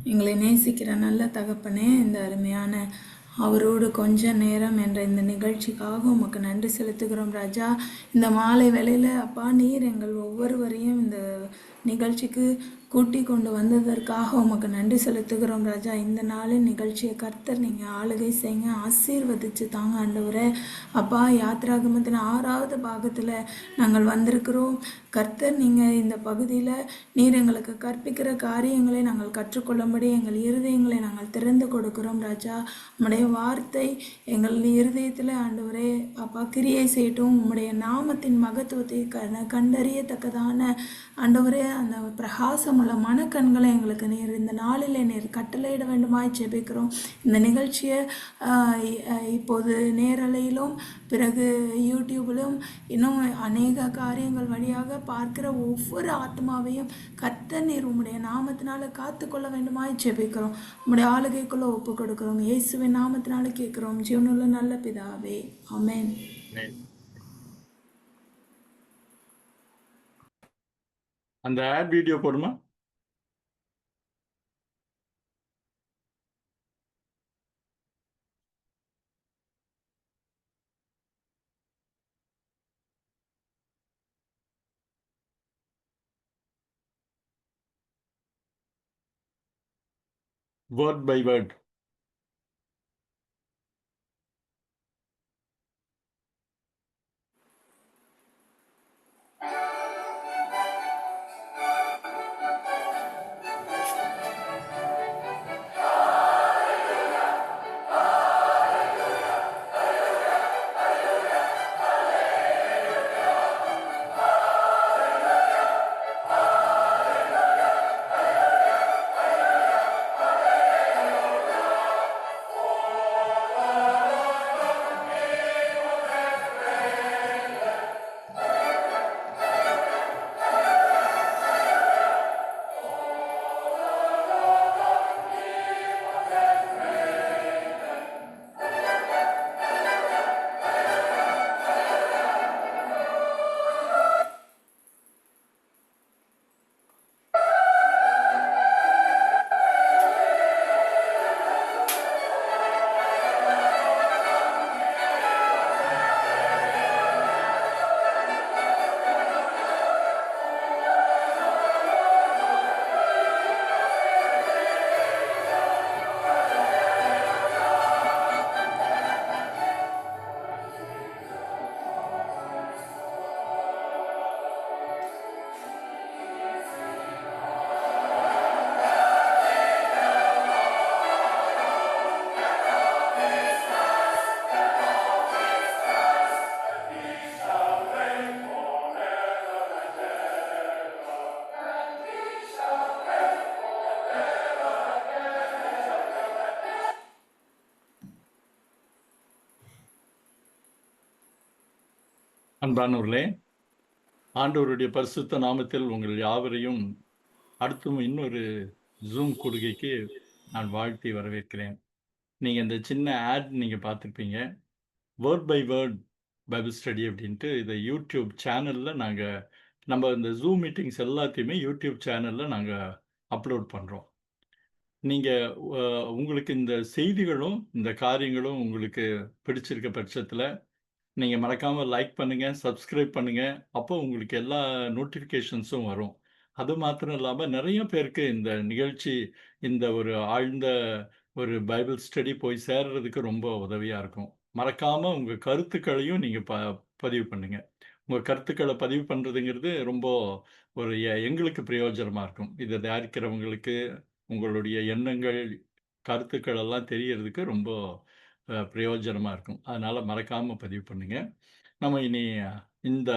எங்களை நேசிக்கிற நல்ல தகப்பனே, இந்த அருமையான அவரோடு கொஞ்ச நேரம் என்ற இந்த நிகழ்ச்சிக்காக உமக்கு நன்றி செலுத்துகிறோம் ராஜா. இந்த மாலை வேளையில் அப்பா நீர் எங்கள் ஒவ்வொருவரையும் இந்த நிகழ்ச்சிக்கு கூட்டி கொண்டு வந்ததற்காக உமக்கு நன்றி செலுத்துகிறோம் ராஜா. இந்த நாளின் நிகழ்ச்சியை கர்த்தர் நீங்கள் ஆளுகை செய்யுங்க, ஆசீர்வதிச்சு தாங்க ஆண்டவரே. அப்பா யாத்ராகமத்தின் 6வது பாகத்தில் நாங்கள் வந்திருக்கிறோம். கர்த்தர் நீங்கள் இந்த பகுதியில் நீர் எங்களுக்கு கற்பிக்கிற காரியங்களை நாங்கள் கற்றுக்கொள்ளும்படி எங்கள் இருதயங்களை நாங்கள் திறந்து கொடுக்கிறோம் ராஜா. உம்முடைய வார்த்தை எங்கள் இருதயத்தில் ஆண்டவரே அப்பா கிரியை செய்யட்டும். உம்முடைய நாமத்தின் மகத்துவத்தை கண்டறியத்தக்கதான ஆண்டவரே அந்த பிரகாசமுள்ள மனக்கண்களை எங்களுக்கு நீர் இந்த நாளில் நீர் கட்டளையிட வேண்டுமாய் ஜெபிக்கிறோம். இந்த நிகழ்ச்சியை இப்போது நேரலையிலும் பிறகு யூடியூபிலும் இன்னும் அநேக காரியங்கள் வழியாக பார்க்கிற ஒவ்வொரு ஆத்மாவையும் கர்த்தர் நீர் உம்முடைய நாமத்தினால காத்துக்கொள்ள வேண்டுமாய் ஜெபிக்கிறோம். உம்முடைய ஆளுகைக்குள்ள ஒப்பு கொடுக்கிறோம். இயேசுவின் நாமத்தினால கேட்கிறோம் ஜீவனுள்ள நல்ல பிதாவே, ஆமென். அந்த ஆட் வீடியோ போடுமா? Word by word. அன்பானவர்களே, ஆண்டவருடைய பரிசுத்த நாமத்தில் உங்கள் யாவரையும் அடுத்தும் இன்னொரு ஜூம் கொடுகைக்கு நான் வாழ்த்தி வரவேற்கிறேன். நீங்கள் இந்த சின்ன ஆட் நீங்கள் பார்த்துருப்பீங்க. Word by word bible study அப்படின்ட்டு இதை யூடியூப் சேனலில் நம்ம இந்த ஜூம் மீட்டிங்ஸ் எல்லாத்தையுமே யூடியூப் சேனலில் நாங்கள் அப்லோட் பண்ணுறோம். நீங்கள் உங்களுக்கு இந்த செய்திகளும் இந்த காரியங்களும் உங்களுக்கு பிடிச்சிருக்க பட்சத்தில் நீங்கள் மறக்காமல் லைக் பண்ணுங்கள், சப்ஸ்கிரைப் பண்ணுங்கள். அப்போ உங்களுக்கு எல்லா நோட்டிஃபிகேஷன்ஸும் வரும். அது மாத்திரம் இல்லாமல் நிறைய பேருக்கு இந்த நிகழ்ச்சி, இந்த ஒரு ஆழ்ந்த ஒரு பைபிள் ஸ்டடி போய் சேர்றதுக்கு ரொம்ப உதவியாக இருக்கும். மறக்காமல் உங்கள் கருத்துக்களையும் நீங்கள் பதிவு பண்ணுங்கள். உங்கள் கருத்துக்களை பதிவு பண்ணுறதுங்கிறது ரொம்ப ஒரு எங்களுக்கு பிரயோஜனமாக இருக்கும். இதை தயாரிக்கிறவங்களுக்கு உங்களுடைய எண்ணங்கள், கருத்துக்கள் எல்லாம் தெரியறதுக்கு ரொம்ப பிரயோஜனமாக இருக்கும். அதனால் மறக்காமல் பதிவு பண்ணுங்க. நம்ம இனி இந்த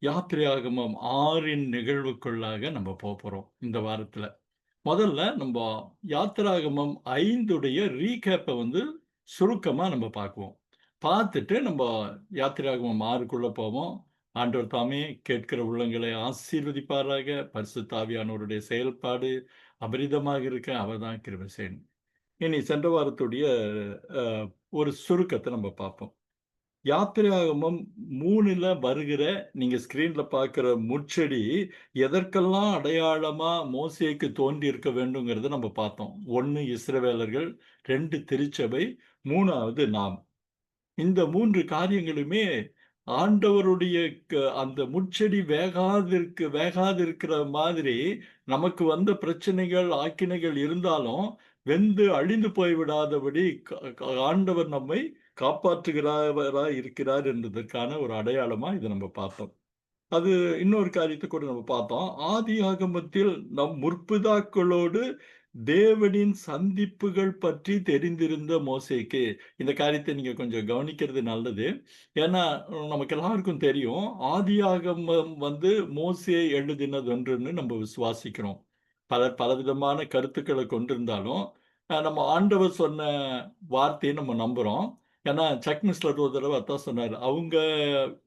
யாத்திரையாகமம் 6இன் நிகழ்வுக்குள்ளாக நம்ம போகிறோம் இந்த வாரத்தில். முதல்ல நம்ம யாத்திராகமம் 5உடைய ரீகேப்பை சுருக்கமாக நம்ம பார்க்குவோம். பார்த்துட்டு நம்ம யாத்திராகமம் 6க்குள்ளே போவோம். ஆண்டவர் தாமே கேட்கிற உள்ளங்களை ஆசீர்வதிப்பாராக. பரிசுத்த ஆவியானவருடைய செயல்பாடு அபரிதமாக இருக்க அவர் தான் கிருபை செய்யணும். இனி சென்ற வாரத்துடைய ஒரு சுருக்கத்தை நம்ம பார்ப்போம். யாத்திராகமம் 3ல வருகிற நீங்க ஸ்கிரீன்ல பார்க்கிற முட்செடி எதற்கெல்லாம் அடையாளமா மோசேக்கு தோன்றி இருக்க வேண்டுங்கிறத நம்ம பார்த்தோம். 1 இஸ்ரவேலர்கள், 2 திருச்சபை, 3வது நாம். இந்த 3 காரியங்களுமே ஆண்டவருடைய அந்த முட்செடி வேகாதிருக்கிற மாதிரி நமக்கு வந்த பிரச்சனைகள், ஆக்கினைகள் இருந்தாலும் வெந்து அழிந்து போய்விடாதபடி ஆண்டவர் நம்மை காப்பாற்றுகிறவராய் இருக்கிறார் என்பதற்கான ஒரு அடையாளமா இதை நம்ம பார்த்தோம். அது இன்னொரு காரியத்தை கூட நம்ம பார்த்தோம். ஆதியாகமத்தில் நம் முற்பிதாக்களோடு தேவனின் சந்திப்புகள் பற்றி தெரிந்திருந்த மோசேக்கு, இந்த காரியத்தை நீங்க கொஞ்சம் கவனிக்கிறது நல்லது. ஏன்னா, நமக்கு எல்லாருக்கும் தெரியும். ஆதியாகமம் மோசே எழுதினதொன்றுன்னு நம்ம விசுவாசிக்கிறோம். பலர் பலவிதமான கருத்துக்களை கொண்டிருந்தாலும், நம்ம ஆண்டவர் சொன்ன வார்த்தையை நம்ம நம்புறோம். ஏன்னா, சக் மிஸ்லர் ஒரு தடவ அதான் சொன்னாரு. அவங்க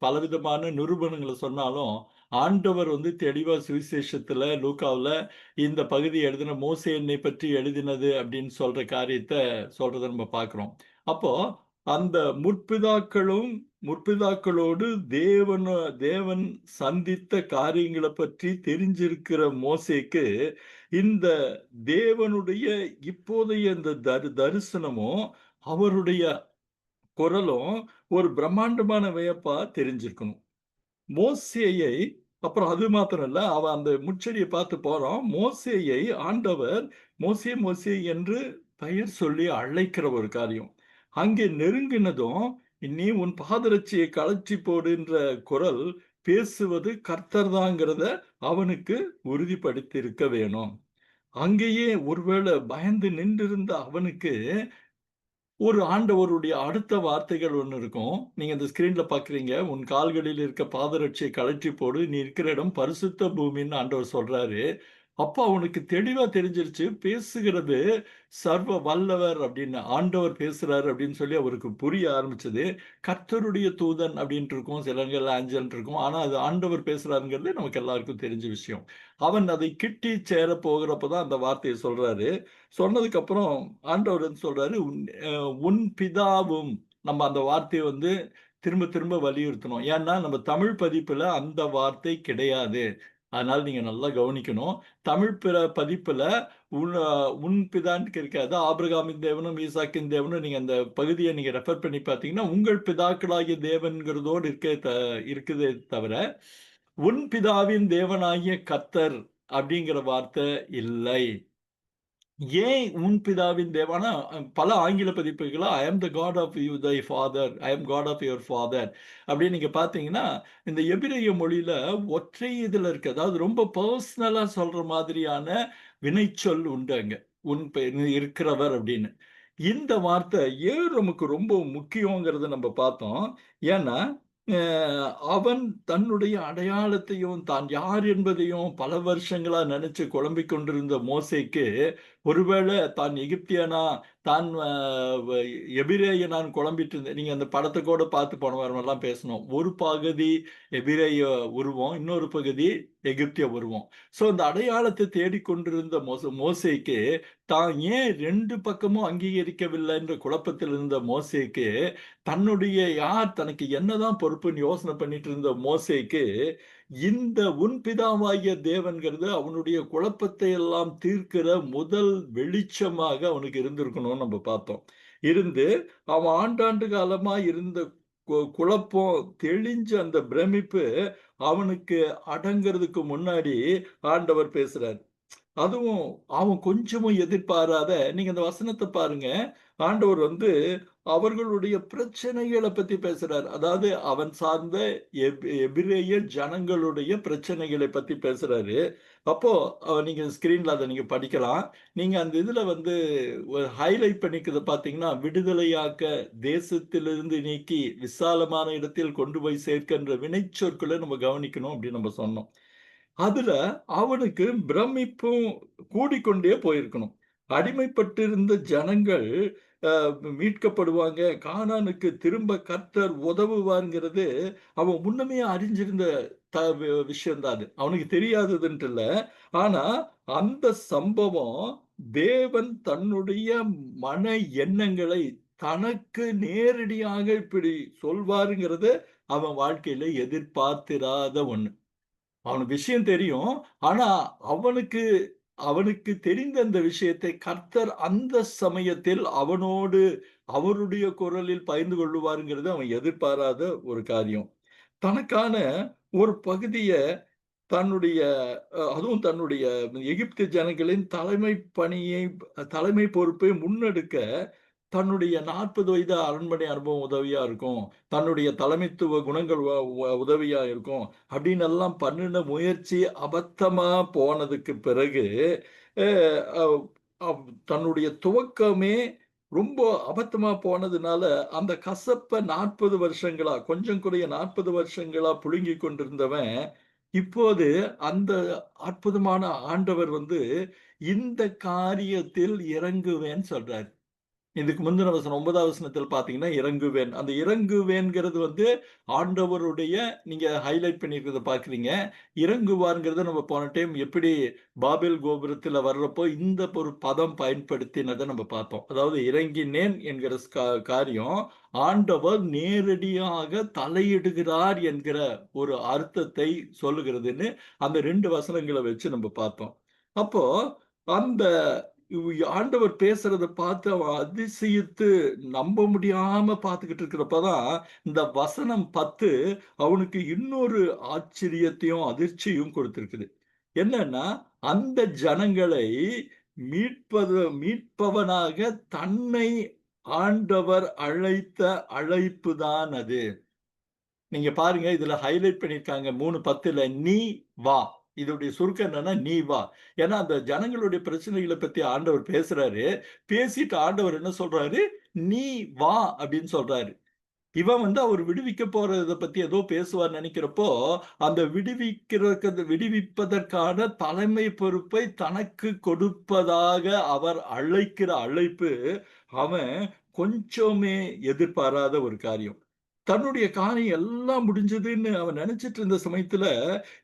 பலவிதமான நிரூபணங்கள சொன்னாலும், ஆண்டவர் தெளிவா சுவிசேஷத்துல லூக்காவுல இந்த பகுதி எழுதின மோசே என்னைப் பற்றி எழுதினது அப்படின்னு சொல்ற காரியத்த சொல்றத நம்ம பார்க்கிறோம். அப்போ அந்த முற்பிதாக்களோடு தேவன் சந்தித்த காரியங்கள பற்றி தெரிஞ்சிருக்கிற மோசேக்கு, இந்த தேவனுடைய இப்போதைய இந்த தரிசனமும், அவருடைய குரலும் ஒரு பிரம்மாண்டமான வியப்பா தெரிஞ்சிருக்கணும். மோசேயை அப்புறம் அது மாத்திரம் இல்ல, அவன் அந்த முட்செடியை பார்த்து போறான். மோசேயை ஆண்டவர் மோசே, மோசே என்று பெயர் சொல்லி அழைக்கிற ஒரு காரியம். அங்கே நெருங்கினதும், "நீ உன் பாதரட்சியை கழற்றி போடுன்ற குரல் பேசுவது கர்த்தர் தான்ங்கிறத அவனுக்கு உறுதிப்படுத்தி இருக்க வேணும். அங்கேயே ஒருவேளை பயந்து நின்றிருந்த அவனுக்கு ஒரு ஆண்டவருடைய அடுத்த வார்த்தைகள் ஒண்ணு இருக்கும். நீங்க இந்த ஸ்கிரீன்ல பார்க்கிறீங்க. "உன் கால்களில் இருக்க பாதரட்சையை கழற்றி போடு. நீ இருக்கிற இடம் பரிசுத்த பூமின்னு" ஆண்டவர் சொல்றாரு. அப்ப அவனுக்கு தெளிவா தெரிஞ்சிருச்சு. பேசுகிறது சர்வ வல்லவர் அப்படின்னு. ஆண்டவர் பேசுறாரு அப்படின்னு சொல்லி அவருக்கு புரிய ஆரம்பிச்சது. கர்த்தருடைய தூதன் அப்படின்ட்டு இருக்கும். சில இடங்கள்ல ஆஞ்சல்ன்னு இருக்கும். ஆனா அது ஆண்டவர் பேசுறாருங்கிறது நமக்கு எல்லாருக்கும் தெரிஞ்ச விஷயம். அவன் அதை கிட்டி சேர போகிறப்ப தான் அந்த வார்த்தையை சொல்றாரு. சொன்னதுக்கு அப்புறம் ஆண்டவர் சொல்றாரு, உன் பிதாவும்" நம்ம அந்த வார்த்தையை திரும்ப திரும்ப வலியுறுத்தணும். ஏன்னா நம்ம தமிழ் பதிப்புல அந்த வார்த்தை கிடையாது. அதனால நீங்க நல்லா கவனிக்கணும். தமிழ் பதிப்புல உன் உன் பிதான்னு இருக்காது. ஆபிரகாமின் தேவனும், ஈசாக்கின் தேவனும் நீங்க அந்த பகுதியை நீங்க ரெஃபர் பண்ணி பார்த்தீங்கன்னா, உங்கள் பிதாக்களாகிய தேவன்கிறதோடு இருக்குதே தவிர, உன் பிதாவின் தேவனாகிய கர்த்தர் அப்படிங்கிற வார்த்தை இல்லை. ஏன் உன் பிதாவின் தேவனா பல ஆங்கில பதிப்புகள I am the God of you thy father, I am God of your father அப்படின்னு நீங்க பார்த்தீங்கன்னா, இந்த எபிரேய மொழியில ஒற்றை இதுல இருக்கு. அதாவது ரொம்ப பெர்சனலா சொல்ற மாதிரியான வினைச்சொல் உண்டு அங்க. நீ இருக்கிறவர் அப்படின்னு. இந்த வார்த்தை ஏன் நமக்கு ரொம்ப முக்கியங்கிறத நம்ம பார்த்தோம். ஏன்னா, அ அவன் தன்னுடைய அடையாளத்தையும், தான் யார் என்பதையும் பல வருஷங்களா நினைச்சு குழம்பிக் கொண்டிருந்த மோசேக்கு, ஒருவேளை தான் எகிப்தியனா, தான் எபிரேயனான்னு குழம்பிட்டு இருந்தேன். நீங்க அந்த படத்த கூட பார்த்து போன வாரமெல்லாம் பேசினோம். ஒரு பகுதி எபிரேய உருவம், இன்னொரு பகுதி எகிப்திய உருவம். ஸோ இந்த அடையாளத்தை தேடிக்கொண்டிருந்த மோசேக்கு, தான் ஏன் 2 பக்கமும் அங்கீகரிக்கவில்லைன்ற குழப்பத்தில் இருந்த மோசேக்கு, தனக்கு என்னதான் பொறுப்புன்னு யோசனை பண்ணிட்டு இருந்த மோசேக்கு, இந்த உன் பிதாவாகிய தேவன்கிறது அவனுடைய குழப்பத்தை எல்லாம் தீர்க்கிற முதல் வெளிச்சமாக அவனுக்கு இருந்திருக்கணும்னு நம்ம பார்த்தோம். இருந்து அவன் ஆண்டாண்டு காலமா இருந்த குழப்பம் தெளிஞ்ச அந்த பிரமிப்பு அவனுக்கு அடங்கிறதுக்கு முன்னாடி ஆண்டவர் பேசுறார். அதுவும் அவன் கொஞ்சமும் எதிர்பாராத நீங்க அந்த வசனத்த பாருங்க. ஆண்டவர் அவர்களுடைய பிரச்சனைகள பத்தி பேசுறார். அதாவது அவன் சார்ந்த எபிரேய ஜனங்களுடைய பிரச்சனைகளை பத்தி பேசுறாரு. அப்போ நீங்க ஸ்கிரீன்ல அத நீங்க படிக்கலாம். நீங்க அந்த இதுல ஒரு ஹைலைட் பண்ணிக்கிறத பார்த்தீங்கன்னா, "விடுதலையாக்க, தேசத்திலிருந்து நீக்கி, விசாலமான இடத்தில் கொண்டு போய் சேர்க்கின்ற வினைச்சொற்கள நம்ம கவனிக்கணும்" அப்படின்னு நம்ம சொன்னோம். அதுல அவனுக்கு பிரமிப்பும் கூடிக்கொண்டே போயிருக்கணும். அடிமைப்பட்டிருந்த ஜனங்கள் அ மீட்கப்படுவாங்க. கானானுக்கு திரும்ப கர்த்தர் உதவுவார்ங்கிறது அவன் முன்னமே அறிஞ்சிருந்த விஷயம் தான் அது. அவனுக்கு தெரியாததுன்ட்டு இல்ல. ஆனா அந்த சம்பவம் தேவன் தன்னுடைய மன எண்ணங்களை தனக்கு நேரடியாக இப்படி சொல்வாருங்கிறத அவன் வாழ்க்கையில எதிர்பார்த்திராத ஒண்ணு. அவனுக்கு விஷயம் தெரியும். ஆனா, அவனுக்கு அவனுக்கு தெரிந்த அந்த விஷயத்தை கர்த்தர் அந்த சமயத்தில் அவனோடு அவருடைய குரலில் பகிர்ந்து கொள்ளுவாருங்கிறது அவன் எதிர்பாராத ஒரு காரியம். தனக்கான ஒரு பகுதிய தன்னுடைய அதுவும் தன்னுடைய எகிப்து ஜனங்களின் தலைமை பணியை தலைமை பொறுப்பை முன்னெடுக்க தன்னுடைய 40 வயது அரண்மனை அனுபவம் உதவியா இருக்கும். தன்னுடைய தலைமைத்துவ குணங்கள் உதவியா இருக்கும். அப்படின்னு எல்லாம் பண்ணுன முயற்சி அபத்தமா போனதுக்கு பிறகு, அ அவ் அவ் தன்னுடைய துவக்கமே ரொம்ப அபத்தமா போனதுனால, அந்த கசப்ப 40 வருஷங்களா, கொஞ்சம் குறைய 40 வருஷங்களா புழுங்கிக் கொண்டிருந்தவன், இப்போது அந்த அற்புதமான ஆண்டவர் வந்து, இந்த காரியத்தில் இறங்குவேன்னு சொல்றாரு. இதுக்கு முந்தின வசனம் 9வது வசனத்தில் பார்த்தீங்கன்னா, இறங்குவேன். அந்த இறங்குவேன்ங்கிறது வந்து ஆண்டவருடைய நீங்க ஹைலைட் பண்ணியிருக்கிறத பார்க்கிறீங்க. இறங்குவார்ங்கிறத நம்ம போன டைம் எப்படி பாபேல் கோபுரத்தில வர்றப்போ இந்த ஒரு பதம் பயன்படுத்தினத நம்ம பார்த்தோம். அதாவது இறங்கினேன் என்கிற காரியம் ஆண்டவர் நேரடியாக தலையிடுகிறார் என்கிற ஒரு அர்த்தத்தை சொல்லுகிறதுன்னு அந்த 2 வசனங்கள வச்சு நம்ம பார்த்தோம். அப்போ அந்த ஆண்டவர் பேசுறத பார்த்து அவன் அதிசயித்து நம்ப முடியாம பார்த்துக்கிட்டு இருக்கிறப்பதான் இந்த வசனம் 10 அவனுக்கு இன்னொரு ஆச்சரியத்தையும் அதிர்ச்சியும் கொடுத்திருக்குது. என்னன்னா அந்த ஜனங்களை மீட்பவனாக தன்னை ஆண்டவர் அழைத்த அழைப்பு தான் அது. நீங்க பாருங்க இதுல ஹைலைட் பண்ணியிருக்காங்க 3:10ல நீ வா. இதோடைய சுருக்கம் என்னன்னா நீ வா. ஏன்னா அந்த ஜனங்களுடைய பிரச்சனைகள பத்தி ஆண்டவர் பேசுறாரு. பேசிட்டு ஆண்டவர் என்ன சொல்றாரு? நீ வா அப்படின்னு சொல்றாரு. இவன் வந்து அவர் விடுவிக்க போறத பத்தி ஏதோ பேசுவார்ன்னு நெனைக்கிறப்போ, அந்த விடுவிப்பதற்கான தலைமை பொறுப்பை தனக்கு கொடுப்பதாக அவர் அழைக்கிற அழைப்பு, அவன் கொஞ்சமே எதிர்பாராத ஒரு காரியம். தன்னுடைய காரியம் எல்லாம் முடிஞ்சதுன்னு அவன் நெனச்சிட்டு இருந்த சமயத்துல,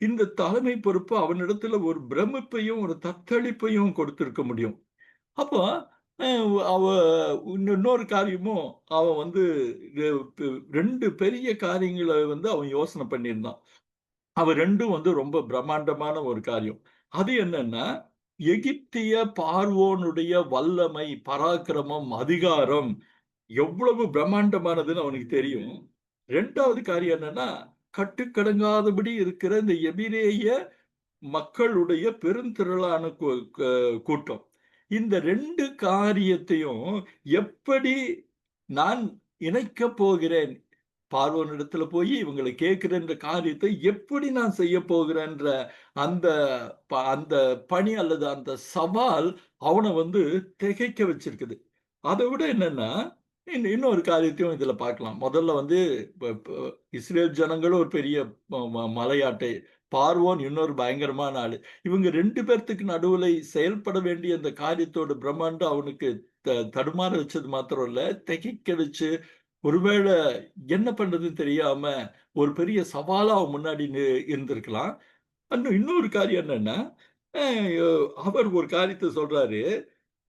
இந்த தலைமை பொறுப்பு அவனிடத்துல ஒரு பிரமிப்பையும், ஒரு தத்தளிப்பையும் கொடுத்திருக்க முடியும். அப்போ அ அவ இன்னொரு காரியமும் அவன் வந்து இது 2 பெரிய காரியங்கள வந்து அவன் யோசனை பண்ணியிருந்தான். அவ 2ம் வந்து ரொம்ப பிரம்மாண்டமான ஒரு காரியம். அது என்னன்னா, எகிப்திய பார்வோனுடைய வல்லமை, பராக்கிரமம், அதிகாரம் எவ்வளவு பிரம்மாண்டமானதுன்னு அவனுக்கு தெரியும். 2வது காரியம் என்னன்னா, கட்டுக்கடங்காதபடி இருக்கிற இந்த எபிரேய மக்களுடைய பெருந்திரளான கூட்டம். இந்த 2 காரியத்தையும் எப்படி நான் இணைக்கப் போகிறேன்? பார்வோனிடத்துல போயி இவங்கள கேட்கிறேன்ற காரியத்தை எப்படி நான் செய்யப் போகிறேன்ற அந்த அந்த பணி அல்லது அந்த சவால் அவன வந்து திகைக்க வச்சிருக்குது. அத விட என்னன்னா, இன்னொரு காரியத்தையும் இதுல பார்க்கலாம். முதல்ல வந்து இஸ்ரேல் ஜனங்களும் ஒரு பெரிய மலையாட்டை, பார்வோன் இன்னொரு பயங்கரமான ஆளு. இவங்க 2 பேத்துக்கு நடுவுல செயல்பட வேண்டிய அந்த காரியத்தோட பிரம்மாண்டம் அவனுக்கு தடுமாற வச்சது மாத்திரம் இல்ல, திகைக்க வச்சு, ஒருவேள என்ன பண்றதுன்னு தெரியாம ஒரு பெரிய சவாலா அவன் முன்னாடி இருந்திருக்கலாம். இன்னொரு காரியம் என்னன்னா, அ அவர் ஒரு காரியத்த சொல்றாரு.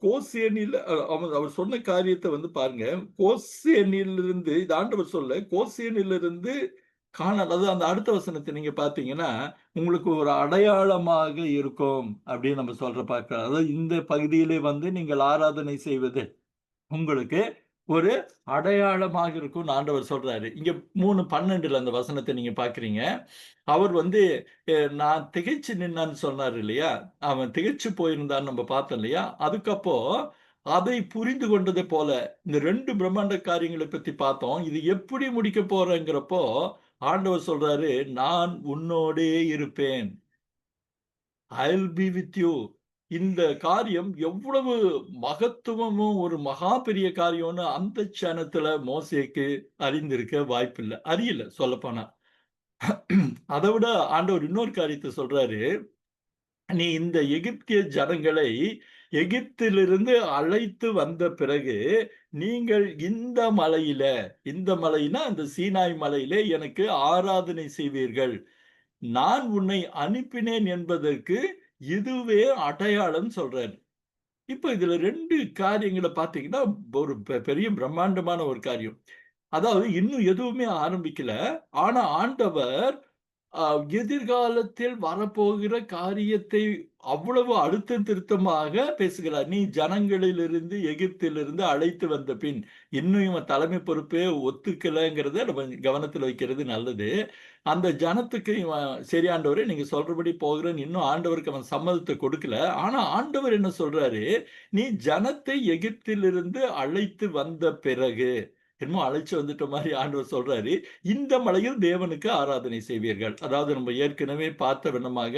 கோசேனில் அவன் அவர் சொன்ன காரியத்த வந்து பாருங்க. கோசேனிலிருந்து இது ஆண்டவர் சொல்லல. கோசேனிலிருந்து கானான் அதாவது அந்த அடுத்த வசனத்த நீங்க பார்த்தீங்கன்னா, உங்களுக்கு ஒரு அடையாளமாக இருக்கும் அப்படின்னு நம்ம பார்க்கலாம். அதாவது இந்த பகுதியிலே வந்து நீங்கள் ஆராதனை செய்வது உங்களுக்கு ஒரு அடையாளமாக இருக்கும்னு ஆண்டவர் சொல்றாரு. இங்க 3:12ல அந்த வசனத்த நீங்க பார்க்கிறீங்க. அவர் வந்து நான் திகைச்சு நின்னான்னு சொன்னாரு இல்லையா? அவன் திகைச்சு போயிருந்தான்னு நம்ம பார்த்தோம் இல்லையா? அதுக்கப்போ அதை புரிந்து கொண்டது போல இந்த 2 பிரம்மாண்ட காரியங்கள பத்தி பார்த்தோம். இது எப்படி முடிக்க போறேங்கிறப்போ, ஆண்டவர் சொல்றாரு, "நான் உன்னோடே இருப்பேன். I'll be with you." இந்த காரியம் எவ்வளவு மகத்துவமும், ஒரு மகா பெரிய காரியம்னு அந்த க்ஷணத்துல மோசேக்கு அறிந்திருக்க வாய்ப்பில்ல. அறியல சொல்லப்போனா. அத விட ஆண்டவர் இன்னொரு காரியத்த சொல்றாரு. நீ இந்த எகிப்திய ஜனங்களை எகிப்திலிருந்து அழைத்து வந்த பிறகு, நீங்கள் இந்த மலைனா அந்த சீனாய் மலையிலே எனக்கு ஆராதனை செய்வீர்கள். நான் உன்னை அனுப்பினேன் என்பதற்கு இதுவே அடையாளம் சொல்றாரு. இப்ப இதுல 2 காரியங்கள பார்த்தீங்கன்னா, ஒரு பெரிய பிரம்மாண்டமான ஒரு காரியம். அதாவது இன்னும் எதுவுமே ஆரம்பிக்கல. ஆனா ஆண்டவர் அ எதிர்காலத்தில் வரப்போகிற காரியத்தை அவ்வளவு அழுத்தம் திருத்தமாக பேசுகிறார். "நீ ஜனங்களிலிருந்து எகிப்திலிருந்து அழைத்து வந்த பின்" இன்னும் இவன் தலைமை பொறுப்பே ஒத்துக்கலங்கிறத நம்ம கவனத்துல வைக்கிறது நல்லது. அந்த ஜனத்துக்கு இவன் "சரி ஆண்டவரே, நீங்க சொல்றபடி போகிறேன்னு" இன்னும் ஆண்டவருக்கு அவன் சம்மதத்த கொடுக்கல. ஆனா ஆண்டவர் என்ன சொல்றாரு, "நீ ஜனத்தை எகிப்திலிருந்து அழைத்து வந்த பிறகு" என்னமோ அழைச்சு வந்துட்ட மாரி ஆண்டவர் சொல்றாரு. "இந்த மலையில் தேவனுக்கு ஆராதனை செய்வீர்கள்." அதாவது நம்ம ஏற்கனவே பார்த்த வண்ணமாக,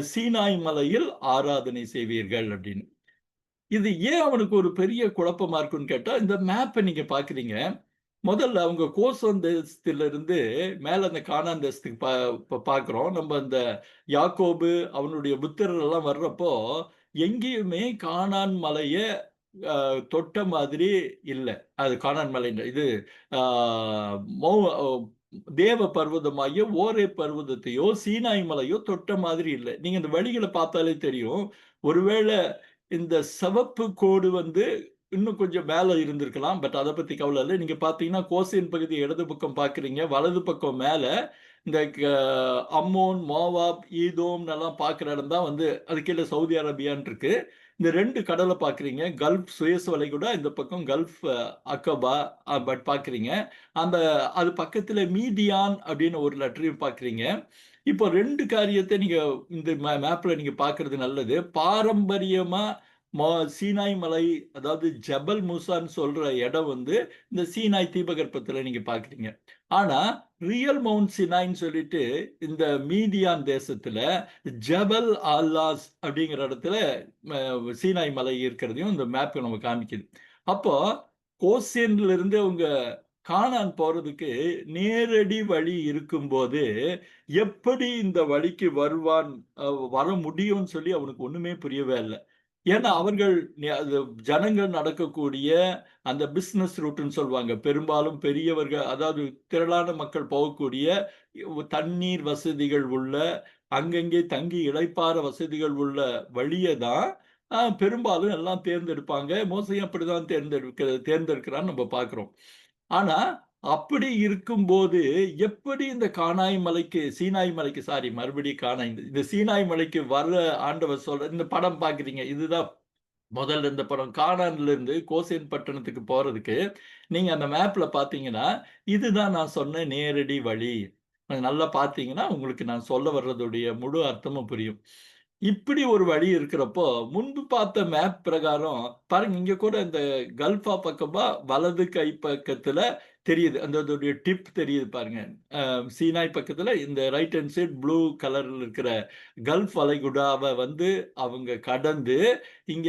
சீனாய் மலையில் ஆராதனை செய்வீர்கள் அப்படின்னு. இது ஏன் அவனுக்கு ஒரு பெரிய குழப்பமா இருக்குன்னு கேட்டா, இந்த மேப்ப நீங்க பார்க்கிறீங்க. முதல்ல அவங்க கோசோன் தேசத்திலிருந்து மேல அந்த கானான் தேசத்துக்கு பார்க்கிறோம். நம்ம அந்த யாக்கோபு, அவனுடைய புத்திரர் எல்லாம் வர்றப்போ, எங்கேயுமே கானான் மலைய தொட்ட மாதிரி இல்ல. அது கானான் மலைன்ற இது ஆ மோ தேவ பர்வதமாகிய ஓரேப் பர்வதத்தையோ, சீனாய் மலையோ தொட்ட மாதிரி இல்ல. நீங்க இந்த வழிகள பார்த்தாலே தெரியும். ஒருவேள இந்த சிவப்பு கோடு வந்து இன்னும் கொஞ்சம் மேல இருந்திருக்கலாம். பட் அத பத்தி கவல இல்ல. நீங்க பார்த்தீங்கன்னா, கோசேன் பகுதி இடது பக்கம் பார்க்கிறீங்க. வலது பக்கம் மேல இந்த அம்மோன், மோவாப், ஈதோம்னெல்லாம் பார்க்கிற இடம் தான் வந்து அதுக்கு கீழ சவுதி அரேபியான்னு இருக்கு. இந்த 2 கடல பார்க்கிறீங்க. கல்ஃப் சுயஸ் வளைகுடா, இந்த பக்கம் கல்ஃப் அக்கபா பட் பார்க்கிறீங்க. அந்த அது பக்கத்துல மீதியான் அப்படின்னு ஒரு லெட்டரையும் பார்க்கிறீங்க. இப்போ 2 காரியத்த நீங்க இந்த மேப்ல நீங்க பார்க்கிறது நல்லது. பாரம்பரியமா சீனாய் மலை, அதாவது ஜபல் மூசான்னு சொல்ற இடம் வந்து இந்த சீனாய் தீபகற்பத்துல நீங்க பார்க்கிறீங்க. ஆனா ரியல் மவுண்ட் சினாய்ன்னு சொல்லிட்டு இந்த மீதியான் தேசத்துல ஜபல் அல்லாஸ் அப்படிங்கிற இடத்துல சீனாய் மலை இருக்கிறதையும் இந்த மேப் நம்ம காமிக்குது. அப்போ கோசேன்ல இருந்து அவங்க கானான் போறதுக்கு நேரடி வழி இருக்கும்போது, எப்படி இந்த வழிக்கு வருவான் வர முடியும்னு சொல்லி அவனுக்கு ஒண்ணுமே புரியவே இல்ல. ஏன்னா அவர்கள் அது ஜனங்கள் நடக்கக்கூடிய அந்த பிசினஸ் ரூட்ன்னு சொல்லுவாங்க. பெரும்பாலும் பெரியவர்கள், அதாவது திரளான மக்கள் போகக்கூடிய தண்ணீர் வசதிகள் உள்ள, அங்கங்கே தங்கி இளைப்பாற வசதிகள் உள்ள வழிய தான் பெரும்பாலும் எல்லாம் தேர்ந்தெடுப்பாங்க. மோசேயும் அப்படிதான் தேர்ந்தெடுக்கிறான்னு நம்ம பார்க்கிறோம். ஆனா, அப்படி இருக்கும்போது, எப்படி இந்த கானாய் மலைக்கு சீனாய் மலைக்கு சாரி மறுபடியும் கானாய் இந்த சீனாய் மலைக்கு வர ஆண்டவர் சொல்ற இந்த படம் பார்க்கிறீங்க. இதுதான் முதல்ல இந்த படம். கானான்லருந்து கோசேன் பட்டணத்துக்கு போறதுக்கு, நீங்க அந்த மேப்ல பார்த்தீங்கன்னா, இதுதான் நான் சொன்ன நேரடி வழி. நல்லா பார்த்தீங்கன்னா, உங்களுக்கு நான் சொல்ல வர்றதுடைய முழு அர்த்தமும் புரியும். இப்படி ஒரு வழி இருக்கிறப்போ, முன்பு பார்த்த மேப் பிரகாரம் பாருங்க, இங்க கூட இந்த கல்ஃபா பக்கமா வலது கை பக்கத்துல தெரியுது. அந்த அதோடைய டிப் தெரியுது பாருங்க. சீனாய் பக்கத்துல இந்த ரைட் ஹேண்ட் சைட் ப்ளூ கலர்ல இருக்கிற கல்ஃப் வளைகுடாவ வந்து அவங்க கடந்து, இங்க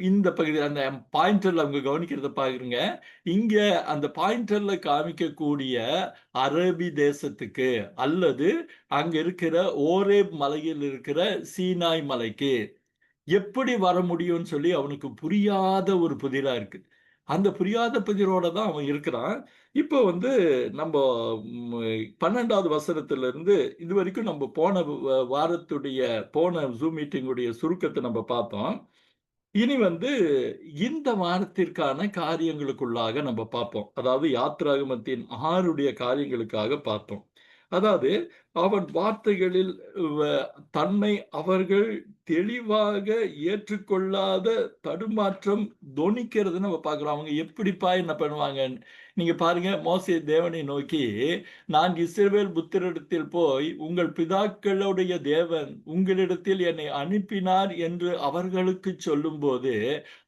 இந்த பகுதி அந்த பாயிண்டர்ல அவங்க கவனிக்கிறத பாருங்க. இங்க அந்த பாயிண்டர்ல காமிக்கக்கூடிய அரபி தேசத்துக்கு அல்லது அங்க இருக்கிற ஓரேப் மலையில் இருக்கிற சீனாய் மலைக்கு எப்படி வர முடியும்னு சொல்லி அவனுக்கு புரியாத ஒரு புதிரா இருக்கு. அந்த புரியாத புதிரோட தான் அவன் இருக்கிறான். இப்போ வந்து நம்ப 12வது வசனத்திலிருந்து இதுவரைக்கும் நம்ம போன வாரத்துடைய போன ஜூம் மீட்டிங் உடைய சுருக்கத்த நம்ம பார்த்தோம். இனி வந்து இந்த வாரத்திற்கான காரியங்களுக்குள்ளாக நம்ம பார்ப்போம். அதாவது யாத்திராகமத்தின் 6 காரியங்களுக்காக பார்த்தோம். அதாவது அவன் வார்த்தைகளில் வ தன்னை அவர்கள் தெளிவாக ஏற்றுக்கொள்ளாத தடுமாற்றம் தொனிக்கிறத நம்ம பார்க்கிறோம். அவங்க எப்படிப்பா என்ன பண்ணுவாங்கன்னு. நீங்க பாருங்க, மோசே தேவனை நோக்கி, "நான் இஸ்ரவேல் புத்திரரிடத்தில் போய், உங்கள் பிதாக்களுடைய தேவன் உங்களிடத்தில் என்னை அனுப்பினார் என்று அவர்களுக்குச் சொல்லும்போது,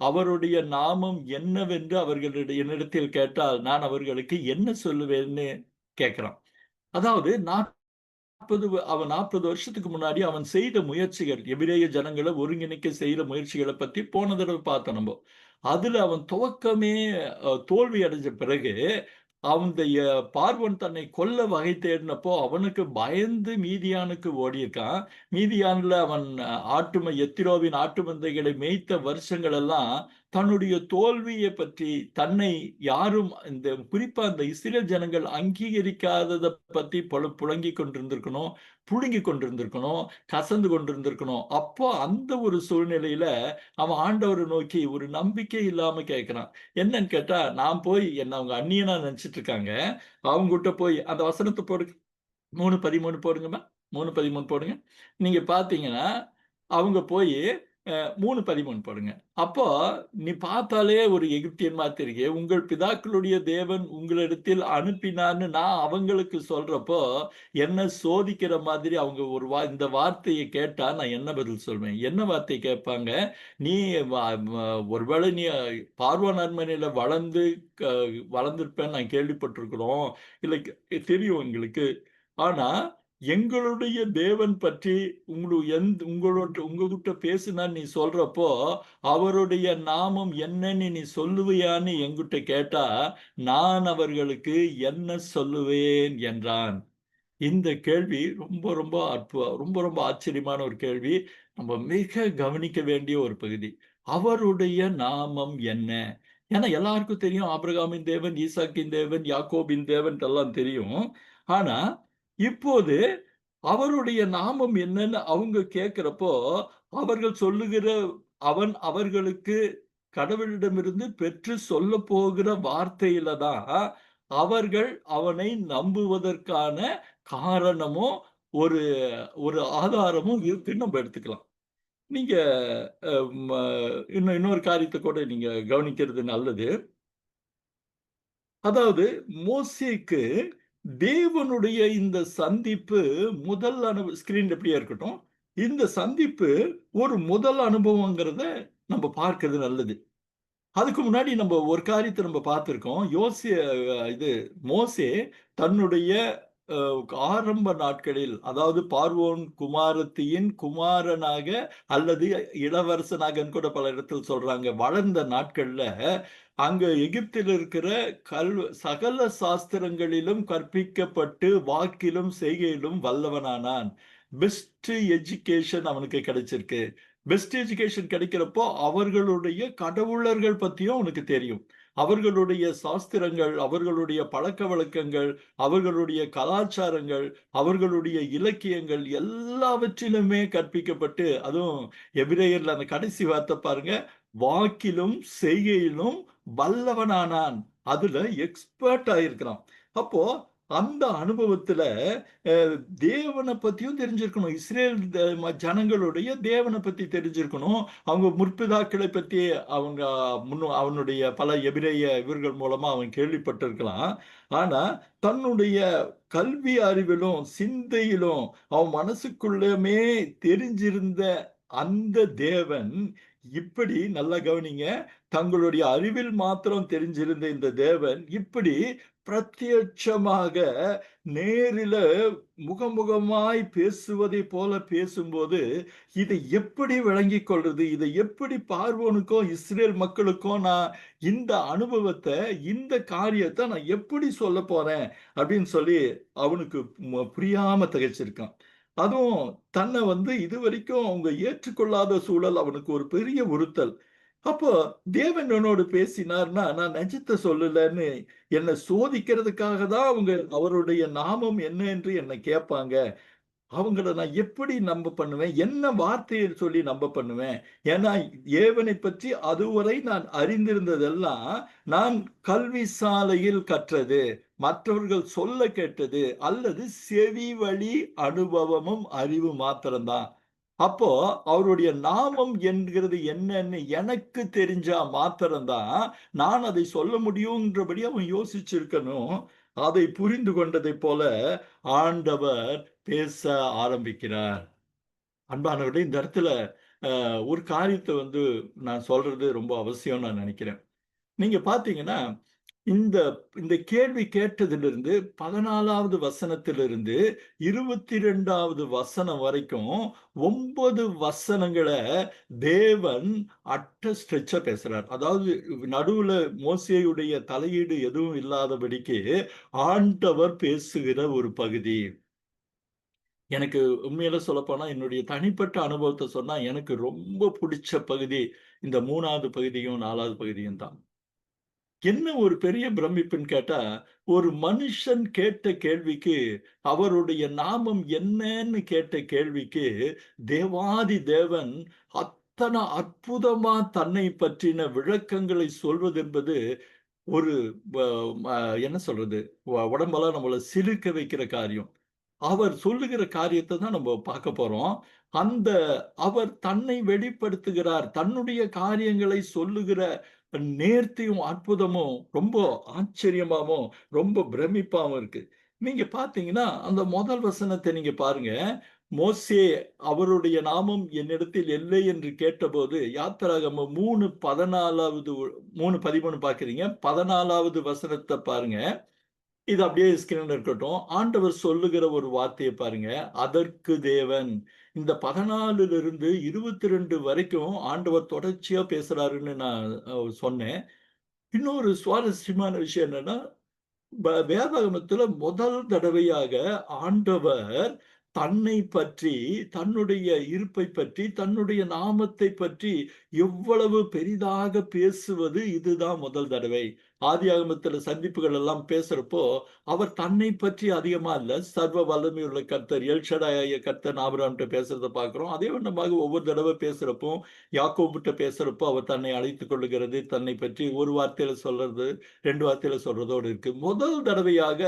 அவருடைய நாமம் என்னவென்று அவர்களிட என்னிடத்தில் கேட்டால், நான் அவர்களுக்கு என்ன சொல்லுவேன்னு?" கேட்கிறான். அதாவது 40 வருஷத்துக்கு முன்னாடி அவன் செய்த முயற்சிகள், எபிரேய ஜனங்கள ஒருங்கிணைக்க செய்ற முயற்சிகள பத்தி போன தடவ பார்த்தோம் நம்போ. அதுல அவன் துவக்கமே தோல்வி அடைஞ்ச பிறகு, அவனுடைய பார்வோன் தன்னை கொல்ல வகை தேடினப்போ, அவனுக்கு பயந்து மீதியானுக்கு ஓடியிருக்கான். மீதியான்ல அவன் எத்திரோவின் ஆட்டு மந்தைகளை மேய்த்த வருஷங்கள் எல்லாம், தன்னுடைய தோல்விய பற்றி, தன்னை யாரும் குறிப்பா அந்த இஸ்ரேல் ஜனங்கள் அங்கீகரிக்காதத பத்தி புலம்பிக் கொண்டிருந்திருக்கணும். புழுங்கி கொண்டிருந்திருக்கணும், கசந்து கொண்டிருந்திருக்கணும். அப்போ அந்த ஒரு சூழ்நிலையில அவன் ஆண்டவரை நோக்கி ஒரு நம்பிக்கை இல்லாம கேட்கிறான். என்னன்னு கேட்டா, நான் போய் என்ன அவங்க அந்நியனா நினைச்சுட்டு இருக்காங்க. அவங்ககிட்ட போய் அந்த வசனத்த போடுங்க. 3:13 போடுங்கம்மா. 3:13 போடுங்க. நீங்க பார்த்தீங்கன்னா, அவங்க போயி 3:13 போடுங்க. அப்போ நீ பார்த்தாலே ஒரு எகிப்தியன் மாரி தெரியே. உங்கள் பிதாக்களுடைய தேவன் உங்களிடத்தில் அனுப்பினார்ன்னு நான் அவங்களுக்கு சொல்றப்போ, என்ன சோதிக்கிற மாதிரி அவங்க ஒரு இந்த வார்த்தைய கேட்டா நான் என்ன பதில் சொல்வேன்? என்ன வார்த்தை கேட்பாங்க? நீ வ வ ஒருவேளை நீ பார்வோன் அரண்மனையில க வளர்ந்திருப்பேன்னு நான் கேள்விப்பட்டிருக்கிறோம். இல்ல தெரியும் எங்களுக்கு. ஆனா, எங்களுடைய தேவன் பற்றி உங்ககிட்ட பேசினார் நீ சொல்றப்போ, அவருடைய நாமம் என்னன்னு நீ சொல்லுவியான்னு என்கிட்ட கேட்டா, நான் அவர்களுக்கு என்ன சொல்லுவேன் என்றான். இந்த கேள்வி ரொம்ப ரொம்ப ரொம்ப ரொம்ப ஆச்சரியமான ஒரு கேள்வி. நம்ம மிக கவனிக்க வேண்டிய ஒரு பகுதி. அவருடைய நாமம் என்ன? ஏன்னா எல்லாருக்கும் தெரியும் ஆபிரகாமின் தேவன், ஈசாக்கின் தேவன், யாக்கோபின் தேவன்ட்டெல்லாம் தெரியும். ஆனா, இப்போது அவருடைய நாமம் என்னன்னு அவங்க கேட்கிறப்போ, அவர்கள் சொல்லுகிற அவன் அவர்களுக்கு கடவுளிடமிருந்து பெற்று சொல்லப்போகிற வார்த்தையில தான், அவர்கள் அவனை நம்புவதற்கான காரணமும், ஒரு ஒரு ஆதாரமும் இருக்குன்னு நம்ம எடுத்துக்கலாம். நீங்க அ ம இன்னொரு காரியத்த கூட நீங்க கவனிக்கிறது நல்லது. அதாவது மோசேக்கு தேவனுடைய இந்த சந்திப்பு முதல் ஸ்கிரீன்ல இப்படியே இருக்கட்டும். இந்த சந்திப்பு ஒரு முதல் அனுபவங்கிறத நம்ம பார்க்கிறது நல்லது. அதுக்கு முன்னாடி நம்ம ஒரு காரியத்த நம்ம பார்த்திருக்கோம். இது மோசே தன்னுடைய அ ஆரம்ப நாட்களில், அதாவது பார்வோன் குமாரத்தியின் குமாரனாக அல்லது இளவரசனாகன்னு கூட பல இடத்துல சொல்றாங்க. வளர்ந்த நாட்கள்ல, அங்க எகிப்தில் இருக்கிற சகல சாஸ்திரங்களிலும் கற்பிக்கப்பட்டு, வாக்கிலும், செய்கையிலும் வல்லவனானான். பெஸ்ட் எஜுகேஷன் அவனுக்கு கிடைச்சிருக்கு. பெஸ்ட் எஜுகேஷன் கிடைக்கிறப்போ, அவர்களுடைய கடவுளர்கள் பத்தியும் அவனுக்கு தெரியும். அவர்களுடைய சாஸ்திரங்கள், அவர்களுடைய பழக்கவழக்கங்கள், அவர்களுடைய கலாச்சாரங்கள், அவர்களுடைய இலக்கியங்கள் எல்லாவற்றிலுமே கற்பிக்கப்பட்டு, அதுவும் எபிரேயர்ல அந்த கடைசி வார்த்தை பாருங்க, வாக்கிலும், செய்கையிலும் வல்லவனானான். அதுல எக்ஸ்பர்ட் ஆயிருக்கிறான். அப்போ அந்த அனுபவத்துல அ தேவன பத்தியும் தெரிஞ்சிருக்கணும். இஸ்ரேல் ஜனங்களுடைய தேவன பத்தி தெரிஞ்சிருக்கணும். அவங்க முற்பிதாக்களை பத்தி அவங்க அவனுடைய பல எபிரேய இவர்கள் மூலமா அவன் கேள்விப்பட்டிருக்கலாம். ஆனா, தன்னுடைய கல்வி அறிவிலும், சிந்தையிலும், அவன் மனசுக்குள்ளயுமே தெரிஞ்சிருந்த அந்த தேவன், இப்படி நல்லா கவனிங்க. தங்களுடைய அறிவில் மாத்திரம் தெரிஞ்சிருந்த இந்த தேவன், இப்படி பிரத்யட்சமாக நேரில முகமுகமாய் பேசுவதைப் போல பேசும்போது, இதை எப்படி விளங்கிக் கொள்றது? இதை எப்படி பார்வோனுக்கும், இஸ்ரேல் மக்களுக்கும் நான் இந்த அனுபவத்த, இந்த காரியத்த நான் எப்படி சொல்லப் போறேன்? அப்படின்னு சொல்லி அவனுக்கு புரியாம திகைச்சிருக்கான். அதுவும் தன்னை இதுவரைக்கும் அவங்க ஏற்றுக்கொள்ளாத சூழல் அவனுக்கு ஒரு பெரிய உறுத்தல். அப்போ தேவன் என்னோடு பேசினார்னா, நான் நிஜத்த சொல்லலன்னு என்ன சோதிக்கிறதுக்காக தான் அவங்க அவருடைய நாமம் என்ன என்று என்ன கேட்பாங்க. அவங்கள நான் எப்படி நம்ப பண்ணுவேன்? என்ன வார்த்தைய சொல்லி நம்ப பண்ணுவேன்? ஏன்னா, தேவனைப் பற்றி அதுவரை நான் அறிந்திருந்ததெல்லாம், நான் கல்வி சாலையில் கற்றது, மற்றவர்கள் சொல்ல கேட்டது, அல்லது செவி வழி அனுபவமும், அறிவு மாத்திரம் தான். அப்போ அவருடைய நாமம் என்கிறது என்னன்னு எனக்கு தெரிஞ்சா மாத்திரம் தான், நான் அதை சொல்ல முடியும்ன்றபடி அவன் யோசிச்சிருக்கணும். அதை புரிந்து கொண்டதைப் போல ஆண்டவர் பேச ஆரம்பிக்கிறார். அன்பானவர்களே, இந்த இடத்துல ஒரு காரியத்த நான் சொல்றது ரொம்ப அவசியம்னு நான் நினைக்கிறேன். நீங்க பார்த்தீங்கன்னா, இந்த இந்த கேள்வி கேட்டதிலிருந்து 14வது வசனத்திலிருந்து 22வது வசனம் வரைக்கும் 9 வசனங்கள தேவன் ஸ்ட்ரெச்சா பேசுறார். அதாவது நடுவுல மோசேயுடைய தலையீடு எதுவும் இல்லாதபடிக்கு ஆண்டவர் பேசுகிற ஒரு பகுதி. எனக்கு உண்மையில சொல்லப்போனா, என்னுடைய தனிப்பட்ட அனுபவத்த சொன்னா, எனக்கு ரொம்ப புடிச்ச பகுதி இந்த 3வது பகுதியும், 4வது பகுதியும் தான். என்ன ஒரு பெரிய பிரமிப்புன்னு கேட்டா, ஒரு மனுஷன் கேட்ட கேள்விக்கு, அவருடைய நாமம் என்னன்னு கேட்ட கேள்விக்கு, தேவாதி தேவன் அத்தன அற்புதமா தன்னை பற்றின விளக்கங்களை சொல்வதென்பது ஒரு வ ம என்ன சொல்றது? உடம்பெல்லாம் நம்மள சிலிர்க்க வைக்கிற காரியம். அவர் சொல்லுகிற காரியத்த தான் நம்ம பார்க்க போறோம். அந்த அவர் தன்னை வெளிப்படுத்துகிறார். தன்னுடைய காரியங்களை சொல்லுகிற நேர்த்தியும், அற்புதமும் ரொம்ப ஆச்சரியமாவும், ரொம்ப பிரமிப்பாவும் இருக்கு. நீங்க பார்த்தீங்கன்னா, அந்த முதல் வசனத்த நீங்க பாருங்க. மோசே அவருடைய நாமம் என்னிடத்தில் இல்லை என்று கேட்டபோது, யாத்திராகமம் 3:14 3:13 பார்க்கிறீங்க. 14வது வசனத்த பாருங்க. இது அப்படியே ஸ்கிரீன்ல இருக்கட்டும். ஆண்டவர் சொல்லுகிற ஒரு வார்த்தைய பாருங்க. அதற்கு தேவன். இந்த 14லிருந்து 22 வரைக்கும் ஆண்டவர் தொடர்ச்சியா பேசுறாருன்னு நான் சொன்னேன். இன்னொரு சுவாரஸ்யமான விஷயம் என்னன்னா, வேதாகமத்துல முதல் தடவையாக ஆண்டவர் தன்னை பற்றி, தன்னுடைய இருப்பை பற்றி, தன்னுடைய நாமத்தை பற்றி எவ்வளவு பெரிதாக பேசுவது இதுதான் முதல் தடவை. ஆதியாகமத்துல சந்திப்புகள் எல்லாம் பேசுறப்போ, அவர் தன்னை பற்றி அதிகமா இல்ல. சர்வ வல்லமையுள்ள கர்த்தர், எல் ஷடாயாகிய கர்த்தர் ஆபிரகாம்ட்ட பேசுறத பார்க்கிறோம். அதே வண்ணமாக ஒவ்வொரு தடவை பேசுறப்போ, யாக்கோபுட்ட பேசுறப்போ அவர் தன்னை அழைத்துக் கொள்ளுகிறது, தன்னை பற்றி ஒரு வார்த்தையில சொல்றது, 2 வார்த்தையில சொல்றதோடு இருக்கு. முதல் தடவையாக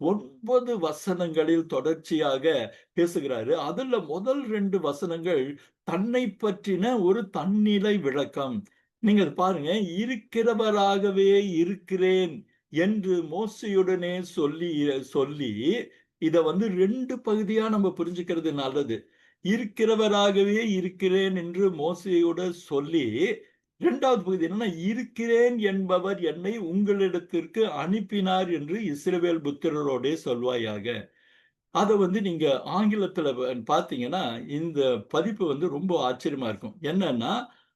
9 வசனங்களில் தொடர்ச்சியாக பேசுகிறாரு. அதுல முதல் 2 வசனங்கள் தன்னை பற்றின ஒரு தன்னிலை விளக்கம். நீங்க அத பாருங்க. இருக்கிறவராகவே இருக்கிறேன் என்று மோசேயுடனே சொல்லி இத வந்து 2 பகுதியா நம்ம புரிஞ்சுக்கிறது நல்லது. இருக்கிறவராகவே இருக்கிறேன் என்று மோசேயோட சொல்லி 2வது பகுதி என்னன்னா, இருக்கிறேன் என்பவர் என்னை உங்களிடத்திற்கு அனுப்பினார் என்று இஸ்ரவேல் புத்திரரோடே சொல்வாயாக. அத வந்து நீங்க ஆங்கிலத்துல பார்த்தீங்கன்னா, இந்த பதிப்பு வந்து ரொம்ப ஆச்சரியமா இருக்கும். என்னன்னா,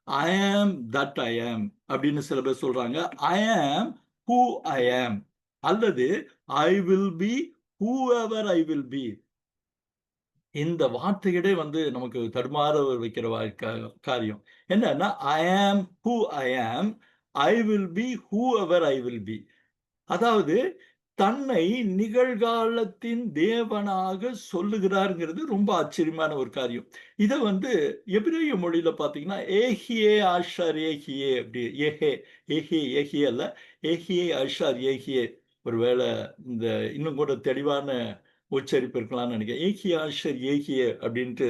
"ஐ ஆம் தட் ஐ ஆம்" அப்படின்னு சில பேர் சொல்றாங்க. "ஐ ஆம் ஹூ ஐ ஆம்" அல்லது "ஐ will be whoever I will B". இந்த வார்த்தைகளே வந்து நமக்கு தடுமாற வைக்கிற காரியம். என்னன்னா, "ஐ ஆம் who I am, I will be whoever I will B". அதாவது தன்னை நிகழ்காலத்தின் தேவனாக சொல்லுகிறார்ங்கிறது ரொம்ப ஆச்சரியமான ஒரு காரியம். இத வந்து எபிரேய மொழியில பார்த்தீங்கன்னா, ஏஹியே ஆஷார் ஏஹியே அப்படி ஏஹே அல்ல. ஏஹியே ஆஷார் ஏஹியே. ஒருவேள இந்த இன்னும் கூட தெளிவான உச்சரிப்பு இருக்கலாம்னு நினைக்கிறேன். ஏஹியே ஆஷர் ஏஹியே அப்படின்ட்டு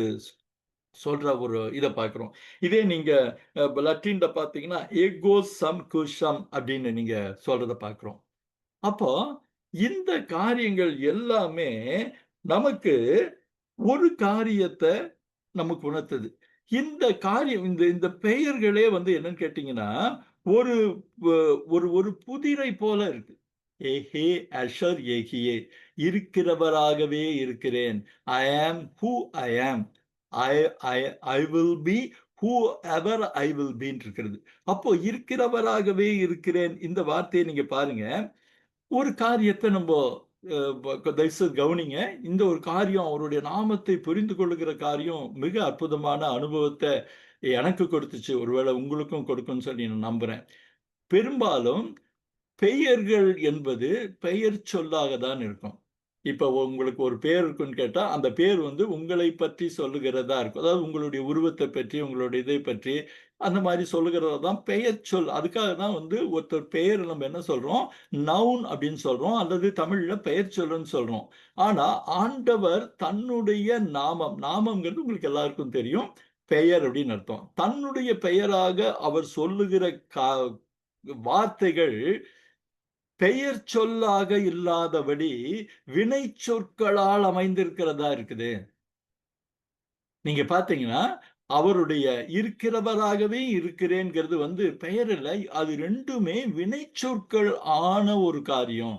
சொல்ற ஒரு இத பார்க்கிறோம். இதே நீங்க லத்தீன்ல பார்த்தீங்கன்னா, ஏகோ சம் குஷம் அப்படின்னு நீங்க சொல்றத பார்க்கிறோம். அப்போ இந்த காரியங்கள் எல்லாமே நமக்கு ஒரு காரியத்த நமக்கு உணர்த்துது. இந்த காரியம் இந்த இந்த பெயர்களே வந்து என்னன்னு கேட்டீங்கன்னா, ஒரு வ ஒரு ஒரு புதிரை போல இருக்கு. ஏஹே, அஷர், ஏகியே. இருக்கிறவராகவே இருக்கிறேன். ஐ ஆம் who I am. I I I will be whoever I will பீன்னு இருக்கிறது. அப்போ இருக்கிறவராகவே இருக்கிறேன். இந்த வார்த்தைய நீங்க பாருங்க. ஒரு காரியத்த நம்ப தயவுசெய்து கவனிங்க. இந்த ஒரு காரியம் அவருடைய நாமத்தை புரிந்து கொள்ளுகிற காரியம் மிக அற்புதமான அனுபவத்த எனக்கு கொடுத்துச்சு. ஒருவேளை உங்களுக்கும் கொடுக்கும்ன்னு சொல்லி நான் நம்புறேன். பெரும்பாலும் பெயர்கள் என்பது பெயர் சொல்லாக தான் இருக்கும். இப்ப உங்களுக்கு ஒரு பேர் இருக்குன்னு கேட்டா, அந்த பேர் வந்து உங்களைப் பற்றி சொல்லுகிறதா இருக்கும். அதாவது உங்களுடைய உருவத்தைப் பற்றி, உங்களுடைய இதைப் பற்றி அந்த மாரி சொல்லுகிறது தான் பெயர் சொல். அதுக்காக தான் வந்து ஒருத்தர் பெயர் நம்ம என்ன சொல்றோம்? நவுன் அப்படின்னு சொல்றோம். அல்லது தமிழ்ல பெயர் சொல்லுன்னு சொல்றோம். ஆனா ஆண்டவர் தன்னுடைய நாமம், நாமம்ங்கிறது உங்களுக்கு எல்லாருக்கும் தெரியும். பெயர் அப்படின்னு அர்த்தம். தன்னுடைய பெயராக அவர் சொல்லுகிற கா வார்த்தைகள் பெயர் சொல்லாக இல்லாதபடி வினைச்சொற்களால் அமைந்திருக்கிறதா இருக்குது. நீங்க பார்த்தீங்கன்னா, அவருடைய இருக்கிறவராகவே இருக்கிறேன்ங்கிறது வந்து பெயர் இல்ல. அது 2மே வினைச்சொற்கள் ஆன ஒரு காரியம்.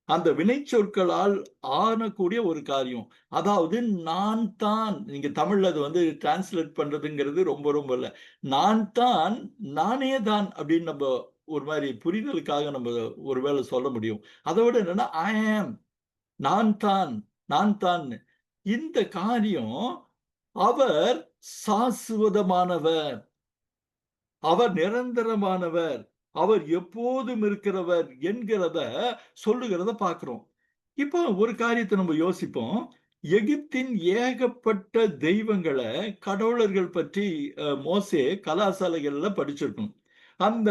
அந்த வினைச்சொற்களால் ஆனக்கூடிய ஒரு காரியம். அதாவது நான் தான் நீங்க தமிழ்ல அது வந்து டிரான்ஸ்லேட் பண்றதுங்கிறது ரொம்ப ரொம்ப இல்ல. நான் தான், நானே தான் அப்படின்னு நம்ப ஒரு மாரி புரிதலுக்காக நம்ம ஒரு வேள சொல்ல முடியும். அத விட என்னன்னா, ஐ ஆம் நான் தான், நான் தான்னு. இந்த காரியம் அவர் சாஸ்வதமானவர். அவர் நிரந்தரமானவர். அவர் எப்போதும் இருக்கிறவர் என்கிறத சொல்லுகிறத பார்க்கிறோம். இப்போ ஒரு காரியத்தை நம்ம யோசிப்போம். எகிப்தின் ஏகப்பட்ட தெய்வங்கள, கடவுளர்கள் பற்றி மோசே கலாசாலைகள்ல படிச்சிருக்கணும். அந்த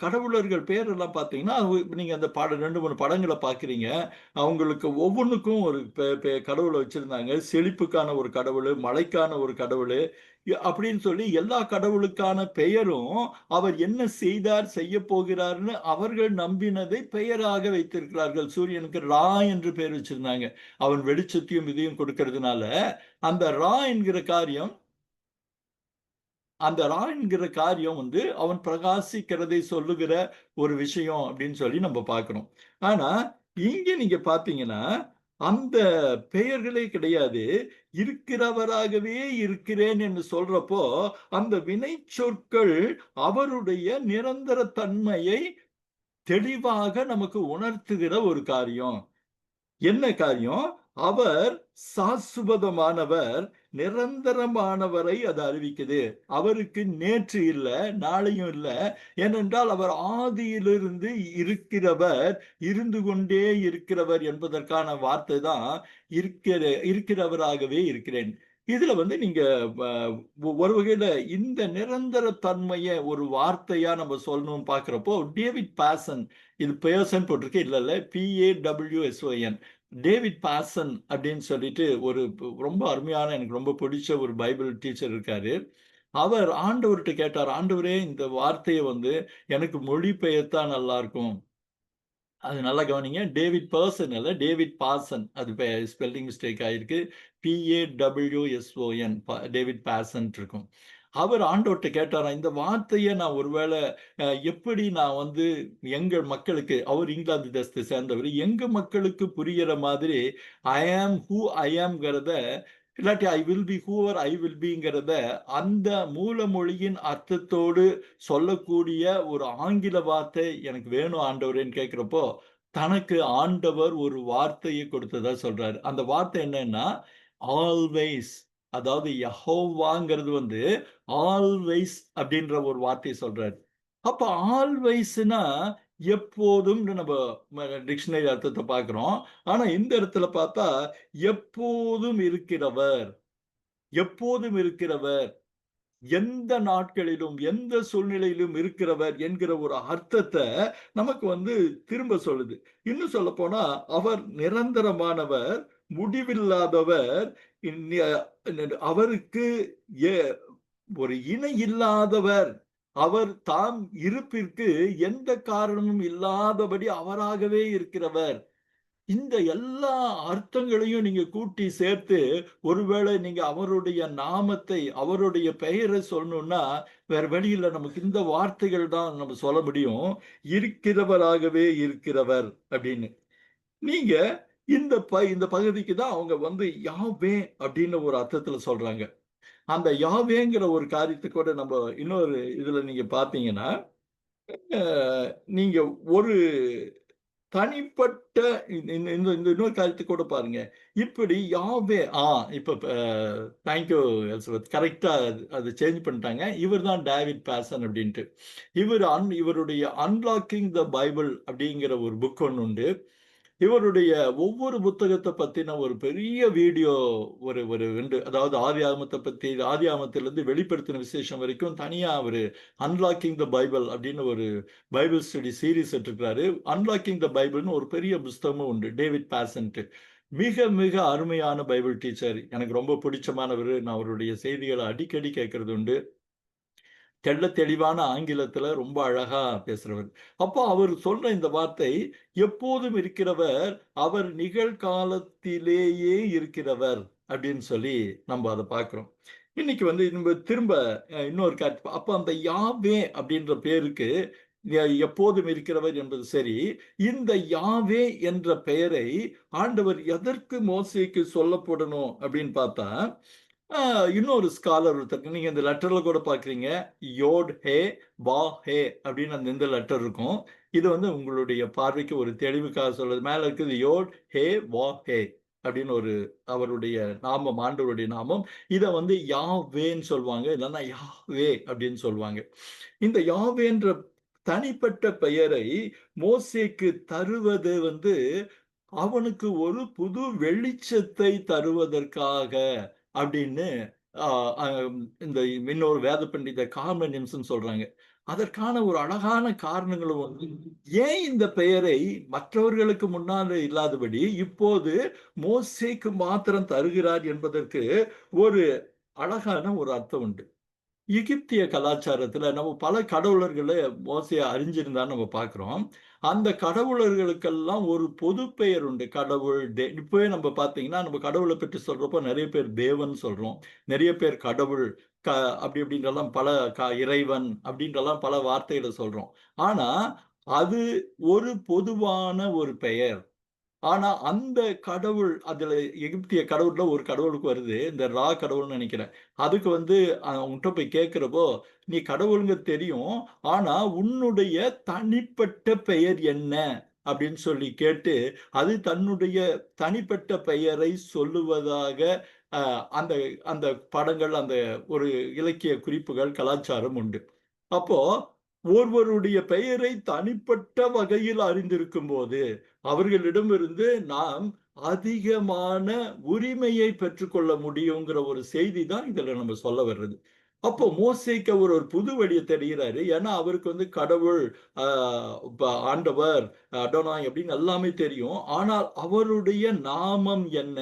கடவுளர்கள் பேரெல்லாம் பார்த்தீங்கன்னா, நீங்க அந்த 2, 3 படங்கள பார்க்கிறீங்க. அவங்களுக்கு ஒவ்வொன்னுக்கும் ஒரு கடவுள வச்சிருந்தாங்க. செழிப்புக்கான ஒரு கடவுளு, மழைக்கான ஒரு கடவுளு, அப்படின்னு சொல்லி எல்லா கடவுளுக்கான பெயரும், அவர் என்ன செய்தார், செய்யப் போகிறார்ன்னு அவர்கள் நம்பினதை பெயராக வைத்திருக்கிறார்கள். சூரியனுக்கு ரா என்று பெயர் வச்சிருந்தாங்க. அவன் வெளிச்சத்தையும் இதையும் கொடுக்கிறதுனால, அந்த ரா என்கிற காரியம் அந்த ரா என்கிற காரியம் வந்து அவன் பிரகாசிக்கிறதை சொல்லுகிற ஒரு விஷயம் அப்படின்னு சொல்லி நம்ம பார்க்கிறோம். ஆனா, இங்க நீங்க பார்த்தீங்கன்னா, அந்த பெயர்களே கிடையாது. இருக்கிறவராகவே இருக்கிறேன் என்று சொல்றப்போ, அந்த வினைச்சொற்கள் அவருடைய நிரந்தர தன்மையை தெளிவாக நமக்கு உணர்த்துகிற ஒரு காரியம். என்ன காரியம்? அவர் சாஸ்வதமானவர், நிரந்தரமானவரை அது அறிவிக்குது. அவருக்கு நேற்று இல்ல, நாளையும் இல்ல. ஏனென்றால் அவர் ஆதியிலிருந்து இருக்கிறவர், இருந்து கொண்டே இருக்கிறவர் என்பதற்கான வார்த்தை தான் இருக்கிறவராகவே இருக்கிறேன். இதுல வந்து நீங்க வ ஒரு வகையில இந்த நிரந்தர தன்மைய ஒரு வார்த்தையா நம்ம சொல்லணும்னு பார்க்கிறப்போ, டேவிட் பாசன் இது பெர்சன் போட்டிருக்கு. இல்ல, PAWSON. டேவிட் பாசன் அப்படின்னு சொல்லிட்டு ஒரு ரொம்ப அருமையான, எனக்கு ரொம்ப பிடிச்ச ஒரு பைபிள் டீச்சர் இருக்காரு. அவர் ஆண்டவர்ட்ட கேட்டார், ஆண்டவரே இந்த வார்த்தைய வந்து எனக்கு மொழிபெயர்த்தா நல்லா இருக்கும். அது நல்லா கவனிங்க. டேவிட் பெர்சன் இல்ல, டேவிட் பாசன். அது ஸ்பெல்லிங் மிஸ்டேக் ஆயிருக்கு. PAWSON டேவிட் பாசன்ட் இருக்கும். அவர் ஆண்டவர்ட்ட கேட்டாராம், இந்த வார்த்தைய நான் ஒருவேள எப்படி நான் வந்து எங்க மக்களுக்கு, அவர் இங்கிலாந்து தேசத்தை சேர்ந்தவரு. எங்க மக்களுக்கு புரியிற மாதிரி ஐ ஆம் ஹூ ஐ ஆம்ங்கிறத, இல்லாட்டி I will be whoever I will பிங்கிறத அந்த மூல மொழியின் அர்த்தத்தோடு சொல்லக்கூடிய ஒரு ஆங்கில வார்த்தை எனக்கு வேணும் ஆண்டவரேன்னு கேட்கிறப்போ, தனக்கு ஆண்டவர் ஒரு வார்த்தையை கொடுத்ததா சொல்றாரு. அந்த வார்த்தை என்னன்னா, ஆல்வேஸ். அதாவது யெகோவாங்கிறது வந்து ஆல்வேஸ் அப்படின்ற ஒரு வார்த்தையை சொல்றாரு. அப்ப ஆல்வேஸ்னா எப்போதும்னு நம்ம டிக்ஷனரி அர்த்தத்தை பார்க்கிறோம். ஆனா இந்த இடத்துல பார்த்தா எப்போதும் இருக்கிறவர், எப்போதும் இருக்கிறவர், எந்த நாட்களிலும், எந்த சூழ்நிலையிலும் இருக்கிறவர் என்கிற ஒரு அர்த்தத்த நமக்கு வந்து திரும்ப சொல்லுது. இன்னும் சொல்லப்போனா, அவர் நிரந்தரமானவர், முடிவில்லாதவர், அவருக்கு எ ஒரு இணை இல்லாதவர். அவர் தாம் இருப்பிற்கு எந்த காரணமும் இல்லாதபடி அவராகவே இருக்கிறவர். இந்த எல்லா அர்த்தங்களையும் நீங்க கூட்டி சேர்த்து, ஒருவேளை நீங்க அவருடைய நாமத்தை, அவருடைய பெயரை சொல்லணும்னா, வேற வழி இல்ல. நமக்கு இந்த வார்த்தைகள் தான் நம்ம சொல்ல முடியும். இருக்கிறவராகவே இருக்கிறவர் அப்படின்னு. நீங்க இந்த பகுதிக்கு தான் அவங்க வந்து யாவே அப்படின்னு ஒரு அர்த்தத்துல சொல்றாங்க. அந்த யாவேங்கிற ஒரு காரியத்த கூட நம்ம இன்னொரு இதுல நீங்க பார்த்தீங்கன்னா, அ நீங்க ஒரு தனிப்பட்ட இந்த இந்த இந்த இந்த இன்னொரு காரியத்த கூட பாருங்க. இப்படி யாவே இப்ப தேங்க் யூ எலிசபெத். கரெக்ட்டா அது சேஞ்ச் பண்ணிட்டாங்க. இவர் தான் டேவிட் பேர்சன் அப்படின்ட்டு. இவருடைய அன்லாக்கிங் த பைபிள் அப்படிங்கிற ஒரு புக் ஒண்ணு உண்டு. இவருடைய ஒவ்வொரு புத்தகத்த பத்தின ஒரு பெரிய வீடியோ ஒரு ஒரு 2, அதாவது ஆதியாகமத்த பத்தி, ஆதியாகமத்திலிருந்து வெளிப்படுத்தின விசேஷம் வரைக்கும் தனியா அவரு அன்லாக்கிங் த பைபிள் அப்படின்னு ஒரு பைபிள் ஸ்டடி சீரிஸ் எடுத்திருக்கிறாரு. அன்லாக்கிங் த பைபிள்னு ஒரு பெரிய புஸ்தகமும் உண்டு. David Pawson. மிக மிக அருமையான பைபிள் டீச்சர். எனக்கு ரொம்ப பிடிச்சமானவரு. நான் அவருடைய செய்திகள அடிக்கடி கேட்கறது உண்டு. தெள்ளத் தெளிவான ஆங்கிலத்துல ரொம்ப அழகா பேசுறவர். அப்போ அவர் சொல்ற இந்த வார்த்தை, எப்போதும் இருக்கிறவர், அவர் நிகழ்காலத்திலேயே இருக்கிறவர் அப்படின்னு சொல்லி நம்ம அத பார்க்கிறோம். இன்னைக்கு வந்து நம்ம திரும்ப இன்னொரு அப்ப அந்த யாவே அப்படின்ற பேருக்கு எப்போதும் இருக்கிறவர் என்பது சரி. இந்த யாவே என்ற பெயரை ஆண்டவர் எதற்கு மோசேக்கு சொல்லப்படணும் அப்படின்னு பார்த்தா, ஆ இன்னொரு ஸ்காலர் ஒருத்தர் நீங்க இந்த லெட்டர்ல கூட பார்க்கிறீங்க. யோட், ஹே, வா, ஹே அப்படின்னு அந்த இந்த லெட்டர் இருக்கும். இது வந்து உங்களுடைய பார்வைக்கு ஒரு தெளிவுக்காக சொல்றது. மேல இருக்குது யோட், ஹே, வா, ஹே அப்படின்னு ஒரு அவருடைய நாமம், ஆண்டவருடைய நாமம். இத வந்து யாவேன்னு சொல்லுவாங்க. இல்லன்னா யாவே அப்படின்னு சொல்லுவாங்க. இந்த யாவேன்ற தனிப்பட்ட பெயரை மோசேக்கு தருவது அவனுக்கு ஒரு புது வெளிச்சத்தை தருவதற்காக அப்படின்னு இந்த இன்னொரு வேத பண்டிதர் கார்மெனியம்ஸ் சொல்றாங்க. அதற்கான ஒரு அழகான காரணங்களும் ஏன் இந்த பெயரை மற்றவர்களுக்கு முன்னால இல்லாதபடி இப்போது மோசேக்கு மாத்திரம் தருகிறார் என்பதற்கு ஒரு அழகான ஒரு அர்த்தம் உண்டு. எகிப்திய கலாச்சாரத்துல நம்ம பல கடவுளர்களை மோசே அறிஞ்சிருந்தான்னு நம்ம பார்க்கிறோம். அந்த கடவுளர்களுக்கெல்லாம் ஒரு பொது பெயர் உண்டு. கடவுள் இப்பவே நம்ம பார்த்தீங்கன்னா நம்ம கடவுளை பற்றி சொல்றப்போ நிறைய பேர் தேவன் சொல்றோம், நிறைய பேர் கடவுள் அப்படி அப்படின்றலாம் பல இறைவன் அப்படின்றலாம் பல வார்த்தைகளை சொல்றோம். ஆனா அது ஒரு பொதுவான ஒரு பெயர். ஆனா அந்த கடவுள் அதுல எகிப்திய கடவுள்ல ஒரு கடவுளுக்கு வருது. இந்த ரா கடவுள்னு நெனைக்கிறேன். அதுக்கு அவன்கிட்ட போய் கேட்கிறப்போ, "நீ கடவுள்ங்க தெரியும். ஆனா உன்னுடைய தனிப்பட்ட பெயர் என்ன?" அப்படின்னு சொல்லி கேட்டு, அது தன்னுடைய தனிப்பட்ட பெயரை சொல்லுவதாக அ அந்த அந்த படங்கள், அந்த ஒரு இலக்கிய குறிப்புகள், கலாச்சாரம் உண்டு. அப்போ ஒருவருடைய பெயரை தனிப்பட்ட வகையில் அறிந்திருக்கும்போது, அவர்களிடமிருந்து நாம் அதிகமான உரிமையை பெற்றுக்கொள்ள முடியுங்கிற ஒரு செய்தி தான் இதுல நம்ம சொல்ல வர்றது. அப்போ மோசேக்கு அவர் ஒரு புது வழிய தெரிகிறாரு. ஏன்னா, அவருக்கு கடவுள், ஆ ஆண்டவர், அடோனாய் அப்படின்னு எல்லாமே தெரியும். ஆனால் அவருடைய நாமம் என்ன?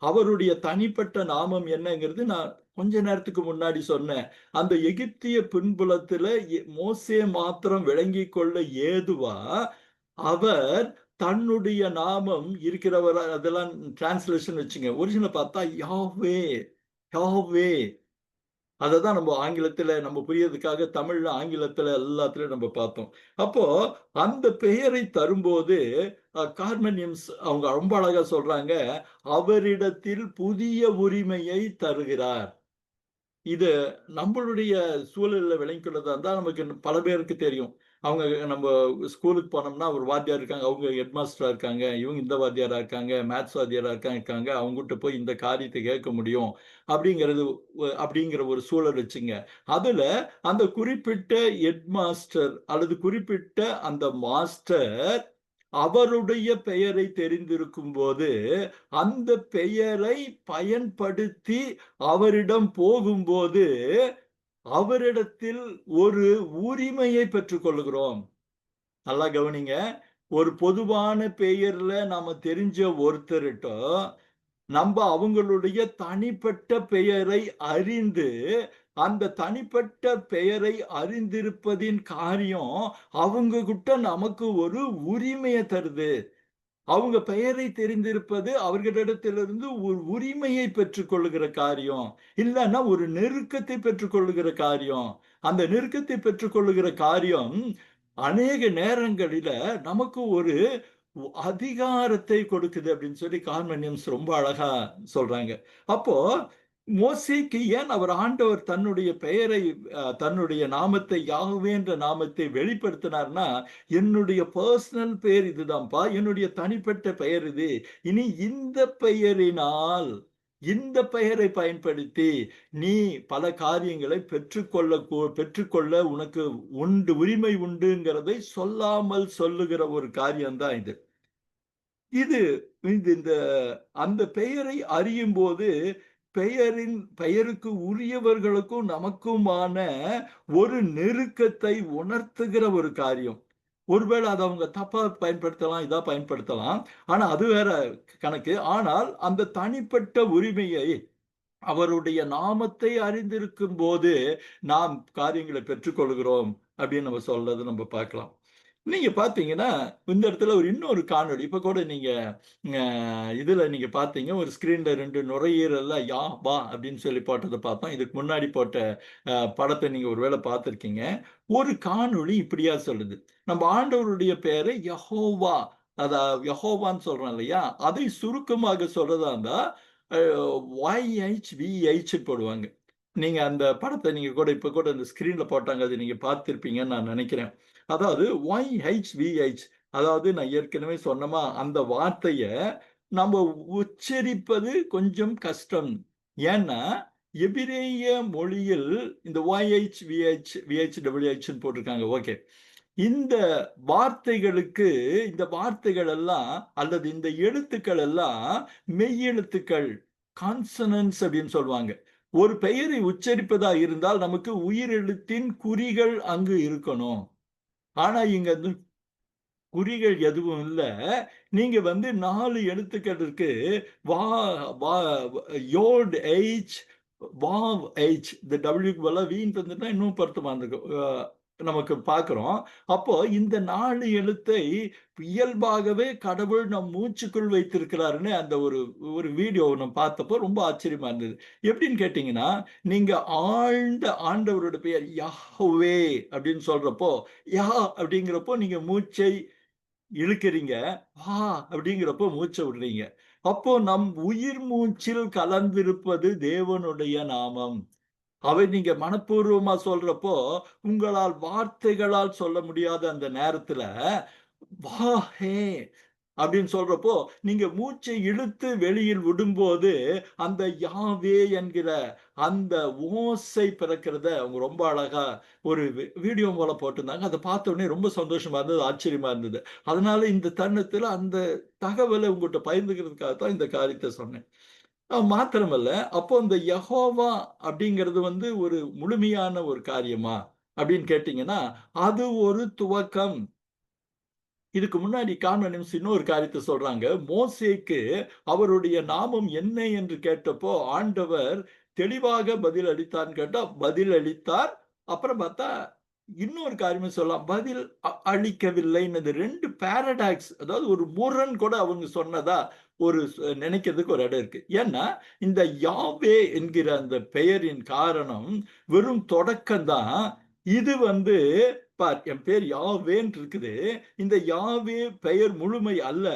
அவருடைய தனிப்பட்ட நாமம் என்னங்கிறது நான் கொஞ்ச நேரத்துக்கு முன்னாடி சொன்னேன். அந்த எகிப்திய பின்புலத்துல மோசே மாத்திரம் விளங்கிக் கொள்ள ஏதுவா, அவர் தன்னுடைய நாமம் இருக்கிறவர், அதெல்லாம் டிரான்ஸ்லேஷன் வச்சுங்க. ஒரிஜினல் பார்த்தா யாஹ்வே, யாஹ்வே. அததான் நம்ம ஆங்கிலத்துல நம்ம புரியறதுக்காக தமிழ்ல, ஆங்கிலத்துல எல்லாத்துலயும் நம்ம பார்த்தோம். அப்போ அந்த பெயரை தரும்போது கார்மெனியம்ஸ் அவங்க ரொம்ப அழகா சொல்றாங்க, அவரிடத்தில் புதிய உரிமையை தருகிறார். இது நம்மளுடைய சூழல்ல விளங்கிக் கொள்றதா இருந்தா நமக்கு பல பேருக்கு தெரியும். அவங்க நம்ம ஸ்கூலுக்கு போனோம்னா ஒரு வாத்தியார் இருக்காங்க. அவங்க ஹெட் மாஸ்டரா இருக்காங்க. இவங்க இந்த வாத்தியாரா இருக்காங்க. மேத்ஸ் வாத்தியாரா இருக்காங்க. அவங்ககிட்ட போய் இந்த காரியத்தை கேட்க முடியும். அப்படிங்கிறது அப்படிங்கிற ஒரு சூழல் வச்சுங்க. அதுல அந்த குறிப்பிட்ட ஹெட் மாஸ்டர் அல்லது குறிப்பிட்ட அந்த மாஸ்டர் அவருடைய பெயரை தெரிந்திருக்கும்போது, அந்த பெயரை பயன்படுத்தி அவரிடம் போகும்போது, அவரிடத்தில் ஒரு உரிமையை பெற்றுக் கொள்ளுகிறோம். நல்லா கவனிங்க. ஒரு பொதுவான பெயர்ல நாம தெரிஞ்ச ஒருத்தர்ட்ட, நம்ப அவங்களுடைய தனிப்பட்ட பெயரை அறிந்து, அந்த தனிப்பட்ட பெயரை அறிந்திருப்பதின் காரியம், அவங்க கிட்ட நமக்கு ஒரு உரிமைய தருது. அவங்க பெயரை தெரிந்திருப்பது அவர்களிடத்திலிருந்து ஒரு உரிமையை பெற்றுக்கொள்ளுகிற காரியம். இல்லன்னா ஒரு நெருக்கத்தை பெற்றுக்கொள்ளுகிற காரியம். அந்த நெருக்கத்தை பெற்றுக்கொள்ளுகிற காரியம் அநேக நேரங்களில நமக்கு ஒரு அதிகாரத்தை கொடுக்குது அப்படின்னு சொல்லி கார்மெனியம்ஸ் ரொம்ப அழகா சொல்றாங்க. அப்போ மோசேக்கு ஏன் அவர் ஆண்டவர் தன்னுடைய பெயரை, தன்னுடைய நாமத்தை, யாஹ்வே என்ற நாமத்தை வெளிப்படுத்தினார்னா, என்னுடைய பர்சனல் பெயர் இதுதான்ப்பா. என்னுடைய தனிப்பட்ட பெயர் இது. இனி இந்த பெயரினால், இந்த பெயரை பயன்படுத்தி நீ பல காரியங்களை பெற்றுக்கொள்ள உனக்கு உண்டு, உரிமை உண்டுங்கிறதை சொல்லாமல் சொல்லுகிற ஒரு காரியம் தான் இது. இது இந்த அந்த பெயரை அறியும்போது, பெயருக்கு உரியவர்களுக்கும் நமக்குமான ஒரு நெருக்கத்தை உணர்த்துகிற ஒரு காரியம். ஒருவேளை அத அவங்க தப்பா பயன்படுத்தலாம், இதா பயன்படுத்தலாம். ஆனா அது வேற கணக்கு. ஆனால் அந்த தனிப்பட்ட உரிமையை அவருடைய நாமத்தை அறிந்திருக்கும்போது, நாம் காரியங்களை பெற்றுக்கொள்கிறோம் அப்படின்னு நம்ம சொல்றத நம்ம பார்க்கலாம். நீங்க பார்த்தீங்கன்னா, இந்த இடத்துல இன்னொரு காணொளி. இப்ப கூட நீங்க அ இதுல நீங்க பார்த்தீங்க. ஒரு ஸ்கிரீன்ல 2 நுரையீரல்ல யா, பா அப்படின்னு சொல்லி போட்டத பார்த்தோம். இதுக்கு முன்னாடி போட்ட படத்த நீங்க ஒரு வேள பார்த்திருக்கீங்க. ஒரு காணொளி இப்படியா சொல்லுது. நம்ம ஆண்டவருடைய பெயரை யெகோவா, யெகோவான்னு சொல்றோம் இல்லையா? அதை சுருக்கமாக சொல்றதா இருந்தா, அ YHVH போடுவாங்க. நீங்க அந்த படத்த நீங்க கூட இப்ப கூட அந்த ஸ்கிரீன்ல போட்டாங்க. அத நீங்க பார்த்திருப்பீங்கன்னு நான் நெனைக்கிறேன். அதாவது YHVH, அதாவது நான் ஏற்கனவே சொன்னமா, அந்த வார்த்தைய நம்ம உச்சரிப்பது கொஞ்சம் கஷ்டம். ஏன்னா, எபிரேய மொழியில் இந்த YHVH, VHWHன்னு போட்டிருக்காங்க. ஓகே. இந்த வார்த்தைகளுக்கு, இந்த வார்த்தைகள் எல்லாம் அல்லது இந்த எழுத்துக்கள் எல்லாம் மெய்யெழுத்துக்கள், கான்சனன்ட்ஸ் அப்படின்னு சொல்லுவாங்க. ஒரு பெயரை உச்சரிப்பதா இருந்தால் நமக்கு உயிரெழுத்தின் குறிகள் அங்கு இருக்கணும். ஆனா இங்க குறிகள் எதுவும் இல்ல. நீங்க 4 எழுத்துக்கள் இருக்கு. வா வா யோட், எய்ச், வாவ், எய்ச். இந்த டபிள்யூக்கு பதிலா வீன்னு இருந்துட்டா இன்னும் பொருத்தமா இருந்திருக்கும். நமக்கு பார்க்கிறோம். அப்போ இந்த 4 எழுத்தை இயல்பாகவே கடவுள் நம் மூச்சுக்குள் வைத்திருக்கிறாருன்னு அந்த ஒரு ஒரு வீடியோ நான் பார்த்தப்போ ரொம்ப ஆச்சரியமா இருந்தது. எப்படின்னு கேட்டீங்கன்னா, நீங்க ஆழ்ந்த ஆண்டவரோட பெயர் யஹ்வே அப்படின்னு சொல்றப்போ, யா அப்படிங்கிறப்போ நீங்க மூச்சை இழுக்கிறீங்க. அப்படிங்கிறப்போ மூச்ச விடுறீங்க. அப்போ நம் உயிர் மூச்சில் கலந்திருப்பது தேவனுடைய நாமம். அதை நீங்க மனப்பூர்வமா சொல்றப்போ, உங்களால் வார்த்தைகளால் சொல்ல முடியாத அந்த நேரத்துல, "வாஹே" அப்படின்னு சொல்றப்போ, நீங்க மூச்சை இழுத்து வெளியில் விடும்போது, அந்த யாவே என்கிற அந்த ஓசை பிறக்கிறத அவங்க ரொம்ப அழகா ஒரு வீடியோ மூலம் போட்டிருந்தாங்க. அத பார்த்த உடனே ரொம்ப சந்தோஷமா இருந்தது, ஆச்சரியமா இருந்தது. அதனால இந்த தருணத்துல அந்த தகவல உங்கட்ட பகிர்ந்துக்கிறதுக்காக தான் இந்த காரியத்த சொன்னேன். மாத்திரமல்ல, அப்போ இந்த யெகோவா அப்படிங்கிறது ஒரு முழுமையான ஒரு காரியமா? அப்படின்னு கேட்டீங்கன்னா, அது ஒரு துவக்கம். இதுக்கு முன்னாடி கான்வெனிம்ஸ் இன்னொரு காரியத்த சொல்றாங்க. மோசேக்கு அவருடைய நாமம் என்ன என்று கேட்டப்போ, ஆண்டவர் தெளிவாக பதில் அளித்தார்ன்னு கேட்டா, பதில் அளித்தார். அப்புறம் பார்த்தா, இன்னொரு காரியமும் சொல்லலாம். பதில் அளிக்கவில்லைன்னு 2 பாரடாக்ஸ், அதாவது ஒரு முரண் கூட அவங்க சொன்னதா ஒரு நினைக்கிறதுக்கு ஒரு இடம் இருக்கு. ஏன்னா, இந்த யாவே என்கிற அந்த பெயரின் காரணம் வெறும் தொடக்கம் தான். இது பார், என் பேர் யாவேன்னு இருக்குது. இந்த யாவே பெயர் முழுமை அல்ல.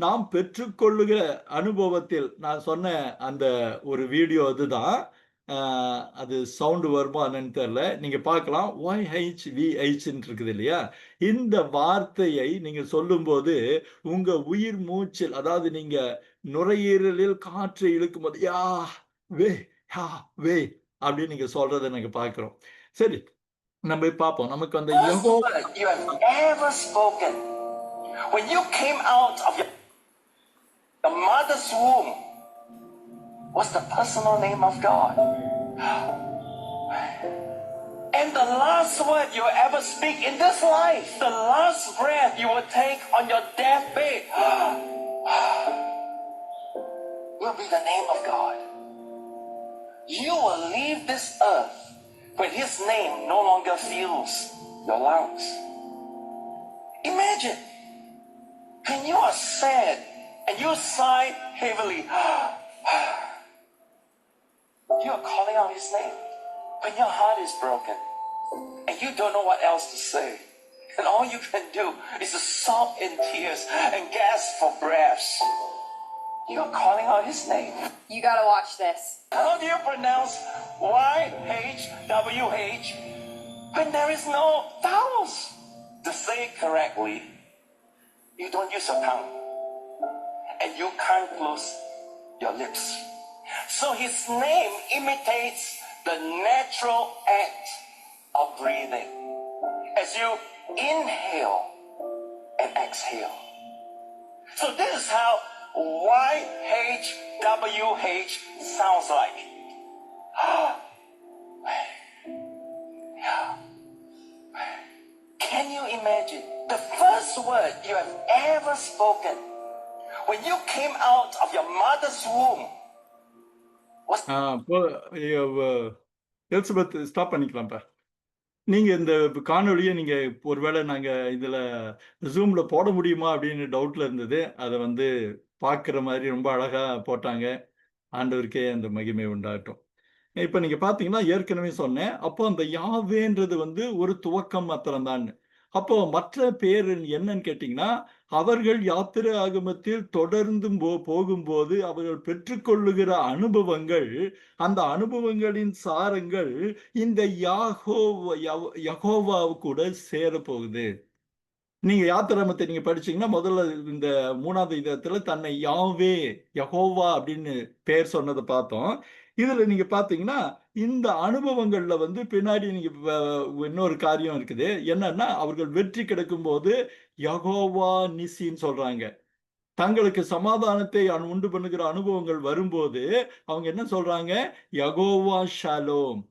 நாம் பெற்றுக்கொள்ளுகிற அனுபவத்தில் நான் சொன்ன அந்த ஒரு வீடியோ அதுதான். அ அது சவுண்ட் வருமா என்னன்னு தெரியல. நீங்க பார்க்கலாம். YHVHன்னு இருக்குது இல்லையா? இந்த வார்த்தையை நீங்க சொல்லும்போது, உங்க உயிர் மூச்சில், அதாவது நீங்க நுரையீரலில் காற்றை இழுக்கும்போது, யா வே யா வே அப்படின்னு நீங்க சொல்றத நாங்க பார்க்கிறோம். சரி, நம்ம போய் பார்ப்போம். நமக்கு அந்த First word you have ever spoken when you came out of the mother's womb was the personal name of God. And the last word you will ever speak in this life, the last breath you will take on your deathbed, will be the name of God. You will leave this earth when His name no longer fills your lungs. Imagine when you are sad and you sigh heavily, you are calling out His name. When your heart is broken and you don't know what else to say, and all you can do is to sob in tears and gasp for breaths, you are calling out His name. You gotta watch this. How do you pronounce YHWH when there is no vowels? To say it correctly, you don't use your tongue and you can't close your lips. So His name imitates the natural act of breathing as you inhale and exhale. So this is how YHWH sounds like. Can you imagine the first word you have ever spoken when you came out of your mother's womb was இப்போ Elizabeth stop பண்ணிக்கலாம்ப்பா. நீங்க இந்த காணொளிய நீங்க ஒருவேளை நாங்க இதுல Zoomல போட முடியுமா அப்படின்னு டவுட்ல இருந்தது. அத பார்க்கிற மாரி ரொம்ப அழகா போட்டாங்க. ஆண்டவருக்கே அந்த மகிமை உண்டாகட்டும். இப்ப நீங்க பார்த்தீங்கன்னா, ஏற்கனவே சொன்னேன். அப்போ அந்த யாவேன்றது ஒரு துவக்கம் மாத்திரம் தான்னு. அப்போ மற்ற பேர் என்னன்னு கேட்டீங்கன்னா, அவர்கள் யாத்திரை ஆகமத்தில் தொடர்ந்து போகும்போது அவர்கள் பெற்றுக்கொள்ளுகிற அனுபவங்கள், அந்த அனுபவங்களின் சாரங்கள் இந்த யெகோவா கூட சேரப்போகுது. நீங்க யாத்திராகமத்தை நீங்க படிச்சீங்கன்னா, முதல்ல இந்த 3வது அதிகாரத்துல தன்னை யாவே, யெகோவா அப்படின்னு பெயர் சொன்னத பார்த்தோம். இதுல நீங்க பார்த்தீங்கன்னா, இந்த அனுபவங்கள்ல வந்து பின்னாடி நீங்க இன்னொரு காரியம் இருக்குது. என்னன்னா, அவர்கள் வெற்றி கிடைக்கும் போது யெகோவா நிசின்னு சொல்றாங்க. தங்களுக்கு சமாதானத்தை உண்டு பண்ணுகிற அனுபவங்கள் வரும்போது அவங்க என்ன சொல்றாங்க? யெகோவா ஷாலோம்.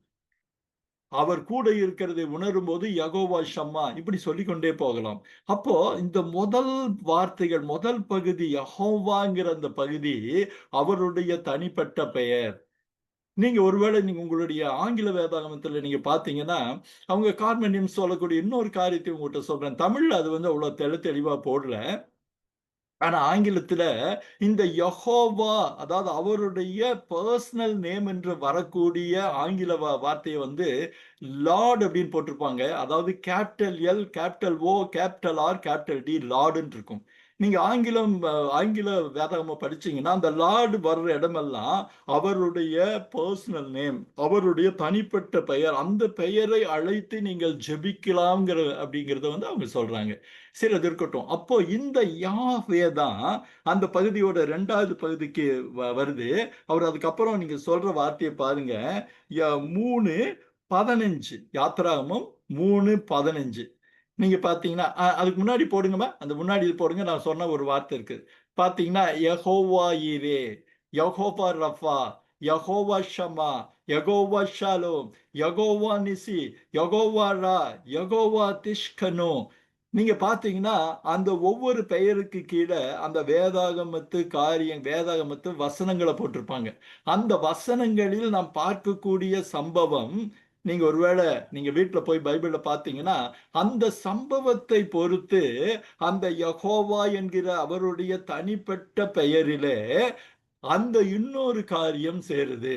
அவர் கூட இருக்கிறதை உணரும் போது யெகோவா ஷம்மா, இப்படி சொல்லிக்கொண்டே போகலாம். அப்போ இந்த முதல் வார்த்தைகள், முதல் பகுதி யெகோவாங்கிற அந்த பகுதி அவருடைய தனிப்பட்ட பெயர். நீங்க ஒருவேளை நீங்க உங்களுடைய ஆங்கில வேதாகமத்துல நீங்க பார்த்தீங்கன்னா, அவங்க கார்மெனியம்ஸ் சொல்லக்கூடிய இன்னொரு காரியத்தை உங்ககிட்ட சொல்றேன். தமிழ்ல அது வந்து அவ்வளவு தெளிவா போடல. ஆனா ஆங்கிலத்துல இந்த யெகோவா, அதாவது அவருடைய பர்சனல் நேம் என்று வரக்கூடிய ஆங்கில வார்த்தையை வந்து லார்ட் அப்படின்னு போட்டிருப்பாங்க. அதாவது கேப்பிட்டல் எல், கேப்பிட்டல் ஓ, கேப்பிட்டல் ஆர், கேப்பிட்டல் டி, லார்டுன்னு இருக்கும். நீங்க ஆங்கில வேதாகமம் படிச்சீங்கன்னா அந்த லார்டு வர்ற இடமெல்லாம் அவருடைய பர்சனல் நேம், அவருடைய தனிப்பட்ட பெயர், அந்த பெயரை அழைத்து நீங்கள் ஜெபிக்கலாம்ங்கிற அப்படிங்கிறத வந்து அவங்க சொல்றாங்க. சரி, அது இருக்கட்டும். அப்போ இந்த யாவே தான் அந்த பகுதியோட 2வது பகுதிக்கு வருது. அவர் அதுக்கப்புறம் நீங்க சொல்ற வார்த்தையை பாருங்க. 3:15 யாத்திராகமம் 3:15 நீங்க பார்த்தீங்கன்னா, அதுக்கு முன்னாடி போடுங்கம்மா. அந்த முன்னாடி இது போடுங்க. நான் சொன்ன ஒரு வார்த்தை இருக்கு. பார்த்தீங்கன்னா, யெகோவா ஈரே, யெகோவா ரஃபா, யெகோவா ஷம்மா, யெகோவா ஷாலோம், யெகோவா நிசி, யெகோவா ரா, யெகோவா திஷ்கனு. நீங்க பார்த்தீங்கன்னா, அந்த ஒவ்வொரு பெயருக்கு கீழ அந்த வேதாகமத்து வசனங்கள போட்டிருப்பாங்க. அந்த வசனங்களில் நாம் பார்க்கக்கூடிய சம்பவம், நீங்க ஒருவேளை நீங்க வீட்ல போய் பைபிள்ல பார்த்தீங்கன்னா, அந்த சம்பவத்தை பொறுத்து அந்த யெகோவா என்கிற அவருடைய தனிப்பட்ட பெயரிலே அந்த இன்னொரு காரியம் சேருது.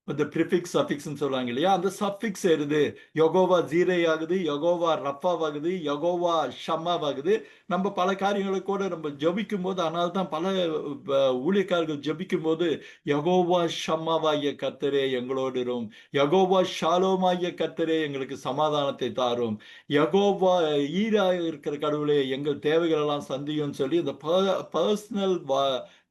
இந்த ப்ரிஃபிக்ஸ் சஃபிக்ஸ்ன்னு சொல்றாங்க இல்லையா? அந்த சஃபிக்ஸ் சேருது. யெகோவா ஜீரே ஆகுது, யெகோவா ரஃபா ஆகுது, யெகோவா ஷம்மா ஆகுது. நம்ம பல காரியங்களை கூட நம்ம ஜெபிக்கும்போது, அதனால தான் பல ஊழியக்காரர்கள் ஜெபிக்கும்போது யெகோவா ஷம்மாவாகிய கர்த்தரே எங்களோடு இரும், யெகோவா ஷாலோமாகிய கர்த்தரே எங்களுக்கு சமாதானத்தை தாரும், யெகோவா ஈரா இருக்கிற கடவுளே எங்கள் தேவைகள் எல்லாம் சந்தியும்னு சொல்லி இந்த பர்சனல்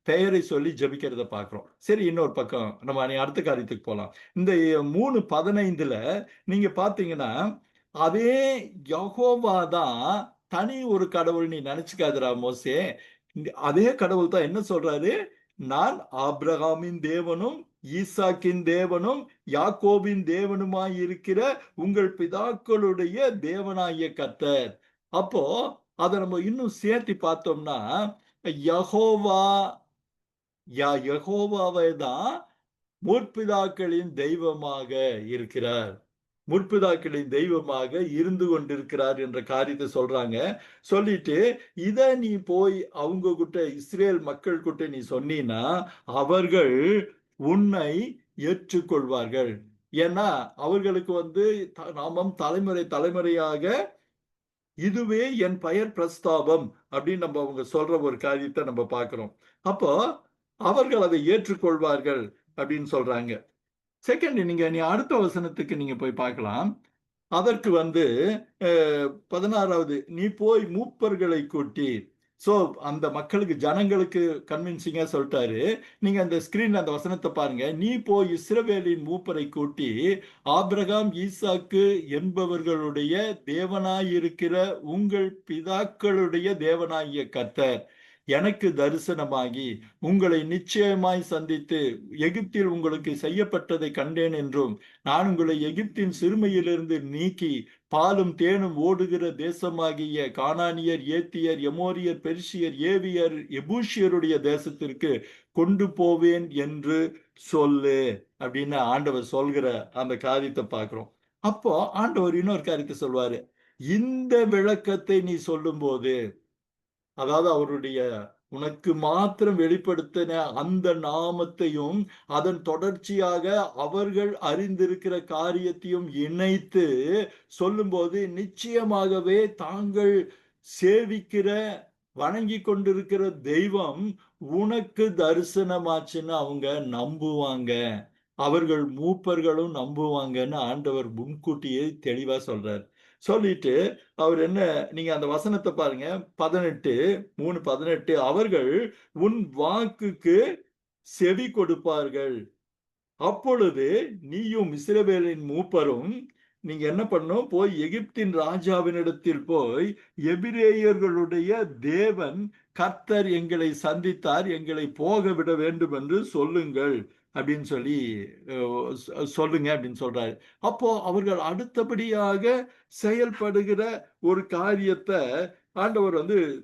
பெயரை சொல்லி ஜெபிக்கிறத பார்க்கிறோம். சரி, இன்னொரு பக்கம் நம்ம அடுத்த காரியத்துக்கு போலாம். இந்த 3:15ல நீங்க பார்த்தீங்கன்னா, அதே யெகோவா தான் தனி ஒரு கடவுள் நீ நினைச்சுக்காதடா மோசே. அதே கடவுள் தான் என்ன சொல்றாரு? நான் ஆபிரகாமின் தேவனும், ஈசாக்கின் தேவனும், யாக்கோபின் தேவனுமாய் இருக்கிற உங்கள் பிதாக்களுடைய தேவனாகிய கர்த்தர். அப்போ அத நம்ம இன்னும் சேர்த்து பார்த்தோம்னா, யெகோவா யெகோவாவே தான் முற்பிதாக்களின் தெய்வமாக இருக்கிறார். முற்பிதாக்களின் தெய்வமாக இருந்து கொண்டிருக்கிறார் என்ற காரியத்தை சொல்றாங்க. சொல்லிட்டு இத நீ போய் அவங்க கிட்ட, இஸ்ரேல் மக்கள் கிட்ட நீ சொன்னீன்னா அவர்கள் உன்னை ஏற்றுக்கொள்வார்கள். ஏன்னா அவர்களுக்கு வந்து நாமம் தலைமுறை தலைமுறையாக இதுவே என் பெயர் பிரஸ்தாபம் அப்படின்னு நம்ம அவங்க சொல்ற ஒரு காரியத்தை நம்ம பார்க்கிறோம். அப்போ அவர்கள் அதை ஏற்றுக்கொள்வார்கள் அப்படின்னு சொல்றாங்க. செகண்ட், நீ அடுத்த வசனத்துக்கு நீங்க போய் பார்க்கலாம். அதற்கு வந்து 16வது, நீ போய் மூப்பர்களை கூட்டி. சோ அந்த மக்களுக்கு, ஜனங்களுக்கு கன்வின்சிங்கா சொல்லிட்டாரு. நீங்க அந்த ஸ்கிரீன்ல அந்த வசனத்தை பாருங்க. நீ போய் இஸ்ரவேலின் மூப்பரை கூட்டி, ஆபிரகாம், ஈசாக்கு என்பவர்களுடைய தேவனாயிருக்கிற உங்கள் பிதாக்களுடைய தேவனாகிய கர்த்தர் எனக்கு தரிசனமாகி உங்களை நிச்சயமாய் சந்தித்து எகிப்தில் உங்களுக்கு செய்யப்பட்டதை கண்டேன் என்றும், நான் உங்களை எகிப்தின் சிறுமையிலிருந்து நீக்கி பாலும் தேனும் ஓடுகிற தேசமாகிய கானானியர், ஏத்தியர், எமோரியர், பெர்சியர், ஏவியர், எபூசியருடைய தேசத்திற்கு கொண்டு போவேன் என்று சொல்லு அப்படின்னு ஆண்டவர் சொல்கிற அந்த காரியத்தை பார்க்கிறோம். அப்போ ஆண்டவர் இன்னொரு காரியத்தை சொல்வாரு. இந்த விளக்கத்தை நீ சொல்லும் போது, அதாவது அவருடைய உனக்கு மாத்திரம் வெளிப்படுத்தின அந்த நாமத்தையும் அதன் தொடர்ச்சியாக அவர்கள் அறிந்திருக்கிற காரியத்தையும் இணைத்து சொல்லும்போது, நிச்சயமாகவே தாங்கள் சேவிக்கிற, வணங்கி கொண்டிருக்கிற தெய்வம் உனக்கு தரிசனமாச்சுன்னு அவங்க நம்புவாங்க. அவர்கள் மூப்பர்களும் நம்புவாங்கன்னு ஆண்டவர் முன்கூட்டியே தெளிவா சொல்றார். சொல்லிட்டு அவர் என்ன, நீங்க அந்த வசனத்தை பாருங்க. 3:18 அவர்கள் உன் வாக்குக்கு செவி கொடுப்பார்கள். அப்பொழுது நீயும் இஸ்ரவேலின் மூப்பரும் நீங்க என்ன பண்ணணும், போய் எகிப்தின் ராஜாவினிடத்தில் போய் எபிரேயர்களுடைய தேவன் கர்த்தர் எங்களை சந்தித்தார், எங்களை போக விட வேண்டும் என்று சொல்லுங்கள் அப்படின்னு சொல்லி சொல்லுங்க அப்படின்னு சொல்றாரு. அப்போ அவர்கள் அடுத்தபடியாக செயல்படுகிற ஒரு காரியத்தை ஆண்டவர்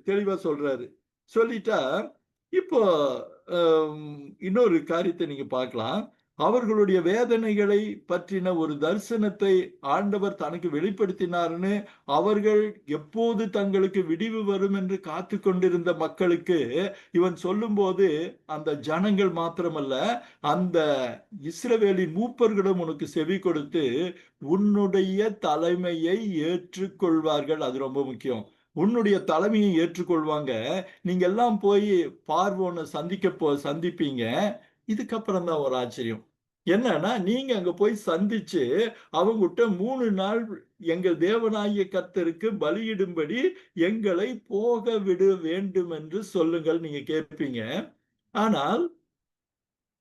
தெளிவா சொல்றாரு. சொல்லிட்டா இப்போ இன்னொரு காரியத்தை நீங்க பார்க்கலாம். அவர்களுடைய வேதனைகளை பற்றின ஒரு தரிசனத்தை ஆண்டவர் தனக்கு வெளிப்படுத்தினார்னு, அவர்கள் எப்போது தங்களுக்கு விடிவு வரும் என்று காத்து கொண்டிருந்த மக்களுக்கு இவன் சொல்லும்போது, அந்த ஜனங்கள் மாத்திரமல்ல, அந்த இஸ்ரவேலின் மூப்பர்களும் உனக்கு செவி கொடுத்து உன்னுடைய தலைமையை ஏற்றுக்கொள்வார்கள். அது ரொம்ப முக்கியம். உன்னுடைய தலைமையை ஏற்றுக்கொள்வாங்க. நீங்க எல்லாம் போய் பார்வோனை சந்திப்பீங்க. இதுக்கப்புறம் தான் ஒரு ஆச்சரியம் என்னன்னா, நீங்க அங்க போய் சந்திச்சு அவங்ககிட்ட 3 நாள் எங்கள் தேவனாகிய கர்த்தருக்கு பலியிடும்படி எங்களை போக விட வேண்டும் என்று சொல்லுங்கள் நீங்க கேட்பீங்க. ஆனால்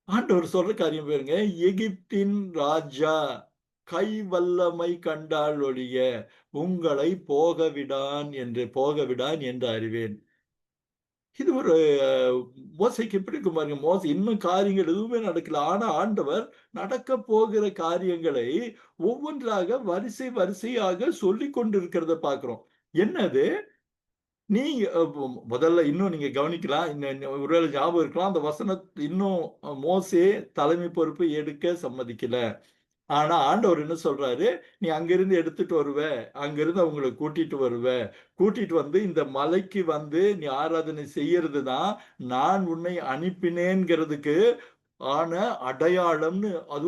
ஆண்டவர் சொல்ற காரியம் பாருங்க, எகிப்தின் ராஜா கை வல்லமை கண்டால் ஒழிய உங்களை போக விடான் என்று அறிவேன். இது ஒரு மோசைக்கு எப்படி இருக்கும் பாருங்க. மோசை இன்னும் காரியங்கள் எதுவுமே நடக்கல. ஆனா ஆண்டவர் நடக்க போகிற காரியங்களை ஒவ்வொன்றாக வரிசையாக சொல்லிக் கொண்டிருக்கிறத பார்க்கிறோம். என்னது? நீங்க முதல்ல இன்னும் நீங்க கவனிக்கலாம். ஒருவேளை ஞாபகம் இருக்கலாம். அந்த இன்னும் மோசே தலைமை பொறுப்பு எடுக்க சம்மதிக்கல. ஆனா ஆண்டவர் என்ன சொல்றாரு, நீ அங்கிருந்து எடுத்துட்டு வருவ, அங்கிருந்து அவங்களை கூட்டிட்டு வருவ, கூட்டிட்டு வந்து இந்த மலைக்கு நீ ஆராதனை செய்யறது தான் நான் உன்னை அனுப்பினேங்கிறதுக்கு ஆன அடையாளம்னு, அது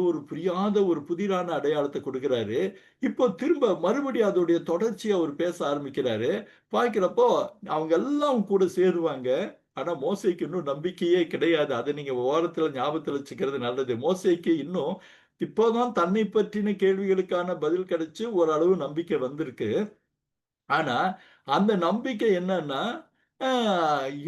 ஒரு புதிரான அடையாளத்தை கொடுக்கிறாரு. இப்போ திரும்ப மறுபடியும் அதோடைய தொடர்ச்சியை அவர் பேச ஆரம்பிக்கிறாரு. பார்க்கிறப்போ அவங்க எல்லாம் கூட சேருவாங்க. ஆனா மோசேக்கு இன்னும் நம்பிக்கையே கிடையாது. அதை நீங்க ஓரத்துல ஞாபகத்துல வச்சுக்கிறது நல்லது. மோசேக்கு இன்னும் இப்போதான் தன்னை பற்றின கேள்விகளுக்கான பதில் கிடைச்சு ஓரளவு நம்பிக்கை வந்திருக்கு. ஆனா அந்த நம்பிக்கை என்னன்னா,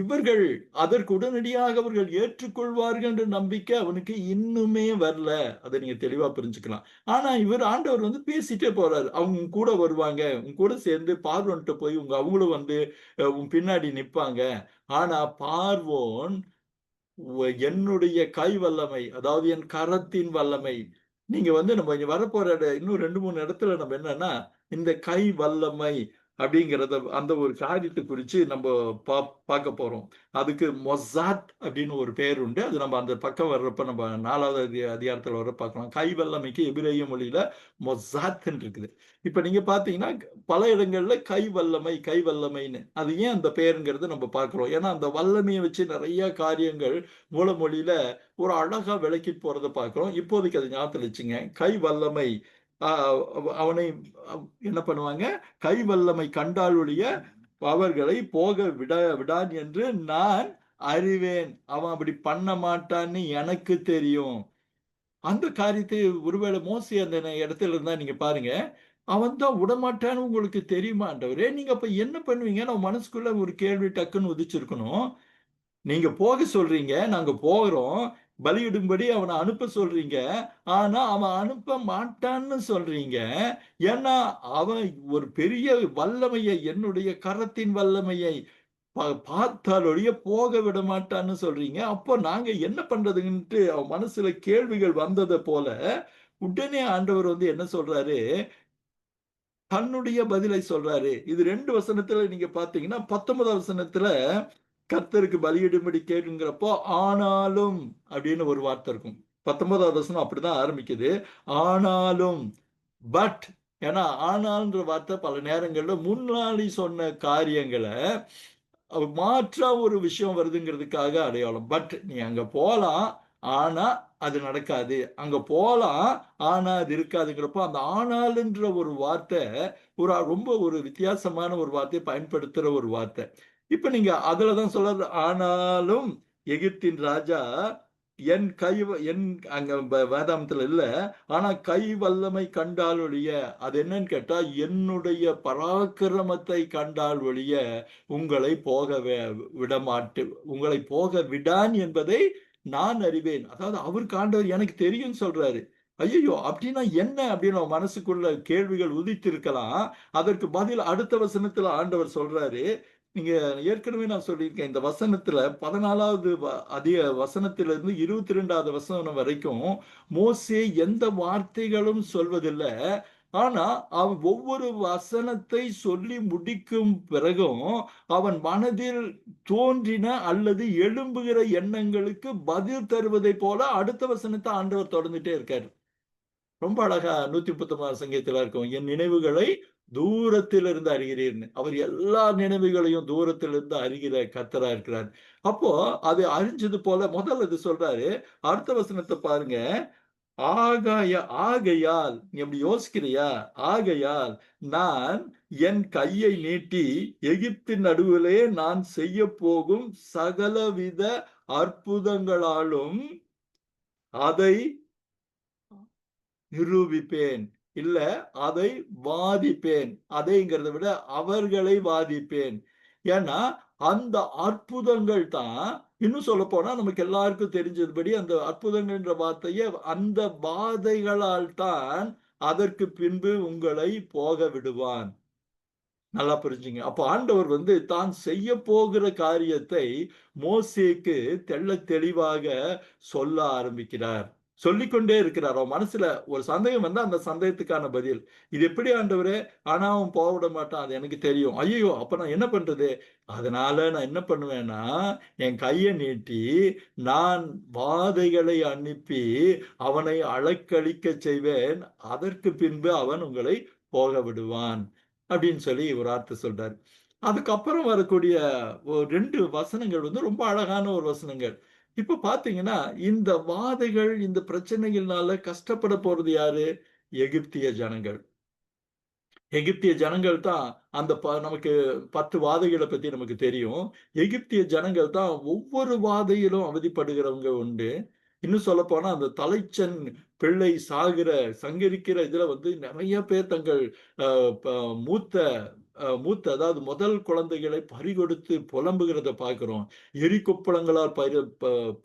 இவர்கள் அதற்கு உடனடியாக அவர்கள் ஏற்றுக்கொள்வார்கள் என்ற நம்பிக்கை அவனுக்கு இன்னுமே வரல. அதை நீங்க தெளிவா புரிஞ்சுக்கலாம். ஆனா ஆண்டவர் பேசிட்டே போறாரு. அவங்க உன் கூட வருவாங்க, உன் கூட சேர்ந்து பார்வோன்ட்ட போய் அவங்களும் உன் பின்னாடி நிப்பாங்க. ஆனா பார்வோன் என்னுடைய கை வல்லமை, அதாவது என் கரத்தின் வல்லமை, நீங்க நம்ம இங்க வரப்போற இன்னும் 2, 3 இடத்துல நம்ம என்னன்னா, இந்த கை வல்லமை அப்படிங்கிறத அந்த ஒரு காரியத்தை குறிச்சு நம்ம பார்க்க போறோம். அதுக்கு மொசாத் அப்படின்னு ஒரு பேர் உண்டு. அது நம்ம அந்த பக்கம் வர்றப்ப நம்ம 4வது அதிகாரத்துல வர பார்க்கலாம். கை வல்லமைக்கு எபிரேய மொழியில மொசாத்ன்னு இருக்குது. இப்ப நீங்க பாத்தீங்கன்னா பல இடங்கள்ல கை வல்லமைன்னு அது ஏன் அந்த பெயருங்கிறது நம்ம பார்க்கிறோம். ஏன்னா அந்த வல்லமையை வச்சு நிறைய காரியங்கள் மூலமொழியில ஒரு அழகா விளக்கி போறதை பார்க்கிறோம். இப்போதைக்கு அது ஞாபகத்துல வச்சுங்க. கை வல்லமை அவனை என்ன பண்ணுவாங்க, கை வல்லமை கண்டால் ஒழிய அவர்களை போக விடான் என்று நான் அறிவேன். அவன் அப்படி பண்ண மாட்டான்னு எனக்கு தெரியும். அந்த காரியத்தை ஒருவேளை மோசே அந்த இடத்துல இருந்தா நீங்க பாருங்க, அவன் தான் விடமாட்டான்னு உங்களுக்கு தெரியுமா ஆண்டவரே? நீங்க அப்ப என்ன பண்ணுவீங்க? நம்ம மனசுக்குள்ள ஒரு கேள்வி டக்குன்னு உதிச்சிருக்கணும். நீங்க போக சொல்றீங்க, நாங்க போகிறோம். பலியிடும்படி அவனை அனுப்ப சொல்றீங்க. ஆனா அவன் அனுப்ப மாட்டான்னு சொல்றீங்க. ஏன்னா அவன் ஒரு பெரிய வல்லமையை, என்னுடைய கரத்தின் வல்லமையை பார்த்தால் ஒழிய போக விட மாட்டான்னு சொல்றீங்க. அப்போ நாங்க என்ன பண்றதுன்ட்டு அவன் மனசுல கேள்விகள் வந்ததை போல உடனே ஆண்டவர் என்ன சொல்றாரு, தன்னுடைய பதிலை சொல்றாரு. இது 2 வசனத்துல நீங்க பாத்தீங்கன்னா 19வது வசனத்துல கர்த்தருக்கு பலியிடும்படி கேளுங்கிறப்போ ஆனாலும் அப்படின்னு ஒரு வார்த்தை இருக்கும். 19வது வசனம் அப்படிதான் ஆரம்பிக்குது. ஆனாலும், பட், ஏன்னா ஆனால்ன்ற வார்த்தை பல நேரங்கள்ல முன்னாடி சொன்ன காரியங்களை மாற்றா ஒரு விஷயம் வருதுங்கிறதுக்காக அடையாளம். பட் நீ அங்க போலாம், ஆனா அது நடக்காது. அங்க போலாம், ஆனா அது இருக்காதுங்கிறப்போ அந்த ஆனாலுன்ற ஒரு வார்த்தை ரொம்ப ஒரு வித்தியாசமான ஒரு வார்த்தையை பயன்படுத்துற ஒரு வார்த்தை. இப்ப நீங்க அதுலதான் சொல்றது, ஆனாலும் எகிப்தின் ராஜா என் அங்க வேதாந்தத்துல இல்ல, ஆனா கை வல்லமை கண்டால் ஒழிய, அது என்னன்னு கேட்டா என்னுடைய பராக்கிரமத்தை கண்டால் ஒழிய உங்களை போக விடான் என்பதை நான் அறிவேன். அதாவது அவருக்கு ஆண்டவர் எனக்கு தெரியும் சொல்றாரு. ஐயோ, அப்படின்னா என்ன அப்படின்னு அவன் மனசுக்குள்ள கேள்விகள் உதித்திருக்கலாம். அதற்கு பதில் அடுத்த வசனத்துல ஆண்டவர் சொல்றாரு. நீங்க ஏற்கனவே நான் சொல்லியிருக்கேன். இந்த வசனத்துல 14வது அதிக வசனத்திலிருந்து 22வது வசனம் வரைக்கும் மோசே எந்த வார்த்தைகளும் சொல்வதில்லை. ஆனா அவன் ஒவ்வொரு வசனத்தை சொல்லி முடிக்கும் பிறகும் அவன் மனதில் தோன்றின அல்லது எழும்புகிற எண்ணங்களுக்கு பதில் தருவதை போல அடுத்த வசனத்தை ஆண்டவர் தொடர்ந்துட்டே இருக்காரு. ரொம்ப அழகா 139 சங்கீதத்துல இருக்கும். என் நினைவுகளை தூரத்தில் இருந்து அறிகிறீர்னு. அவர் எல்லா நினைவுகளையும் தூரத்தில் இருந்து அறிகிற கர்த்தரா இருக்கிறார். அப்போ அது அறிஞ்சது போல முதல்ல இது சொல்றாரு. அடுத்த வசனத்தை பாருங்க. ஆகையால் நீ அப்படி யோசிக்கிறியா? ஆகையால் நான் என் கையை நீட்டி எகிப்தின் நடுவிலே நான் செய்ய போகும் சகலவித அற்புதங்களாலும் அதை நிரூபிப்பேன். இல்ல, அதை வாதிப்பேன். அதைங்கிறத விட அவர்களை வாதிப்பேன். ஏன்னா அந்த அற்புதங்கள் தான், இன்னும் சொல்ல போனா நமக்கு எல்லாருக்கும் தெரிஞ்சதுபடி அந்த அற்புதங்கள்ன்ற வார்த்தையை அந்த வாதைகளால் தான் அதற்கு பின்பு உங்களை போக விடுவான். நல்லா புரிஞ்சுங்க. அப்போ ஆண்டவர் தான் செய்ய போகிற காரியத்தை மோசேக்கு தெள்ளத் தெளிவாக சொல்ல ஆரம்பிக்கிறார். சொல்லிக்கொண்டே இருக்கிறார். அவன் மனசுல ஒரு சந்தேகம் வந்தா அந்த சந்தேகத்துக்கான பதில். இது எப்படி ஆண்டவரே? ஆனா அவன் போக விட மாட்டான். அது எனக்கு தெரியும். ஐயையோ! அப்ப நான் என்ன பண்றது? அதனால நான் என்ன பண்ணுவேன்னா, என் கைய நீட்டி நான் வாதைகளை அனுப்பி அவனை அலைக்கழிக்கச் செய்வேன். அதற்கு பின்பு அவன் உங்களை போக விடுவான். அப்படின்னு சொல்லி ஒரு வார்த்தை சொல்றாரு. அதுக்கப்புறம் வரக்கூடிய 2 வசனங்கள் ரொம்ப அழகான ஒரு வசனங்கள். இப்ப பாத்தீங்கன்னா, இந்த வாதைகள், இந்த பிரச்சனைகள்னால கஷ்டப்பட போறது யாரு? எகிப்திய ஜனங்கள். எகிப்திய ஜனங்கள் தான் அந்த நமக்கு 10 வாதைகளை பத்தி நமக்கு தெரியும். எகிப்திய ஜனங்கள் தான் ஒவ்வொரு வாதையிலும் அவதிப்படுகிறவங்க உண்டு. இன்னும் சொல்லப்போனா அந்த தலைச்சன் பிள்ளை சாகிற சங்கரிக்கிற இதுல நிறைய பேர் தங்கள் ப மூத்த மூத்த அதாவது முதல் குழந்தைகளை பறிகொடுத்து புலம்புகிறத பார்க்கிறோம். எரிகொப்பளங்களால்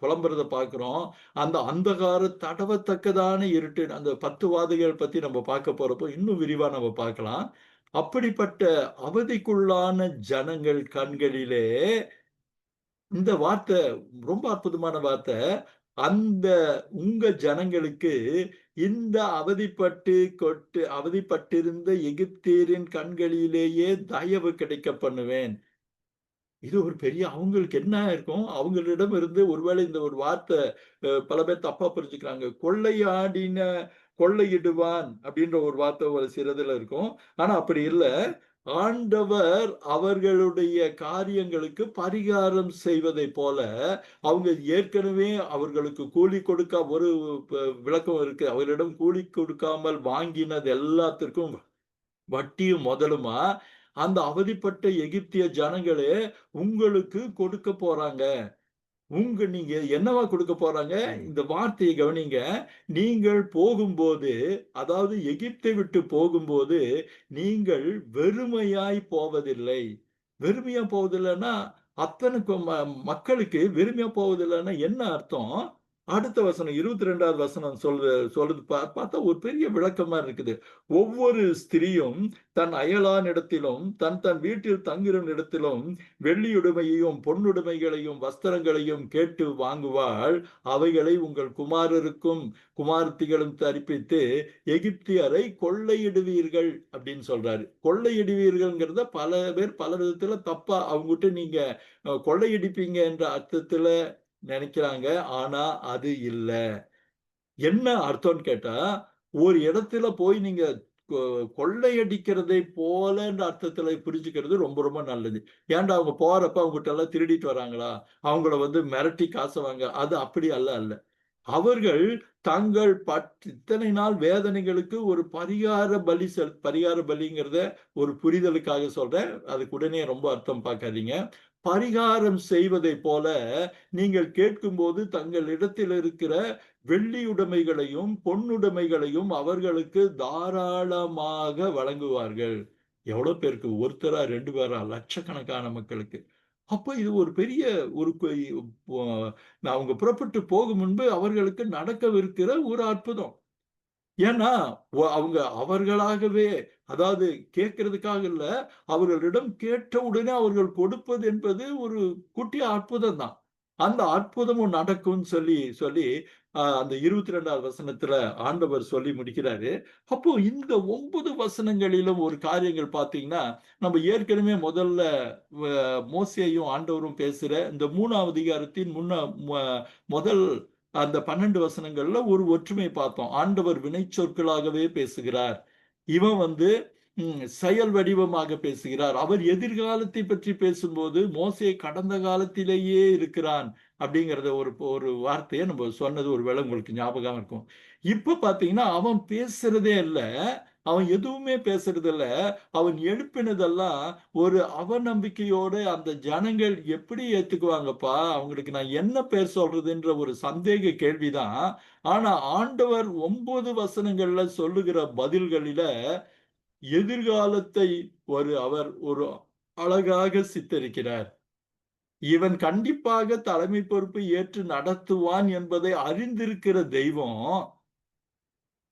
புலம்புறத பார்க்கிறோம். அந்த அந்தகார தடவத்தக்கதான இருட்டு, அந்த 10 வாதைகள் பத்தி நம்ம பார்க்க போறப்போ இன்னும் விரிவா நம்ம பார்க்கலாம். அப்படிப்பட்ட அவதிக்குள்ளான ஜனங்கள் கண்களிலே இந்த வார்த்தை ரொம்ப அற்புதமான வார்த்தை. அந்த உங்க ஜனங்களுக்கு இந்த அவதிப்பட்டிருந்த எகிப்தியரின் கண்களிலேயே தயவு கிடைக்க பண்ணுவேன். இது ஒரு பெரிய அவங்களுக்கு என்ன இருக்கும்? அவங்களிடம் இருந்து ஒருவேளை இந்த ஒரு வார்த்தை பல பேர் தப்பா புரிஞ்சுக்கிறாங்க. கொள்ளையிடுவான் அப்படின்ற ஒரு வார்த்தை ஒரு சிலதுல இருக்கும். ஆனா அப்படி இல்ல. ஆண்டவர் அவர்களுடைய காரியங்களுக்கு பரிகாரம் செய்வதைப் போல, அவங்க ஏற்கனவே அவர்களுக்கு கூலி கொடுக்க ஒரு விளக்கம் இருக்கு. அவர்களிடம் கூலி கொடுக்காமல் வாங்கினது எல்லாத்திற்கும் வட்டியும் முதலுமா அந்த அவதிப்பட்ட எகிப்திய ஜனங்களே உங்களுக்கு கொடுக்க போறாங்க. நீங்க என்னவா கொடுக்க போறாங்க? இந்த வார்த்தையை கவனிங்க. நீங்கள் போகும்போது, அதாவது எகிப்தை விட்டு போகும்போது, நீங்கள் வெறுமையாய் போவதில்லை. வெறுமையா போவதில்லைன்னா, அத்தனை மக்களுக்கு வெறுமையா போவதில்லைன்னா என்ன அர்த்தம்? அடுத்த வசனம் 22வது வசனம் சொல்லுது பார்த்தா ஒரு பெரிய விளக்கமா இருக்குது. ஒவ்வொரு ஸ்திரீயும் தன் அயலானிடத்திலும், தன் தன் வீட்டில் தங்குகிற இடத்திலும் வெள்ளியுடைமையையும், பொன்னுடைமைகளையும், வஸ்திரங்களையும் கேட்டு வாங்குவாள். அவைகளை உங்கள் குமாரருக்கும் குமாரத்திகளும் தரிப்பித்து எகிப்தியரை கொள்ளையிடுவீர்கள் அப்படின்னு சொல்றாரு. கொள்ளையிடுவீர்கள்ங்கிறத பல பேர் பல விதத்துல தப்பா அவங்ககிட்ட நீங்க கொள்ளையடிப்பீங்க என்ற அர்த்தத்துல நினைக்கிறாங்க. ஆனா அது இல்ல. என்ன அர்த்தம்னு கேட்டா, ஒரு இடத்துல போய் நீங்க கொள்ளையடிக்கிறதை போலன்ற அர்த்தத்துல புரிஞ்சுக்கிறது ரொம்ப ரொம்ப நல்லது. ஏன்டா அவங்க போறப்ப அவங்ககிட்ட எல்லாம் திருடிட்டு வராங்களா? அவங்கள மிரட்டி காசு வாங்க அது அப்படி அல்ல. அவர்கள் தங்கள் இத்தனை நாள் வேதனைகளுக்கு ஒரு பரிகார பலிங்கிறத ஒரு புரிதலுக்காக சொல்றேன். அதுக்கு உடனே ரொம்ப அர்த்தம் பார்க்காதீங்க. பரிகாரம் செய்வதை போல நீங்கள் கேட்கும்போது தங்களிடத்தில் இருக்கிற வெள்ளியுடைமைகளையும் பொன்னுடைமைகளையும் அவர்களுக்கு தாராளமாக வழங்குவார்கள். எவ்வளவு பேருக்கு? ஒருத்தரா 2 பேரா? லட்சக்கணக்கான மக்களுக்கு. அப்ப இது ஒரு பெரிய ஒரு அவங்க புறப்பட்டு போகும் முன்பு அவர்களுக்கு நடக்கவிருக்கிற ஒரு அற்புதம். ஏன்னா அவங்க அவர்களாகவே, அதாவது கேட்கறதுக்காக இல்ல, அவர்களிடம் கேட்ட உடனே அவர்கள் கொடுப்பது என்பது ஒரு குட்டி அற்புதம் தான். அந்த அற்புதமும் நடக்கும்னு சொல்லி சொல்லி அந்த 22வது வசனத்துல ஆண்டவர் சொல்லி முடிக்கிறாரு. அப்போ இந்த 9 வசனங்களிலும் ஒரு காரியங்கள் பார்த்தீங்கன்னா, நம்ம ஏற்கனவே முதல்ல மோசேயும் ஆண்டவரும் பேசுற இந்த 3வது அதிகாரத்தின் முதல் அந்த 12 வசனங்கள்ல ஒரு ஒற்றுமை பார்த்தோம். ஆண்டவர் வினைச்சொற்களாகவே பேசுகிறார். இவன் செயல் வடிவமாக பேசுகிறார். அவர் எதிர்காலத்தை பற்றி பேசும்போது மோசே கடந்த காலத்திலேயே இருக்கிறான் அப்படிங்கிறத ஒரு ஒரு வார்த்தையை நம்ம சொன்னது ஒருவேளை உங்களுக்கு ஞாபகம் இருக்கும். இப்ப பாத்தீங்கன்னா அவன் பேசுறதே இல்ல, அவன் எதுவுமே பேசுறது இல்ல. அவன் எழுப்பினதெல்லாம் ஒரு அவநம்பிக்கையோட அந்த ஜனங்கள் எப்படி ஏத்துக்குவாங்கப்பா, அவங்களுக்கு நான் என்ன பேர் சொல்றதுன்ற ஒரு சந்தேக கேள்விதான். ஆனா ஆண்டவர் 9 வசனங்கள்ல சொல்லுகிற பதில்களில எதிர்காலத்தை அவர் ஒரு அழகாக சித்தரிக்கிறார். இவன் கண்டிப்பாக தலைமை பொறுப்பை ஏற்று நடத்துவான் என்பதை அறிந்திருக்கிற தெய்வம்,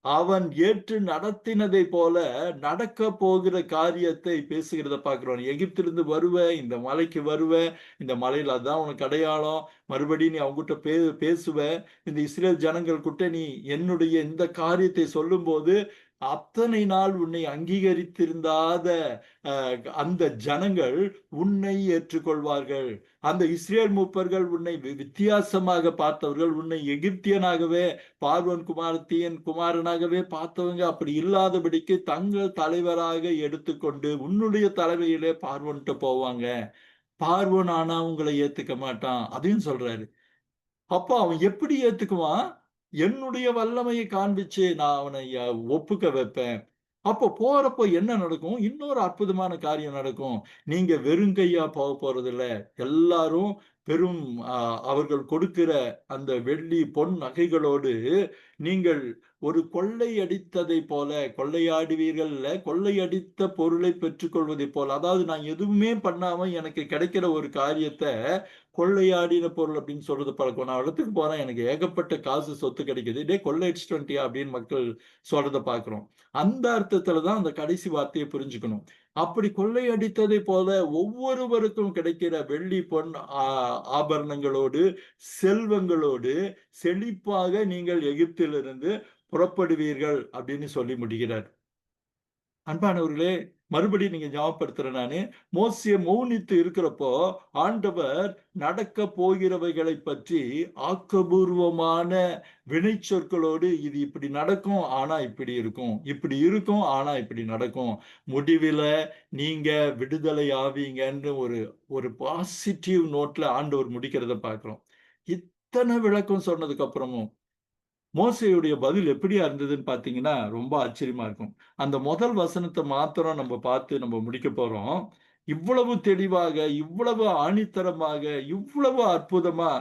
அவன் ஏற்று நடத்தினதை போல நடக்க போகிற காரியத்தை பேசுகிறத பார்க்கிறோம். எகிப்திலிருந்து வருவ, இந்த மலைக்கு வருவ, இந்த மலையில அதான் உனக்கு அடையாளம். மறுபடியும் நீ அவங்ககிட்ட பேசுவ. இந்த இஸ்ரேல் ஜனங்கள் கிட்ட நீ என்னுடைய இந்த காரியத்தை சொல்லும்போது அத்தனை நாள் உன்னை அங்கீகரித்திருந்தாத அந்த ஜனங்கள் உன்னை ஏற்றுக்கொள்வார்கள். அந்த இஸ்ரேல் மூப்பர்கள் உன்னை வித்தியாசமாக பார்த்தவர்கள், உன்னை எகிப்தியனாகவே பார்வோன் குமாரனாகவே பார்த்தவங்க அப்படி இல்லாதபடிக்கு தங்கள் தலைவராக எடுத்துக்கொண்டு உன்னுடைய தலைமையிலே பார்வோன்ட்டு போவாங்க. பார்வோன் ஆனா உங்களை ஏத்துக்க மாட்டான், அதையும் சொல்றாரு. அப்ப அவன் எப்படி ஏத்துக்குவான்? என்னுடைய வல்லமையை காண்பிச்சு நான் அவனை ஒப்புக்க வைப்பேன். அப்போ போறப்போ என்ன நடக்கும்? இன்னொரு அற்புதமான காரியம் நடக்கும். நீங்க வெறுங்கையா போறதில்ல. எல்லாரும் பெரும் அவர்கள் கொடுக்கிற அந்த வெள்ளி, பொன் நகைகளோடு நீங்கள் ஒரு கொள்ளையடித்ததை போல கொள்ளையாடுவீர்கள்ல, கொள்ளையடித்த பொருளை பெற்றுக்கொள்வதைப் போல. அதாவது நான் எதுவுமே பண்ணாம எனக்கு கிடைக்கிற ஒரு காரியத்த கொள்ளையாடின பொருள் அப்படின்னு சொல்றது பழக்கம். நான் இடத்துக்கு போறேன், எனக்கு ஏகப்பட்ட காசு சொத்து கிடைக்குது. டேய் கொள்ளையடிச்சிட்டு வந்துட்டியா அப்படின்னு மக்கள் சொல்றத பார்க்கிறோம். அந்த அர்த்தத்துல தான் அந்த கடைசி வார்த்தையை புரிஞ்சுக்கணும். அப்படி கொள்ளையடித்ததை போல ஒவ்வொருவருக்கும் கிடைக்கிற வெள்ளி, பொன் ஆபரணங்களோடு, செல்வங்களோடு செழிப்பாக நீங்கள் எகிப்திலிருந்து புறப்படுவீர்கள் அப்படின்னு சொல்லி முடிகிறார். அன்பானவர்களே, மறுபடியும் நீங்க ஞாபகப்படுத்துறேன் நானு. மோசே மௌனித்து இருக்கிறப்போ ஆண்டவர் நடக்க போகிறவைகளை பற்றி ஆக்கபூர்வமான வினைச்சொற்களோடு இது இப்படி நடக்கும், ஆனா இப்படி இருக்கும், இப்படி இருக்கும், ஆனா இப்படி நடக்கும், முடிவில நீங்க விடுதலை ஆவீங்கன்னு ஒரு ஒரு பாசிட்டிவ் நோட்ல ஆண்டவர் முடிக்கிறத பார்க்கிறோம். இத்தனை விளக்கம் சொன்னதுக்கு அப்புறமும் மோசேயுடைய பதில் எப்படியா இருந்ததுன்னு பார்த்தீங்கன்னா, ரொம்ப ஆச்சரியமா இருக்கும். அந்த முதல் வசனத்த மாத்திரம் நம்ம பார்த்து நம்ம முடிக்க போறோம். இவ்வளவு தெளிவாக, இவ்வளவு ஆணித்தரமாக, இவ்வளவு அற்புதமா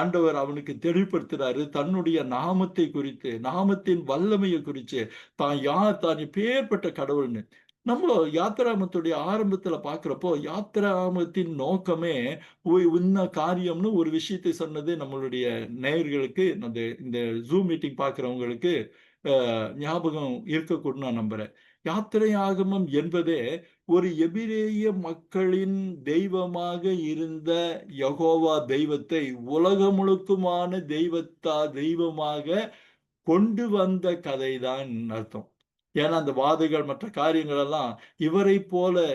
ஆண்டவர் அவனுக்கு தெளிவுபடுத்துறாரு. தன்னுடைய நாமத்தை குறித்து, நாமத்தின் வல்லமையை குறிச்சு, தான் யார், தான் எப்பேர்ப்பட்ட கடவுள்னு. நம்ம யாத்திராமத்துடைய ஆரம்பத்துல பார்க்கிறப்போ, யாத்திராமத்தின் நோக்கமே இன்ன காரியம்னு ஒரு விஷயத்தை சொன்னது நம்மளுடைய நேயர்களுக்கு, இந்த ஜூம் மீட்டிங் பார்க்கிறவங்களுக்கு ஞாபகம் இருக்கக்கூடும் நான் நம்புறேன். யாத்திரை ஆகமம் என்பதே ஒரு எபிரேய மக்களின் தெய்வமாக இருந்த யெகோவா தெய்வத்தை உலகம் முழுக்குமான தெய்வமாக கொண்டு வந்த கதைதான் அர்த்தம். ஏன்னா அந்த வாதைகள் மற்ற காரியங்கள் எல்லாம் இவரை போல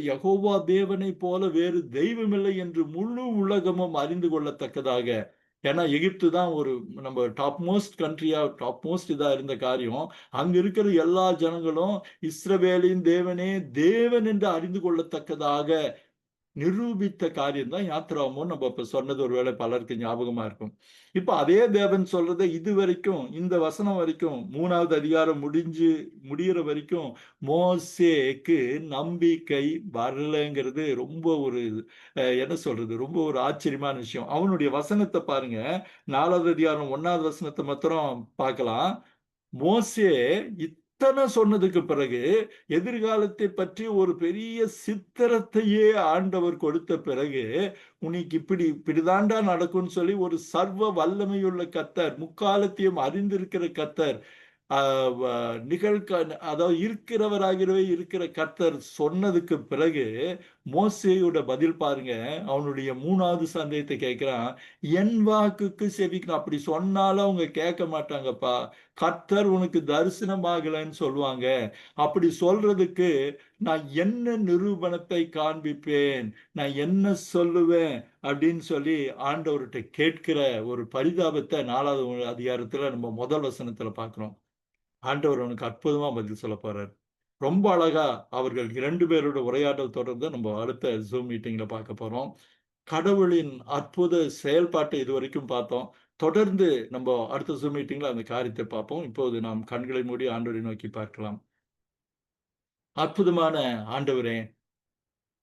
யெகோவா தேவனை போல வேறு தெய்வமில்லை என்று முழு உலகமும் அறிந்து கொள்ளத்தக்கதாக. ஏன்னா எகிப்து தான் ஒரு நம்ம டாப் மோஸ்ட் இதா இருந்த காரியம். அங்க இருக்கிற எல்லா ஜனங்களும் இஸ்ரவேலின் தேவனே தேவன் என்று அறிந்து கொள்ளத்தக்கதாக நிரூபித்த காரியம் தான் யாத்ராமோ நம்ம இப்ப சொன்னது ஒருவேளை பலருக்கு ஞாபகமா இருக்கும். இப்ப அதே தேவன் சொல்றதை இது வரைக்கும் இந்த வசனம் வரைக்கும் 3வது அதிகாரம் முடியிற வரைக்கும் மோசேக்கு நம்பிக்கை வரலங்கிறது ரொம்ப ஒரு என்ன சொல்றது, ரொம்ப ஒரு ஆச்சரியமான விஷயம். அவனுடைய வசனத்தை பாருங்க. 4வது அதிகாரம் 1வது வசனத்தை மாத்திரம் பார்க்கலாம். மோசே அத்தனை சொன்னதுக்கு பிறகு எதிர்காலத்தை பற்றி ஒரு பெரிய சித்திரத்தையே ஆண்டவர் கொடுத்த பிறகு உனக்கு இப்படிதாண்டா நடக்கும்னு சொல்லி ஒரு சர்வ வல்லமையுள்ள கர்த்தர், முக்காலத்தையும் அறிந்திருக்கிற கர்த்தர், அதாவது இருக்கிறவராகவே இருக்கிற கர்த்தர் சொன்னதுக்கு பிறகு மோசேயோட பதில் பாருங்க. அவனுடைய 3வது சந்தேகத்தை கேட்கிறான். என் வாக்குக்கு செவிக்கணும். அப்படி சொன்னாலும் அவங்க கேட்க மாட்டாங்கப்பா. கர்த்தர் உனக்கு தரிசனமாகலன்னு சொல்லுவாங்க. அப்படி சொல்றதுக்கு நான் என்ன நிரூபணத்தை காண்பிப்பேன், நான் என்ன சொல்லுவேன் அப்படின்னு சொல்லி ஆண்டவர்கிட்ட கேட்கிற ஒரு பரிதாபத்தை 4வது அதிகாரத்துல நம்ம முதல் வசனத்துல பார்க்கிறோம். ஆண்டவர் அவனுக்கு அற்புதமா பதில் சொல்ல போறார். ரொம்ப அழகா அவர்கள் 2 பேரோட உரையாடல் தொடர்ந்து நம்ம அடுத்த ஜூம் மீட்டிங்ல பார்க்க போறோம். கடவுளின் அற்புத செயல்பாட்டை இதுவரைக்கும் பார்த்தோம். தொடர்ந்து நம்ம அடுத்த ஜூம் மீட்டிங்ல அந்த காரியத்தை பார்ப்போம். இப்போது நாம் கண்களை மூடி ஆண்டவரை நோக்கி பார்க்கலாம். அற்புதமான ஆண்டவரே,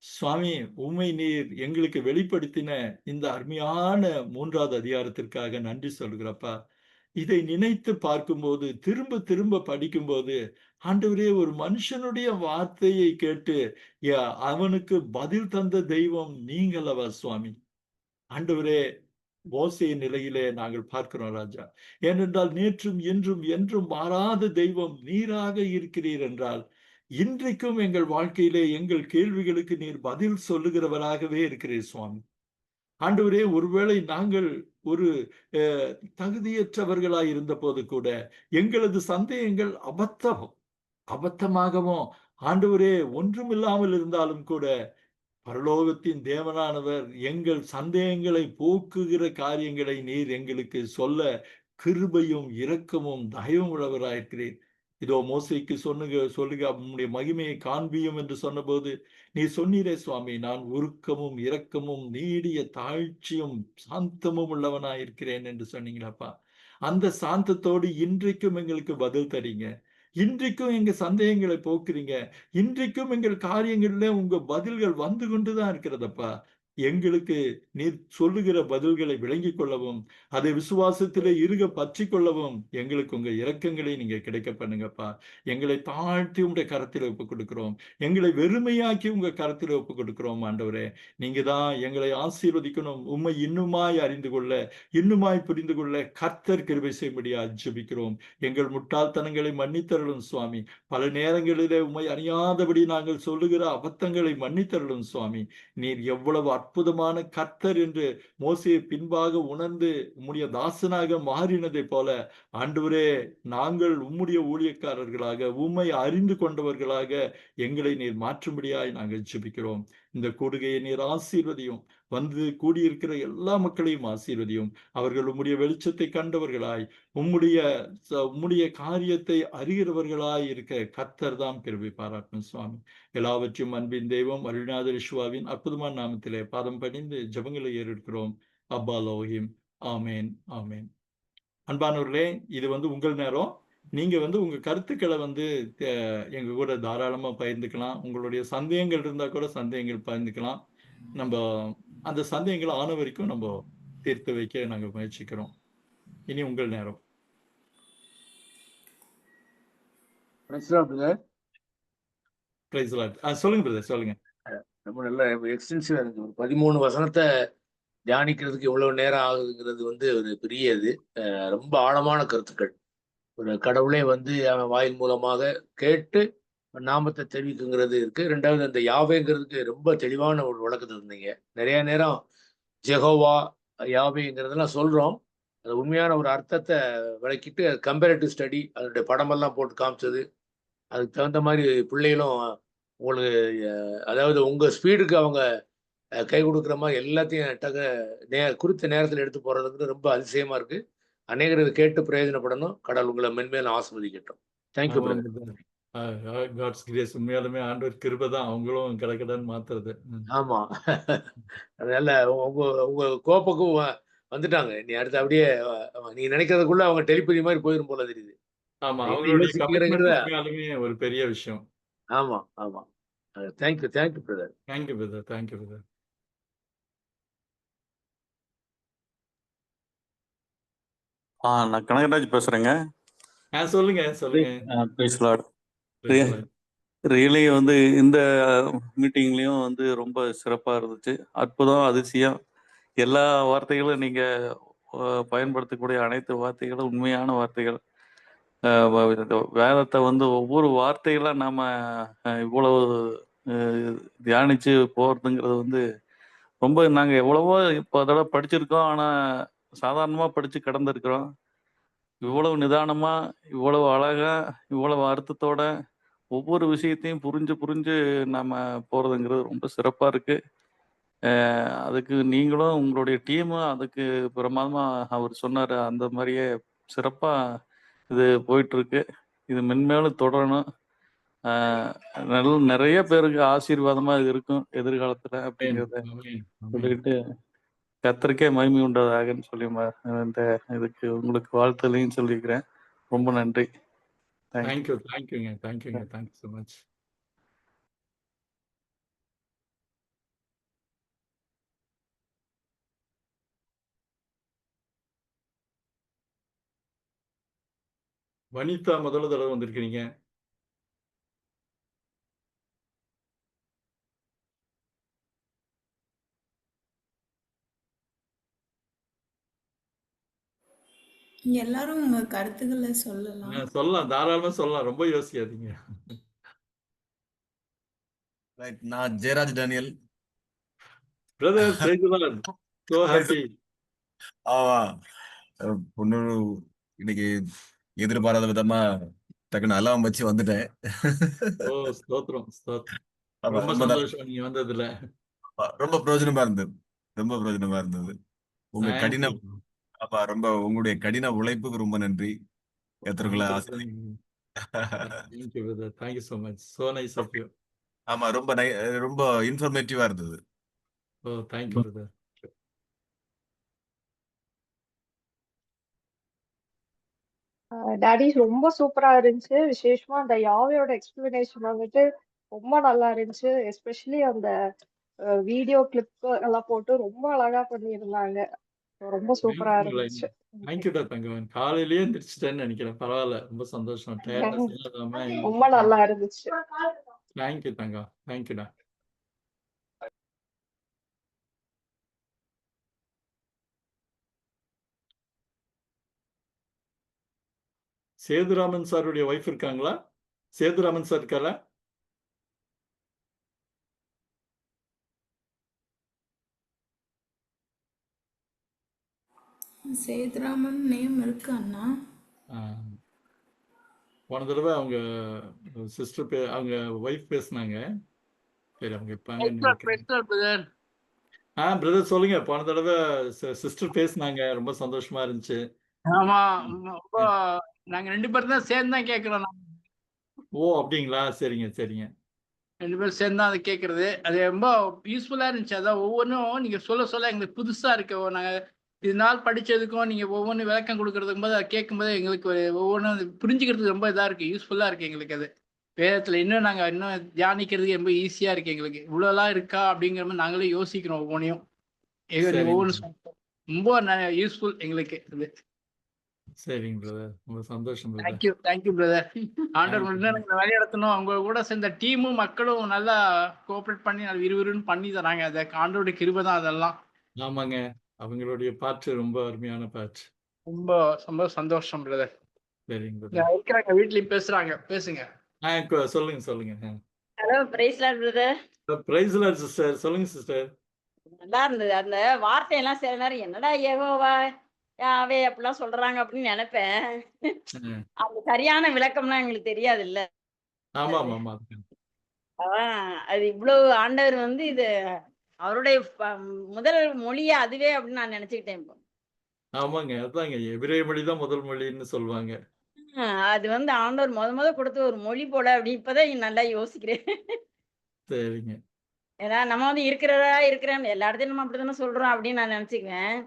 சுவாமி, உம்மை நீர் எங்களுக்கு வெளிப்படுத்தின இந்த அருமையான 3வது அதிகாரத்திற்காக நன்றி சொல்கிறப்பா. இதை நினைத்து பார்க்கும்போது, திரும்ப திரும்ப படிக்கும்போது, ஆண்டவரே, ஒரு மனுஷனுடைய வார்த்தையை கேட்டு அவனுக்கு பதில் தந்த தெய்வம் நீங்களவா சுவாமி. ஆண்டவரே, மோசேயின் நிலையிலே நாங்கள் பார்க்கிறோம் ராஜா. ஏனென்றால் நேற்றும் இன்றும் என்றும் மாறாத தெய்வம் நீராக இருக்கிறீர் என்றால், இன்றைக்கும் எங்கள் வாழ்க்கையிலே எங்கள் கேள்விகளுக்கு நீர் பதில் சொல்லுகிறவராகவே இருக்கிறீர் சுவாமி. ஆண்டவரே, ஒருவேளை நாங்கள் ஒரு தகுதியற்றவர்களாய் இருந்த போது கூட எங்களது சந்தேகங்கள் அபத்தமாகவும் ஆண்டவரே ஒன்றுமில்லாமல் இருந்தாலும் கூட பரலோகத்தின் தேவனானவர் எங்கள் சந்தேகங்களை போக்குகிற காரியங்களை நீர் எங்களுக்கு சொல்ல கிருபையும் இரக்கமும் தயவும் உள்ளவராயிருக்கிறேன். இதோ மோசைக்கு சொல்லுக உம்முடைய மகிமையை காண்பியும் என்று சொன்னபோது நீ சொன்னீரே சுவாமி, நான் உருக்கமும் இரக்கமும் நீடிய தாழ்ச்சியும் சாந்தமும் உள்ளவனாயிருக்கிறேன் என்று சொன்னீங்களப்பா. அந்த சாந்தத்தோடு இன்றைக்கும் எங்களுக்கு பதில் தரீங்க. இன்றைக்கும் எங்க சந்தேகங்களை போக்குறீங்க. இன்றைக்கும் எங்கள் காரியங்கள்ல உங்க பதில்கள் வந்து கொண்டுதான் இருக்கிறதப்பா. எங்களுக்கு நீர் சொல்லுகிற பதில்களை விளங்கிக் கொள்ளவும், அதை விசுவாசத்திலே இருக பற்றி கொள்ளவும் எங்களுக்கு உங்க இரக்கங்களை நீங்க கிடைக்க பண்ணுங்கப்பா. எங்களை தாழ்த்தி உங்க கரத்தில் ஒப்புக் கொடுக்கிறோம். எங்களை வெறுமையாக்கி உங்க கரத்தில் ஒப்புக் கொடுக்கிறோம் ஆண்டவரே. நீங்க தான் எங்களை ஆசீர்வதிக்கணும். உம்மை இன்னுமாய் அறிந்து கொள்ள, இன்னுமாய் புரிந்து கொள்ள கர்த்தர் கிருபை செய்யும்படியா ஜெபிக்கிறோம். எங்கள் முட்டாள்தனங்களை மன்னித்தருளும் சுவாமி. பல நேரங்களிலே உம்மை அறியாதபடி நாங்கள் சொல்லுகிற அபத்தங்களை மன்னித்தருளும் சுவாமி. நீர் எவ்வளவு அற்புதமான கர்த்தர் என்று மோசேயை பின்பாக உணர்ந்து உம்முடைய தாசனாக மாறினதை போல ஆண்டவரே, நாங்கள் உம்முடைய ஊழியக்காரர்களாக உம்மை அறிந்து கொண்டவர்களாக எங்களை நீர் மாற்றும்படியாய் நாங்கள் ஜெபிக்கிறோம். இந்த கூடுகையை நீர் ஆசீர்வதியும். வந்து கூடியிருக்கிற எல்லா மக்களையும் ஆசீர்வதியும். அவர்கள் உம்முடைய வெளிச்சத்தை கண்டவர்களாய் உம்முடைய காரியத்தை அறிகிறவர்களாய் இருக்க கர்த்தர் தான் கிருபை பாராட்டும் சுவாமி. எல்லாவற்றையும் அன்பின் தெய்வம் அருள்நாதர் யெகோவாவின் அற்புதமான நாமத்திலே பாதம் பணிந்து ஜெபங்களை ஏறெடுக்கிறோம். அப்பா லோஹிம். ஆமேன், ஆமேன். அன்பானவர்களே, இது உங்கள் நேரம். நீங்க உங்க கருத்துக்களை எங்க கூட தாராளமா பகிர்ந்துக்கலாம். உங்களுடைய சந்தேகங்கள் இருந்தா கூட சந்தேகங்கள் பகிர்ந்துக்கலாம். நம்ம அந்த சந்தேகங்களை ஆன வரைக்கும் நம்ம தீர்த்து வைக்க நாங்க முயற்சிக்கிறோம். இனி உங்கள் நேரம். சொல்லுங்க பிரதர், சொல்லுங்க. ரொம்ப நல்ல எக்ஸ்டென்சிவா இருக்கு. ஒரு 13 வசனத்தை தியானிக்கிறதுக்கு எவ்வளவு நேரம் ஆகுதுங்கிறது ஒரு பெரிய இது. ரொம்ப ஆழமான கருத்துக்கள். ஒரு கடவுளே அவன் வாயின் மூலமாக கேட்டு நாமத்தை தெரிவிக்குங்கிறது இருக்கு. 2வது அந்த யாவேங்கிறதுக்கு ரொம்ப தெளிவான ஒரு விளக்கத்தை இருந்தீங்க. நிறைய நேரம் ஜெகோவா யாவேங்கிறதெல்லாம் சொல்றோம். அது உண்மையான ஒரு அர்த்தத்தை விளக்கிட்டு கம்பேரிட்டிவ் ஸ்டடி அதனுடைய படமெல்லாம் போட்டு காமிச்சது. அதுக்கு தகுந்த மாதிரி பிள்ளைகளும் உங்களுக்கு அதாவது உங்க ஸ்பீடுக்கு அவங்க கை கொடுக்குற மாதிரி எல்லாத்தையும் குறித்த நேரத்தில் எடுத்து போறதுங்கிறது ரொம்ப அதிசயமா இருக்கு. அநேகர் இதை கேட்டு பிரயோஜனப்படணும். கடவுள் உங்களை மென்மேலும் ஆசீர்வதிக்கட்டும். தேங்க்யூ. God's grace. உண்மையாலுமே ஆண்டவர் கிருபை தான் அவங்களும் கடகடன்னு மாத்துறது. ஆமா. அதனால உங்க கோப்பக்கும் வந்துட்டாங்க. நீ அடுத்து அப்படியே நீ நினைக்கிறதுக்குள்ள அவங்க டெலிபதி மாதிரி போயிடும் போல தெரியுது. ஆமா, அவங்களுடைய கமிட்மெண்ட் உண்மையாலுமே ஒரு பெரிய விஷயம். ஆமா, ஆமா. Thank you, thank you brother. Thank you brother, thank you brother. நான் கனகராஜ் பேசுறேங்க. சொல்லுங்க சொல்லுங்க. Praise Lord. Praise the Lord. Really வந்து இந்த மீட்டிங்லேயும் வந்து ரொம்ப சிறப்பாக இருந்துச்சு. அற்புதம், அதிசயம், எல்லா வார்த்தைகளும் நீங்கள் பயன்படுத்தக்கூடிய அனைத்து வார்த்தைகளும் உண்மையான வார்த்தைகள். இந்த வேதத்தை வந்து ஒவ்வொரு வார்த்தைகளாக நாம் இவ்வளவு தியானித்து போகிறதுங்கிறது வந்து ரொம்ப நாங்கள் எவ்வளவோ இப்போ அதோட படிச்சிருக்கோம். ஆனால் சாதாரணமாக படித்து கடந்திருக்கிறோம். இவ்வளவு நிதானமா, இவ்வளவு அழகா, இவ்வளவு அர்த்தத்தோட ஒவ்வொரு விஷயத்தையும் புரிஞ்சு புரிஞ்சு நாம போறதுங்கிறது ரொம்ப சிறப்பா இருக்கு. அதுக்கு நீங்களும் உங்களுடைய டீமும் அதுக்கு பிரமாதமா அவர் சொன்னாரு. அந்த மாதிரியே சிறப்பா இது போயிட்டு இருக்கு. இது மென்மேலும் தொடரணும். நிறைய பேருக்கு ஆசீர்வாதமா இது இருக்கும் எதிர்காலத்துல அப்படிங்கிறத Amen. Amen. சொல்லிட்டு கர்த்தருக்கே மகிமை உண்டதாகன்னு சொல்லி இந்த இதுக்கு உங்களுக்கு வாழ்த்துலையும் சொல்லிக்கிறேன். ரொம்ப நன்றி. Thank you. Thank you. Thank you. Thank you so much. Vanitha முதல்ல தடவை வந்திருக்கிறீங்க. எல்லாரும் உங்க கருத்துக்களை சொல்லலாம். சொல்லலாம், தாராளமா சொல்லலாம். ரொம்ப யோசிக்காதீங்க. ரைட், நான் Jeyaraj Daniel. Brother, praise the Lord. So happy. ஆமா, பொண்ணு இன்னைக்கு எதிர்பாராத விதமா டக்குன்னு அலாம் வச்சு வந்துட்டேன். ஓ, ஸ்தோத்திரம் ஸ்தோத்திரம். ஆமா, ரொம்ப ரொம்ப சந்தோஷம் நீங்க வந்ததுல. ரொம்ப பிரயோஜனமா இருந்தது. ரொம்ப பிரயோஜனமா இருந்தது. உங்க Thank கடின you. ஆமா, ரொம்ப உங்களுடைய கடின உழைப்புக்கு ரொம்ப நன்றி. கர்த்தருக்குள்ள ஆசை. Thank you, brother. Thank you so much. So nice of you. ஆமா, ரொம்ப இன்ஃபர்மேட்டிவா இருந்தது. Oh, thank you, brother. Daddy ரொம்ப சூப்பரா இருந்துச்சு. விசேஷமா அந்த யாவையோட எக்ஸ்பிளனேஷன் வந்துட்டு ரொம்ப நல்லா இருந்துச்சு. எஸ்பெஷலி அந்த வீடியோ கிளிப் எல்லாம் போட்டு ரொம்ப அழகா பண்ணியிருந்தாங்க. ரொம்ப சூப்பரா இருந்துச்சு. Thank you, தங்கவன். காலையிலேயே எந்திரிச்சிட்டேன்னு நினைக்கிறேன். பரவாயில்ல, ரொம்ப சந்தோஷம். டயர்ட்னஸ் இல்லாம ரொம்ப நல்லா இருந்துச்சு. Thank you, Thangam. Thank you டா. சேதுராமன் சாருடைய ஒய்ஃப் இருக்காங்களா? சேதுராமன் சார் இருக்காரா? சேதுராமன் நேம் இருக்கு அண்ணா. போன தடவை அவங்க சிஸ்டர் அவங்க ஒய்ஃப் பேசினாங்க. சரி, அவங்க இருப்பாங்க. பிரதர் சொல்லுங்க. போன தடவை சிஸ்டர் பேசினாங்க, ரொம்ப சந்தோஷமா இருந்துச்சு. ஆமா, ரொம்ப நாங்க 2 பேரும் தான் சேர்ந்து தான் கேட்கிறோம். ஓ, அப்படிங்களா? சரிங்க சரிங்க. 2 பேரும் சேர்ந்து தான் அதை கேட்கறது. அது ரொம்ப யூஸ்ஃபுல்லா இருந்துச்சு. அதான் ஒவ்வொன்றும் நீங்க சொல்ல சொல்ல எங்களுக்கு புதுசா இருக்கு. நாங்க இது நாள் படிச்சதுக்கும் நீங்க ஒவ்வொன்றும் விளக்கம் கொடுக்கறதுக்கும் போது அதை கேட்கும்போது எங்களுக்கு ஒவ்வொன்றும் புரிஞ்சுக்கிறதுக்கு ரொம்ப இதா இருக்கு, யூஸ்ஃபுல்லா இருக்கு எங்களுக்கு. அது வேதத்துல இன்னும் நாங்க இன்னும் தியானிக்கிறதுக்கு ரொம்ப ஈஸியா இருக்கு எங்களுக்கு. இவ்வளோலாம் இருக்கா அப்படிங்கிற மாதிரி நாங்களே யோசிக்கிறோம் ஒவ்வொன்றையும். ஒவ்வொன்றும் ரொம்ப யூஸ்ஃபுல் எங்களுக்கு இது. சரிங்க பிரதர், ரொம்ப சந்தோஷம் பிரதர். Thank you brother. ஆண்டவர் வழி நடத்தணும். அவங்க கூட சேர்ந்த டீமும் மக்களும் நல்லா கோஆபரேட் பண்ணி விறுவிறுன்னு பண்ணி தராங்க. அதை ஆண்டவருடைய கிருபை தான் அதெல்லாம். ஆமாங்க, அவங்களுடைய பாட்டு ரொம்ப அருமையான பாட்டு. ரொம்ப ரொம்ப சந்தோஷம் பிரதர். சரிங்க பிரதர். இருக்கிறாங்க, வீட்லயும் பேசுறாங்க, பேசுங்க. சொல்லுங்க சொல்லுங்க. Hello, praise Lord brother. Praise Lord sister. சொல்லுங்க சிஸ்டர். நல்லா இருந்தது அந்த வார்த்தையெல்லாம். சில நேரம் என்னடா யெகோவா யாவே அப்படிலாம் சொல்றாங்க அப்படின்னு நினைப்பேன். அது சரியான விளக்கம்லாம் எங்களுக்கு தெரியாது இல்ல. ஆமா ஆமா. அது இவ்வளவு ஆண்டவர் வந்து இது அவருடைய முதல் மொழியே அதுவே அப்படின்னு நான் நினைச்சுக்கிட்டேன் இப்போ. ஆமாங்க, அதாங்க எபிரேய மொழி தான் முதல் மொழின்னு சொல்லுவாங்க. அது வந்து ஆண்டவர் முத கொடுத்த ஒரு மொழி போல அப்படி இப்பதான் நல்லா யோசிக்கிறேன். சரிங்க. ஏன்னா நம்ம வந்து இருக்கிறேன் எல்லா இடத்தையும் நம்ம அப்படித்தானே சொல்றோம் அப்படின்னு நான் நினைச்சுக்குவேன்.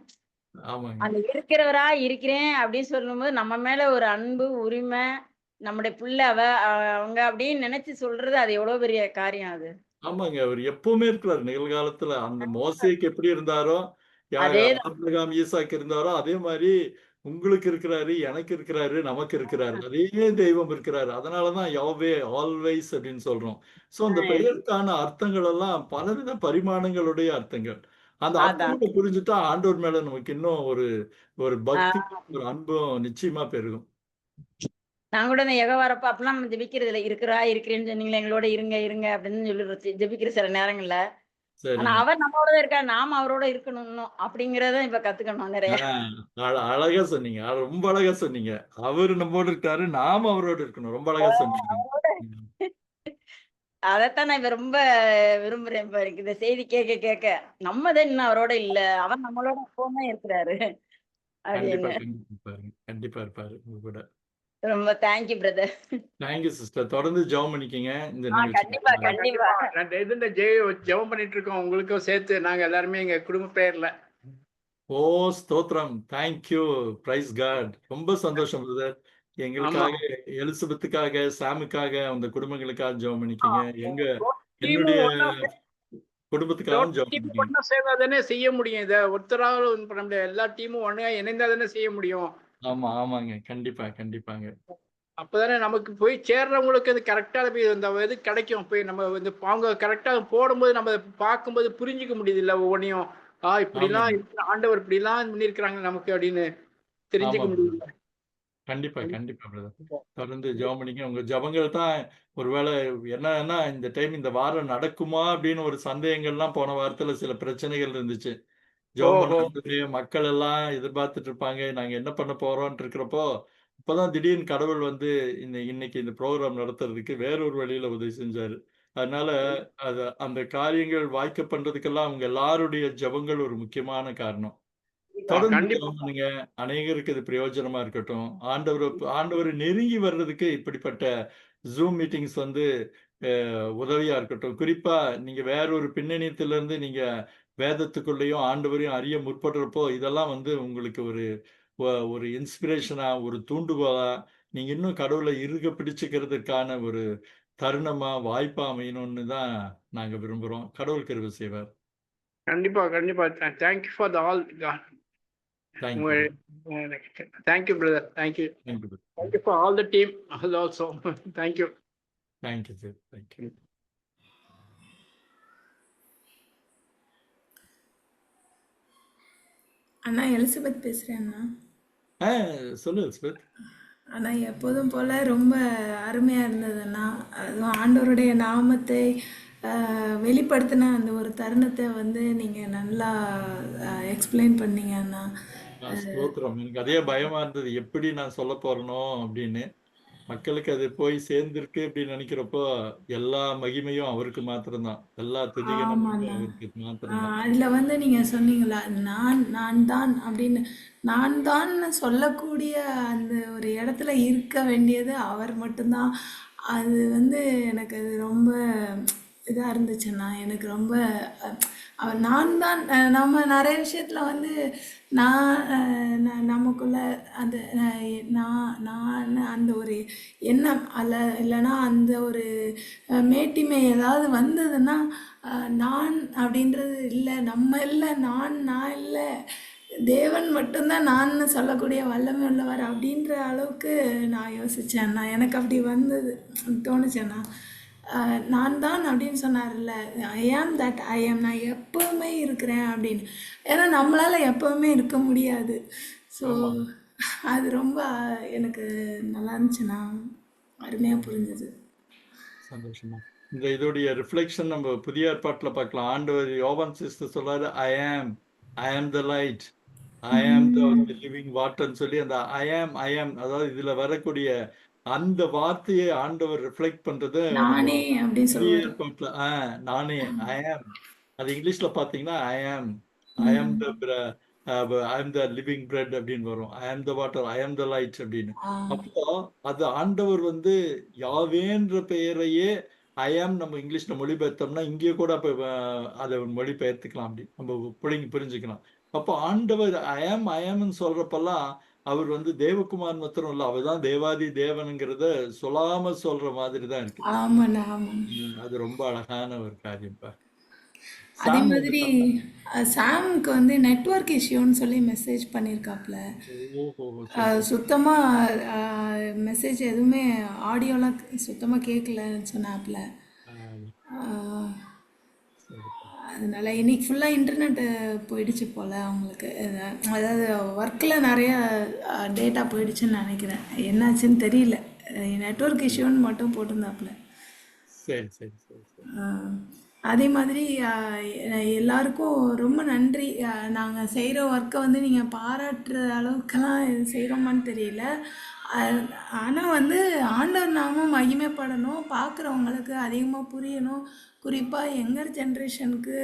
ஆமாங்க. அந்த இருக்கிறவரா இருக்கிறேன் அப்படின்னு சொல்லும்போது நம்ம மேல ஒரு அன்பு, உரிமை, நம்முடைய பிள்ளை அவங்க அப்படின்னு நினைச்சு சொல்றது அது எவ்வளவு பெரிய காரியம் அது. ஆமாங்க, அவர் எப்பவுமே இருக்கிறார். நிகழ்காலத்துல அந்த மோசேக்கு எப்படி இருந்தாரோ, அதேதான். ஆபிரகாம் ஈசாக்கு இருந்தாரோ, அதே மாதிரி உங்களுக்கு இருக்கிறாரு, எனக்கு இருக்கிறாரு, நமக்கு இருக்கிறாரு. அதே தெய்வம் இருக்கிறாரு. அதனாலதான் யாவே ஆல்வேஸ் அப்படின்னு சொல்றோம். சோ அந்த பெயருக்கான அர்த்தங்கள் எல்லாம் பலவித பரிமாணங்களுடைய அர்த்தங்கள். அந்த அதான். அர்த்தங்களை புரிஞ்சுட்டா ஆண்டவர் மேல நமக்கு இன்னும் ஒரு ஒரு ஆ, பக்தி, ஒரு அன்பும் நிச்சயமா பெருகும். நான் கூட இந்த யெகோவா வரப்ப அப்பலாம் நம்ம ஜெபிக்கிறது இல்ல. இருக்கிறேன்னு சொன்னீங்களே எங்களோட இருங்க, இருங்க அப்படின்னு சொல்லி ஜெபிக்கிற சில நேரங்கள்ல. ஆனா சரிங்க. அவர் நம்மளோட தான் இருக்காரு. நாம அவரோட இருக்கணும் இன்னும். அப்படிங்கிறத இப்ப கத்துக்கணும் நிறைய. அழகா சொன்னீங்க. ரொம்ப அழகா சொன்னீங்க. அவரு நம்மோடு இருக்காரு. நாம அவரோட இருக்கணும். ரொம்ப அழகா சொன்னீங்க. ம். அதத்தான் நான் இப்ப ரொம்ப விரும்புறேன். இப்ப எனக்கு இந்த செய்தி கேட்க கேட்க. நம்ம தான் இன்னும் அவரோட இல்ல. அவர் நம்மளோட எப்பவுமே இருக்கிறாரு. கண்டிப்பா, அப்படின்னு. கண்டிப்பா இருப்பாரு. கண்டிப்பா இருப்பாரு உங்க கூட. ரொம்ப தேங்க்யூ பிரதர். Thank you sister. தொடர்ந்து ஜெபம் பண்ணிக்கங்க இந்த நிகழ்ச்சிக்கு. கண்டிப்பா, கண்டிப்பா. நான் இந்த ஜெபம் பண்ணிட்டு இருக்கோம் உங்களுக்கும் சேர்த்து நாங்க எல்லாருமே எங்க குடும்ப பேர்ல. ஓ ஸ்தோத்திரம். தேங்க்யூ. Praise God. ரொம்ப சந்தோஷம் பிரதர். ஆமா. எங்களுக்காக, எலிசபெத்துக்காக, சாமுக்காக, அந்த குடும்பங்களுக்காக ஜெபம் பண்ணிக்கங்க. என்னுடைய டீமும் ஒண்ணா குடும்பத்துக்காகவும் ஜெபம் டீம் பண்ணிக்கங்க. ஒண்ணா சேர்ந்தா தானே செய்ய முடியும். இத ஒருத்தரால ஒண்ணும் பண்ண முடியாது. எல்லா டீமும் ஒண்ணா இணைந்தா தானே செய்ய முடியும். ஆமா, ஆமாங்க. கண்டிப்பா, கண்டிப்பாங்க. அப்பதானே நமக்கு போய் சேர்றவங்களுக்கு அது கரெக்டா போய் அந்த இது கிடைக்கும். போய் நம்ம வந்து அவங்க கரெக்டா போடும்போது நம்ம பார்க்கும்போது புரிஞ்சுக்க முடியுது இல்ல ஒவ்வொன்னையும். இப்படிலாம் ஆமாங்க. இருக்கு, ஆண்டவர் இப்படிலாம் பண்ணியிருக்கிறாங்க நமக்கு அப்படின்னு ஆமா தெரிஞ்சுக்க பிரதர். முடியுது. கண்டிப்பா, கண்டிப்பா பிரதர். தொடர்ந்து ஜெபம் பண்ணிங்க. உங்க ஜெபங்கள் தான் ஒருவேளை என்னன்னா, இந்த டைம் இந்த வாரம் நடக்குமா அப்படின்னு ஒரு சந்தேகங்கள்லாம் போன வாரத்துல சில பிரச்சனைகள் இருந்துச்சு. ஜெபம் ஓஹோ! பண்றதுக்கு மக்கள் எல்லாம் எதிர்பார்த்துட்டு இருப்பாங்க. நாங்க என்ன பண்ண போறோம்ன்ட்டு இருக்கிறப்போ, அப்பதான் திடீர்னு கடவுள் வந்து இன்னைக்கு இந்த ப்ரோகிராம் நடத்துறதுக்கு வேறொரு வழியில உதவி செஞ்சாரு. அதனால அந்த காரியங்கள் வாய்க்க பண்றதுக்கெல்லாம் அவங்க எல்லாருடைய ஜெபங்கள் ஒரு முக்கியமான காரணம். தொடர்ந்து கண்டிப்பா. ஜெபம் பண்ணுங்க. அநேகருக்கு இது பிரயோஜனமா இருக்கட்டும். ஆண்டவரை நெருங்கி வர்றதுக்கு இப்படிப்பட்ட Zoom மீட்டிங்ஸ் வந்து உதவியா இருக்கட்டும். குறிப்பா நீங்க வேற ஒரு பின்னணியத்திலிருந்து நீங்க வேதத்துக்குள்ளேயும், ஆண்டவரையும் அறிய முற்படுறப்போ, இதெல்லாம் வந்து உங்களுக்கு ஒரு இன்ஸ்பிரேஷனா, ஒரு தூண்டுகோலா, நீங்க இன்னும் கடவுள இறுக பிடிச்சுக்கிறதுக்கான ஒரு தருணமா, வாய்ப்பா அமையணும்னு தான் நாங்க விரும்புறோம். கடவுள் கிருபை செய்வார். கண்டிப்பா, கண்டிப்பா. Thank you for the all. Thank உங்க you. Thank you brother. Thank you. Thank you. Thank you for all the team also. Thank you. Thank you sir. Thank you. அண்ணா எலிசபெத் பேசுகிறேன் அண்ணா. ஆ சொல்லு எலிசபெத். அண்ணா எப்போதும் போல் ரொம்ப அருமையாக இருந்ததுண்ணா. அதுவும் ஆண்டவருடைய நாமத்தை வெளிப்படுத்தின அந்த ஒரு தருணத்தை வந்து நீங்கள் நல்லா எக்ஸ்பிளைன் பண்ணீங்க அண்ணா. ஸ்தோத்திரம். எனக்கு அதே பயமா இருந்தது. எப்படி நான் சொல்லப் போறேனோ அப்படின்னு. மக்களுக்கு அது போய் சேர்ந்திருக்கு அப்படின்னு நினைக்கிறப்போ, எல்லா மகிமையும் அவருக்கு மாத்திரம்தான். எல்லா துதி கனமும் ஆமாண்ணா. அவருக்கு மாத்திரம்தான். அதில் வந்து நீங்கள் சொன்னீங்களா, நான் தான் அப்படின்னு. நான் தான்னு சொல்லக்கூடிய அந்த ஒரு இடத்துல இருக்க வேண்டியது அவர் மட்டும்தான். அது வந்து எனக்கு அது ரொம்ப இதாக இருந்துச்சுண்ணா. எனக்கு ரொம்ப நான் தான் நம்ம நிறைய விஷயத்தில் வந்து நமக்குள்ள அந்த நான் அந்த ஒரு எண்ணம் அல்ல, இல்லைன்னா அந்த ஒரு மேட்டிமை ஏதாவது வந்ததுன்னா நான் அப்படின்றது இல்லை, நம்ம இல்லை, நான் இல்லை, தேவன் மட்டும்தான் நான் சொல்லக்கூடிய வல்லமை உள்ளவர் அப்படின்ற அளவுக்கு நான் யோசித்தேன்னா, எனக்கு அப்படி வந்தது, தோணுச்சேன்னா. நான் தான் அப்படின்னு சொன்னார்ல, ஐ ஆம் தட் ஐ ஆம், நான் எப்போவுமே இருக்கிறேன் அப்படின்னு. ஏன்னா நம்மளால் எப்போவுமே இருக்க முடியாது. ஸோ அது ரொம்ப எனக்கு நல்லா இருந்துச்சுண்ணா. அருமையாக புரிஞ்சுது. சந்தோஷமா. இதோடைய ரிஃப்ளெக்ஷன் நம்ம புதிய ஏற்பாட்டுல பார்க்கலாம். ஆண்டவர் யோவான் சிஸ்டர் சொல்றாரு, ஐ ஆம் த லைட், ஐ ஆம் த லிவிங் வாட்டர்ன்னு சொல்லி அந்த ஐ ஆம் அதாவது இதுல வரக்கூடிய அந்த வார்த்தையை ஆண்டவர் ரிஃப்ளெக்ட் பண்றது நம்ம நானே அப்படின்னு புதிய சொல்லுவார். ஏற்பாட்டுல நானே ஐ ஆம். அது இங்கிலீஷ்ல பாத்தீங்கன்னா ஐ ஆம் த லிவிங் பிரெட் அப்படின்னு வரும். ஐ ஆம் த வாட்டர், ஐ ஆம் த லைட் அப்படின்னு. அப்போ அது ஆண்டவர் வந்து யாவேன்ற பெயரையே ஐ ஆம் நம்ம இங்கிலீஷ்ல மொழிபெயர்த்தோம்னா இங்கே கூட அப்ப அதை மொழிபெயர்த்துக்கலாம். அப்படி நம்ம புரிஞ்சுக்கலாம். அப்போ ஆண்டவர் ஐ ஆம்னு சொல்றப்பெல்லாம் அவர் வந்து தேவகுமார் மாத்திரம் இல்ல, அவர்தான் தேவாதி தேவனுங்கிறத சொல்லாம சொல்ற மாதிரி தான் இருக்கு. ஆமாண்ணா, ஆமாம். அது ரொம்ப அழகான ஒரு காரியம்ப்பா. அதே சாம் மாதிரி சாம்க்கு வந்து நெட்வொர்க் இஷ்யூன்னு சொல்லி மெசேஜ் பண்ணியிருக்காப்புல. ஓஹோ சரி சரி சுத்தமாக மெசேஜ் எதுவுமே ஆடியோலாம் சுத்தமாக கேட்கலன்னு சொன்னாப்புல. ஆஹ் சரிப்பா அதனால இன்னைக்கு ஃபுல்லாக இன்டர்நெட்டு போயிடுச்சு போல் அவங்களுக்கு. அதாவது ஒர்க்கில் நிறைய டேட்டா போயிடுச்சுன்னு நினைக்கிறேன். என்னாச்சுன்னு தெரியல. நெட்வொர்க் இஷ்யூன்னு மட்டும் போட்டிருந்தாப்புல. சரி சரி சரி சரி அதே மாதிரி எல்லாருக்கும் ரொம்ப நன்றி. நாங்கள் செய்கிற ஒர்க்கை வந்து நீங்கள் பாராட்டுற அளவுக்கெல்லாம் செய்கிறோமான்னு தெரியல. ஆனால் வந்து ஆண்டவர் நாமும் மகிமைப்படணும், பார்க்குறவங்களுக்கு அதிகமாக புரியணும். குறிப்பாக யங்கர் ஜென்ரேஷனுக்கு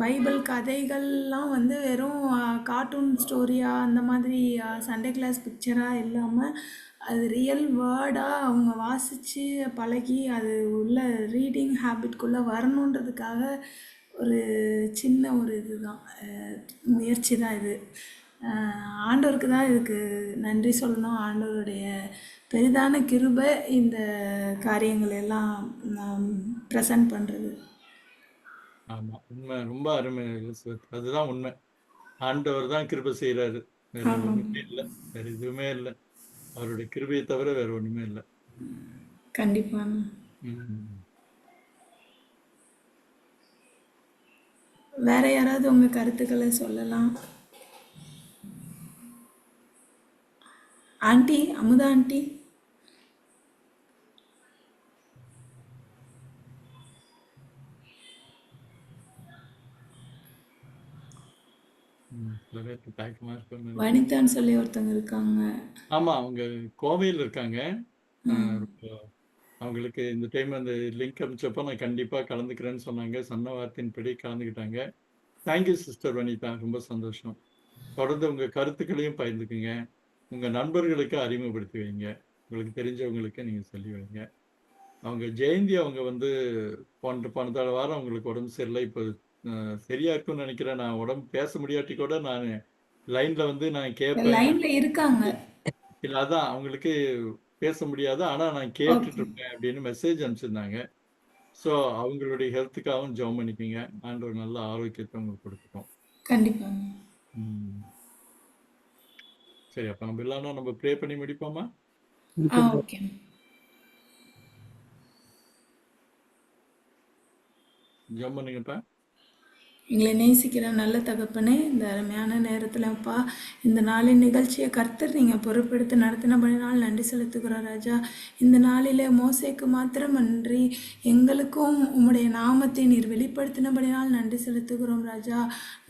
பைபிள் கதைகள்லாம் வந்து வெறும் கார்ட்டூன் ஸ்டோரியாக அந்த மாதிரி சண்டே கிளாஸ் பிக்சராக இல்லாமல் அது ரியல் வேர்டாக அவங்க வாசித்து பழகி அது உள்ள ரீடிங் ஹேபிட்குள்ளே வரணுன்றதுக்காக ஒரு சின்ன ஒரு இதுதான், முயற்சி தான் இது. ஆண்டவருக்கு தான் இதுக்கு நன்றி சொல்லணும். ஆண்டவருடைய பெரிதான கிருபை இந்த காரியங்கள் எல்லாம் ப்ரெசன்ட் பண்ணுறது. ஆமா உண்மை, ரொம்ப அருமை எலிசபெத். அதுதான் உண்மை. ஆண்டவர் தான் கிருபை செய்யறாரு, வேற ஆமாம், ஒண்ணுமே இல்லை, வேற எதுவுமே இல்லை. அவருடைய கிருபையை தவிர வேற ஒண்ணுமே இல்லை. கண்டிப்பாக. வேற யாராவது உங்கள் கருத்துக்களை சொல்லலாம். Aunty, Amutha aunty. சில பேருக்கு தயக்கமா இருக்குன்னு வனிதான்னு சொல்லி ஒருத்தவங்க இருக்காங்க. ஆமா அவங்க கோவையில் இருக்காங்க. அவங்களுக்கு இந்த டைம் அந்த லிங்க் அனுப்பிச்சப்போ நான் கண்டிப்பா கலந்துக்கிறேன்னு சொன்னாங்க. சொன்ன வார்த்தையின்படி கலந்துக்கிட்டாங்க. தேங்க்யூ சிஸ்டர் வனிதா, ரொம்ப சந்தோஷம். தொடர்ந்து உங்க கருத்துக்களையும் பகிர்ந்துக்குங்க. உங்க நண்பர்களுக்கு அறிமுகப்படுத்தி வைங்க. உங்களுக்கு தெரிஞ்சவங்களுக்கு நீங்க சொல்லி வைங்க. அவங்க ஜெயந்தி அவங்க வந்து போன வாரம் அவங்களுக்கு உடம்பு சரியில்லை. இப்போ சரியா இருக்கும்னு நினைக்கிறேன். நான் உடம்பு பேச முடியாட்டி கூட நான் லைன்ல வந்து நான் கேட்பேன். லைன்ல இருக்காங்க. இல்லை அதான் அவங்களுக்கு பேச முடியாது, ஆனா நான் கேட்டுட்டு இருப்பேன் அப்படின்னு மெசேஜ் அனுப்பிச்சிருந்தாங்க. ஸோ அவங்களுடைய ஹெல்த்துக்காகவும் ஜெபம் பண்ணிக்கோங்க. ஆண்டவர் நல்ல ஆரோக்கியத்தை உங்களுக்கு கொடுக்கட்டும். கண்டிப்பாங்க. சரி, அப்ப நம்ம இல்லைன்னா நம்ம ப்ரே பண்ணி முடிப்போமா? ஓகே. ஜெபம் பண்ணுங்கப்பா. எங்களை நேசிக்கிற நல்ல தகப்பனே, இந்த அருமையான நேரத்தில் அப்பா இந்த நாளின் நிகழ்ச்சியை கர்த்தர் நீங்கள் பொறுப்பெடுத்து நடத்தினபடினால் நன்றி செலுத்துகிறோம் ராஜா. இந்த நாளில் மோசேக்கு மாத்திரமன்றி எங்களுக்கும் உம்முடைய நாமத்தை நீர் வெளிப்படுத்தினபடினால் நன்றி செலுத்துகிறோம் ராஜா.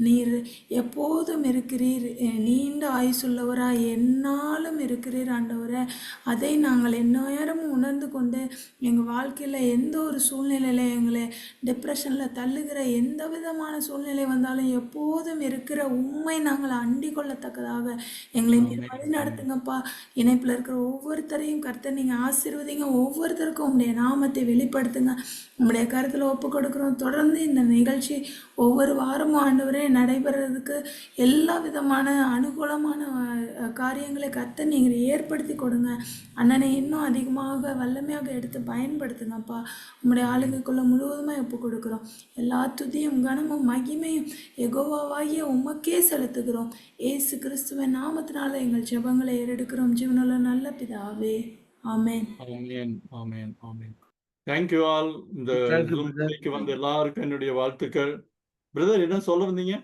நீர் எப்போதும் இருக்கிறீர், நீண்ட ஆயுசுள்ளவராய் எந்நாளும் இருக்கிறீர் ஆண்டவரே. அதை நாங்கள் எந்நேரமும் உணர்ந்து கொண்டு எங்கள் வாழ்க்கையில் எந்த ஒரு சூழ்நிலையில் எங்களை டிப்ரெஷனில் தள்ளுகிற எந்த விதமான சூழ்நிலை வந்தாலும் எப்போதும் இருக்கிற உண்மை நாங்கள் அண்டிக் கொள்ளத்தக்கதாக எங்களை நீர் வழி நடத்துங்கப்பா. இணைப்பில் இருக்கிற ஒவ்வொருத்தரையும் கர்த்தர் நீங்கள் ஆசீர்வதிங்க. ஒவ்வொருத்தருக்கும் உங்களுடைய நாமத்தை வெளிப்படுத்துங்க. உங்களுடைய கருத்தில் ஒப்பு கொடுக்குறோம். தொடர்ந்து இந்த நிகழ்ச்சி ஒவ்வொரு வாரமும் ஆண்டவரே நடைபெறதுக்கு எல்லா விதமான அனுகூலமான காரியங்களை கர்த்தர் நீங்கள் ஏற்படுத்தி கொடுங்க. அண்ணனை இன்னும் அதிகமாக வல்லமையாக எடுத்து பயன்படுத்துங்கப்பா. உங்களுடைய ஆளுகைக்குள்ளே முழுவதுமாக ஒப்பு கொடுக்குறோம். எல்லா துதியும் கனமும் மகிமையும் யெகோவாவாகிய உமக்கே செலுத்துகிறோம். இயேசு கிறிஸ்துவின் நாமத்தினால எங்கள் ஜெபங்களை ஏறெடுக்கிறோம். ஜீவனுள்ள நல்ல பிதாவே, ஆமென். ஆமென், ஆமென், ஆமென். Thank you all. இந்த Zoom நிகழ்ச்சிக்கு வந்த எல்லாருக்கும் என்னுடைய வாழ்த்துக்கள். பிரதர் என்ன சொல்ல வந்தீங்க?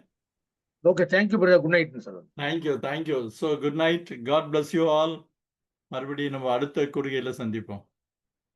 Okay, thank you brother. Good night sir. Thank you, thank you. So good night. God bless you all. மறுபடியும் நம்ம அடுத்த கூடுகையில் சந்திப்போம்.